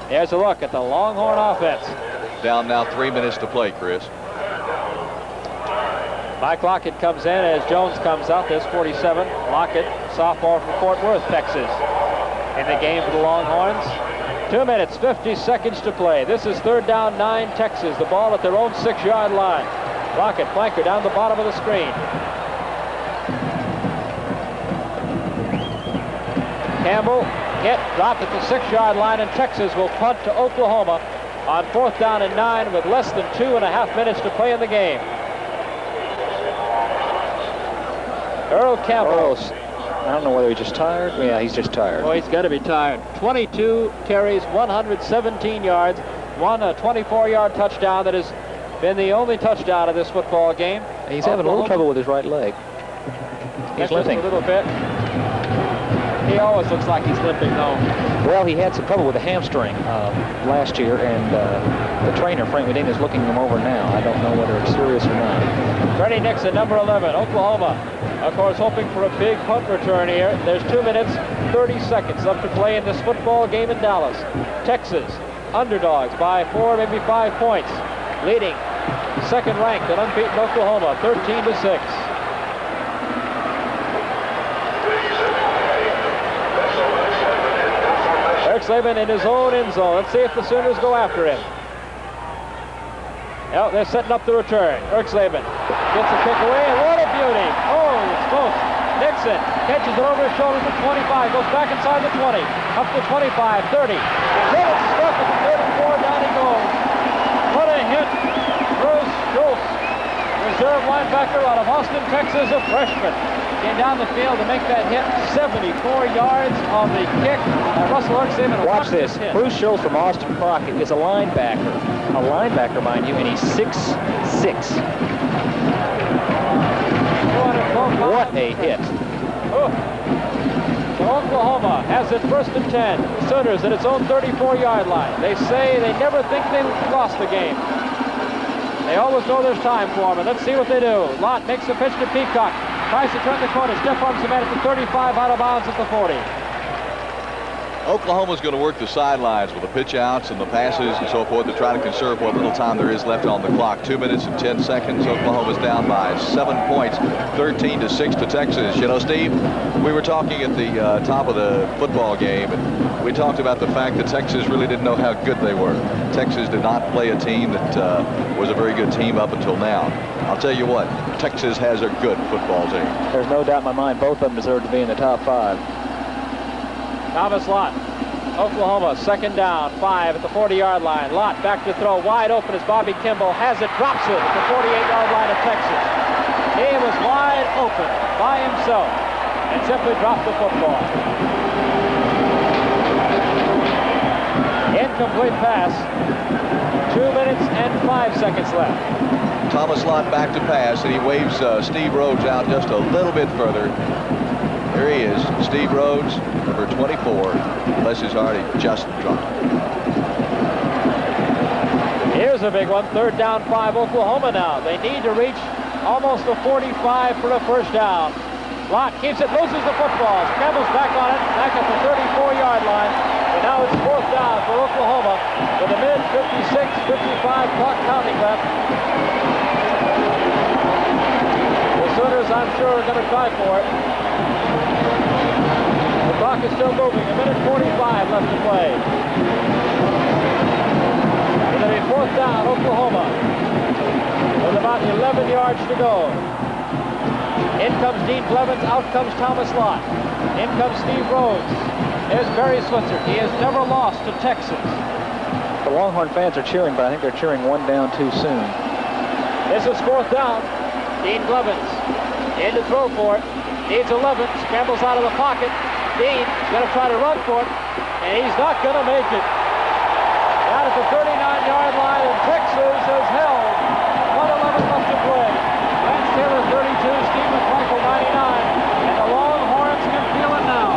There's a look at the Longhorn offense.
Down now 3 minutes to play, Chris.
Mike Lockett comes in as Jones comes out. There's 47. Lockett, sophomore from Fort Worth, Texas, in the game for the Longhorns. 2 minutes, 50 seconds to play. This is 3rd down, 9, Texas. The ball at their own 6-yard line. Lockett, flanker down the bottom of the screen. Campbell dropped at the 6-yard line, and Texas will punt to Oklahoma on 4th down and 9 with less than 2.5 minutes to play in the game. Earl Campbell.
I don't know whether he's just tired. Yeah, he's just tired.
Oh, he's got to be tired. 22 carries, 117 yards, won a 24-yard touchdown that has been the only touchdown of this football game.
He's having a little trouble with his right leg. He's limping
a little bit. He always looks like he's limping, though.
Well, he had some trouble with the hamstring last year, and the trainer, Frank Medina, is looking him over now. I don't know whether it's serious or not.
Freddie Nixon, number 11, Oklahoma. Of course, hoping for a big punt return here. There's 2 minutes, 30 seconds left to play in this football game in Dallas. Texas, underdogs by 4, maybe 5 points. Leading, second ranked and unbeaten Oklahoma, 13-6. Eric Saban in his own end zone. Let's see if the Sooners go after him. Well, they're setting up the return. Eric Saban gets a kick away, and what a beauty. Oh, it's close. Nixon catches it over his shoulders at 25, goes back inside the 20, up to 25, 30. Then it's struck at the 34, down he goes. What a hit. Bruce Schultz, reserve linebacker out of Austin, Texas, a freshman. Came down the field to make that hit, 74 yards on the kick. Russell Eric Saban.
Watch this. Bruce Schultz from Austin Crockett is a linebacker. A linebacker, mind you, and he's 6'6". What a hit.
Oh. So Oklahoma has it 1st and 10. The Sooners at its own 34-yard line. They say they never think they lost the game. They always know there's time for them, and let's see what they do. Lott makes the pitch to Peacock. Tries to turn the corner. Stiff arms the man at the 35, out of bounds at the 40.
Oklahoma's going to work the sidelines with the pitch outs and the passes and so forth to try to conserve what little time there is left on the clock. 2 minutes and 10 seconds. Oklahoma's down by 7 points, 13-6 to Texas. You know, Steve, we were talking at the top of the football game, and we talked about the fact that Texas really didn't know how good they were. Texas did not play a team that was a very good team up until now. I'll tell you what, Texas has a good football team.
There's no doubt in my mind both of them deserve to be in the top 5.
Thomas Lott, Oklahoma, 2nd down, 5 at the 40-yard line. Lott back to throw, wide open as Bobby Kimball has it, drops it at the 48-yard line of Texas. He was wide open by himself and simply dropped the football. Incomplete pass. 2 minutes and 5 seconds left.
Thomas Lott back to pass, and he waves Steve Rhodes out just a little bit further. Here he is, Steve Rhodes, number 24. Bless his heart, he just dropped.
Here's a big one, 3rd down, 5, Oklahoma now. They need to reach almost the 45 for a 1st down. Lott keeps it, loses the football. Scrambles back on it, back at the 34-yard line. And now it's 4th down for Oklahoma with a minute 56-55 clock counting left. The Sooners, I'm sure, are going to try for it. The clock is still moving. A minute 45 left to play. It'll be 4th down, Oklahoma, with about 11 yards to go. In comes Dean Blevins, out comes Thomas Lott. In comes Steve Rhodes. There's Barry Switzer. He has never lost to Texas.
The Longhorn fans are cheering, but I think they're cheering one down too soon.
This is 4th down. Dean Blevins in to throw for it. Needs 11. Scrambles out of the pocket. Dean's going to try to run for it, and he's not going to make it. Down at the 39-yard line, and Texas has held. 1:11 left to play. Lance Taylor 32, Steve McMichael 99, and the Longhorns can feel it now.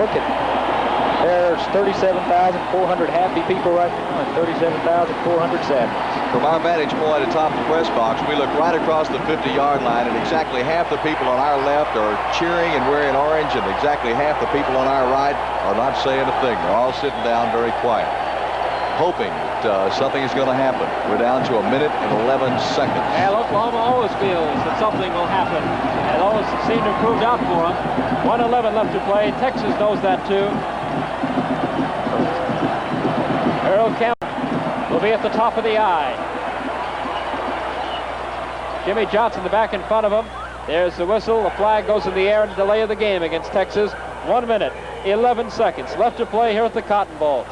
Look at, there's 37,400 happy people right now and 37,400 sad ones.
From our vantage point atop the press box, we look right across the 50-yard line, and exactly half the people on our left are cheering and wearing orange, and exactly half the people on our right are not saying a thing. They're all sitting down very quiet, hoping that something is going to happen. We're down to 1 minute and 11 seconds.
Well, Oklahoma always feels that something will happen. It always seemed to have proved out for them. 1:11 left to play. Texas knows that too. Earl Campbell will be at the top of the eye. Jimmy Johnson, the back in front of him. There's the whistle. The flag goes in the air and delay of the game against Texas. 1 minute, 11 seconds left to play here at the Cotton Bowl.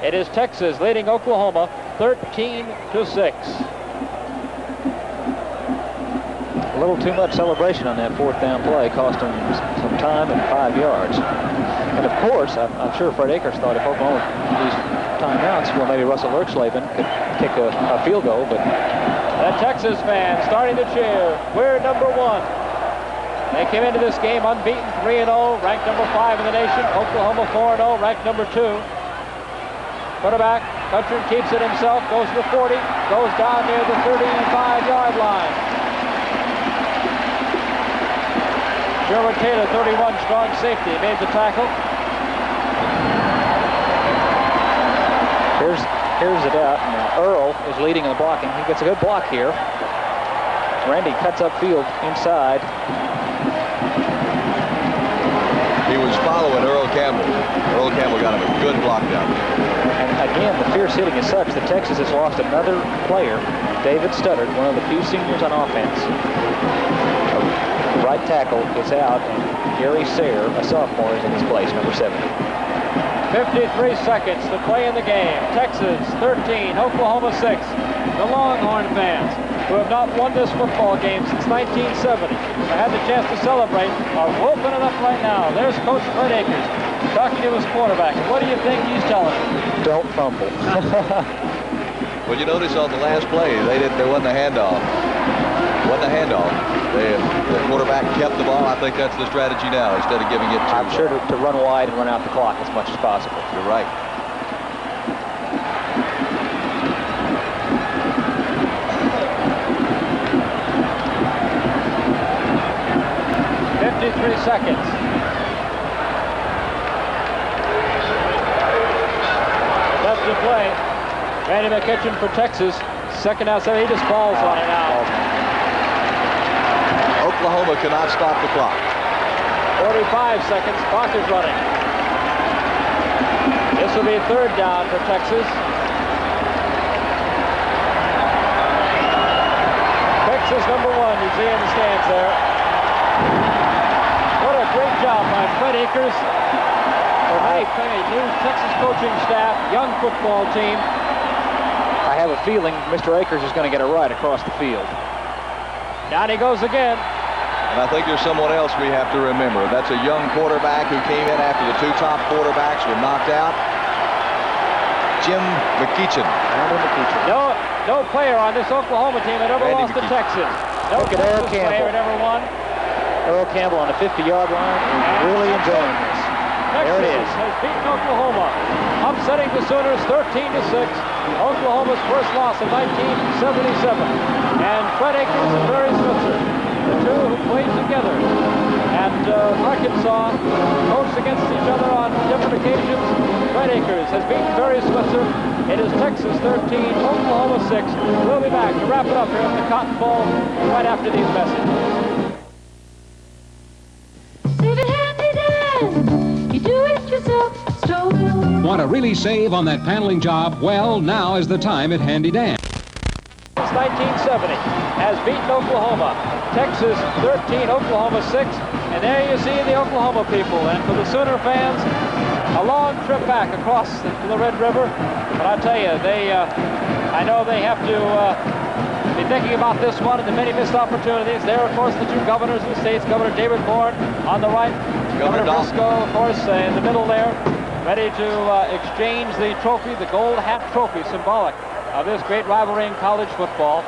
It is Texas leading Oklahoma 13-6.
A little too much celebration on that fourth down play, cost them some time and 5 yards. And of course, I'm sure Fred Akers thought if Oklahoma used timeouts, well, maybe Russell Erxleben could kick a field goal, but...
The Texas fans starting to cheer. We're number 1. They came into this game unbeaten, 3-0, ranked number 5 in the nation. Oklahoma 4-0, ranked number 2. Quarterback, Cutchin keeps it himself, goes to the 40, goes down near the 35-yard line. Sherman Taylor, 31, strong safety, made the tackle.
Here's it out. Now Earl is leading in the blocking. He gets a good block here. Randy cuts upfield inside.
He was following Earl Campbell. Earl Campbell got him a good block down there.
And again, the fierce hitting is such that Texas has lost another player, David Studdard, one of the few seniors on offense. The right tackle is out, and Gary Sayre, a sophomore, is in his place, number 70.
53 seconds to play in the game. Texas 13, Oklahoma 6. The Longhorn fans, who have not won this football game since 1970, I had the chance to celebrate, are whooping it up right now. There's Coach Fred Akers talking to his quarterback. What do you think he's telling him?
Don't fumble.
Well, you notice on the last play, there wasn't a handoff. The quarterback kept the ball. I think that's the strategy now, instead of giving it to...
I'm sure to run wide and run out the clock as much as possible.
You're right.
Seconds. Left to play. Randy McKitchen for Texas. Second out, so he just falls on it now.
Oklahoma cannot stop the clock.
45 seconds. Clock is running. This will be third down for Texas. Texas number 1. You see in the stands there. Great job by Fred Akers. A new Texas coaching staff, young football team.
I have a feeling Mr. Akers is going to get it right across the field.
Down he goes again.
And I think there's someone else we have to remember. That's a young quarterback who came in after the 2 top quarterbacks were knocked out. Jim McKeechin.
No player on this Oklahoma team had ever lost to Texas. No Texas player had ever won.
Earl Campbell on the 50-yard line is really enjoying this. There it is.
Has beaten Oklahoma, upsetting the Sooners 13-6. Oklahoma's first loss in 1977. And Fred Akers and Barry Switzer, the two who played together at Arkansas, coached against each other on different occasions. Fred Akers has beaten Barry Switzer. It is Texas 13, Oklahoma 6. We'll be back to wrap it up here at the Cotton Bowl right after these messages.
Want to really save on that paneling job? Well, now is the time at Handy Dan.
Since 1970 has beaten Oklahoma. Texas 13, Oklahoma 6. And there you see the Oklahoma people. And for the Sooner fans, a long trip back across the Red River. But I tell you, I know they have to be thinking about this one and the many missed opportunities. There, of course, the 2 governors of the states, Governor David Bourne on the right, Governor Briscoe, of course, in the middle there, ready to exchange the trophy, the gold hat trophy, symbolic of this great rivalry in college football.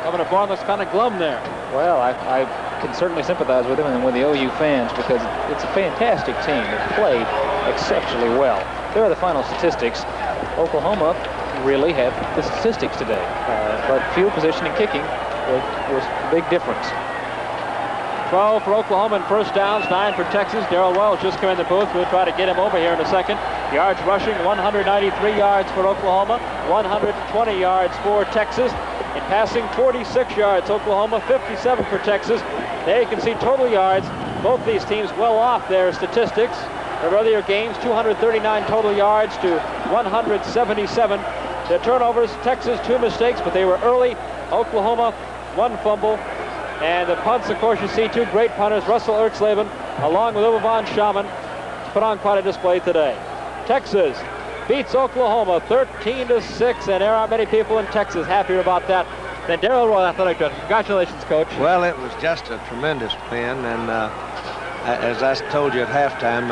Governor Bourne looks kind of glum there.
Well, I can certainly sympathize with him and with the OU fans because it's a fantastic team. It played exceptionally well.
There are the final statistics. Oklahoma really had the statistics today, but field position and kicking was a big difference. 12 for Oklahoma in first downs, 9 for Texas. Darrell Wells just came in the booth. We'll try to get him over here in a second. Yards rushing, 193 yards for Oklahoma, 120 yards for Texas. In passing, 46 yards Oklahoma, 57 for Texas. There you can see total yards. Both these teams well off their statistics. Their earlier games, 239 total yards to 177. Their turnovers, Texas 2 mistakes, but they were early. Oklahoma 1 fumble. And the punts, of course, you see 2 great punters, Russell Erxleben, along with Uwe Shaman, put on quite a display today. Texas beats Oklahoma 13-6, and there aren't many people in Texas happier about that than Darrell Royal Athletic Director. Congratulations, Coach.
Well, it was just a tremendous win, and as I told you at halftime,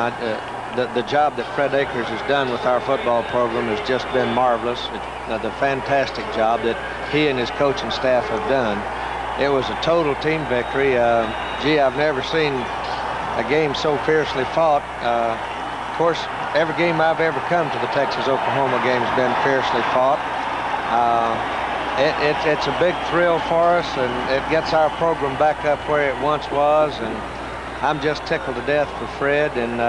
the job that Fred Akers has done with our football program has just been marvelous. The fantastic job that he and his coaching staff have done. It was a total team victory. Gee, I've never seen a game so fiercely fought. Of course, every game I've ever come to the Texas-Oklahoma game has been fiercely fought. It's a big thrill for us, and it gets our program back up where it once was. And I'm just tickled to death for Fred and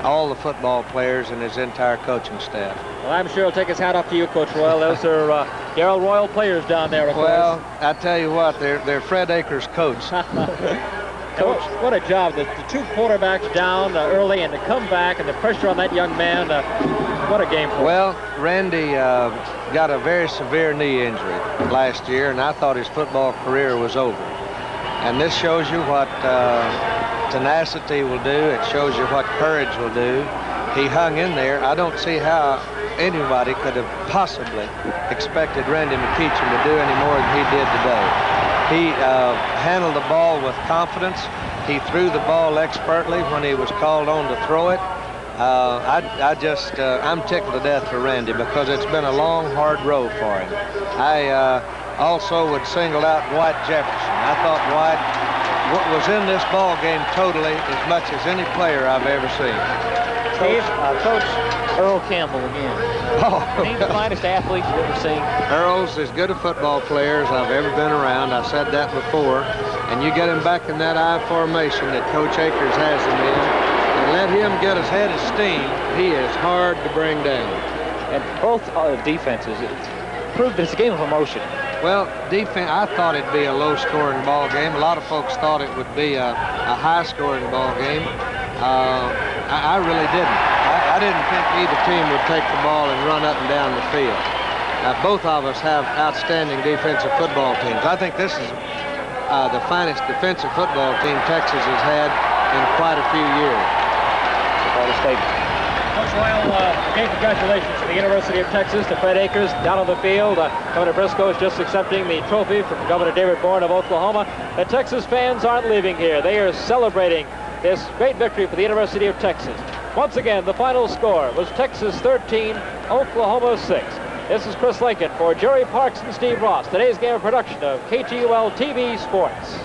all the football players and his entire coaching staff.
Well, I'm sure he'll take his hat off to you, Coach Royal. Those are Darrell Royal players down there, of course.
Well, I tell you what, they're Fred Akers' coach.
Coach, what a job. The 2 quarterbacks down early and to come back and the pressure on that young man. What a game for him.
Well, Randy got a very severe knee injury last year, and I thought his football career was over. And this shows you what tenacity will do. It shows you what courage will do. He hung in there. I don't see how anybody could have possibly expected Randy McEachern to do any more than he did today. He handled the ball with confidence. He threw the ball expertly when he was called on to throw it. I'm tickled to death for Randy because it's been a long, hard road for him. I also would single out Dwight Jefferson. I thought Dwight was in this ball game totally as much as any player I've ever seen.
Coach Earl Campbell again.
Oh.
He's the finest athlete you've ever seen.
Earl's as good a football player as I've ever been around. I said that before. And you get him back in that I formation that Coach Akers has him in, and let him get his head of steam. He is hard to bring down.
And both defenses proved that it's a game of emotion.
Well, defense, I thought it'd be a low-scoring ball game. A lot of folks thought it would be a high-scoring ball game. I really didn't. I didn't think either team would take the ball and run up and down the field. Both of us have outstanding defensive football teams. I think this is the finest defensive football team Texas has had in quite a few years.
Quite a statement. Coach Royal, again, congratulations to the University of Texas, to Fred Akers down on the field. Governor Briscoe is just accepting the trophy from Governor David Bourne of Oklahoma. The Texas fans aren't leaving here. They are celebrating this great victory for the University of Texas. Once again, the final score was Texas 13, Oklahoma 6. This is Chris Lincoln for Jerry Parks and Steve Ross. Today's game of production of KTUL TV Sports.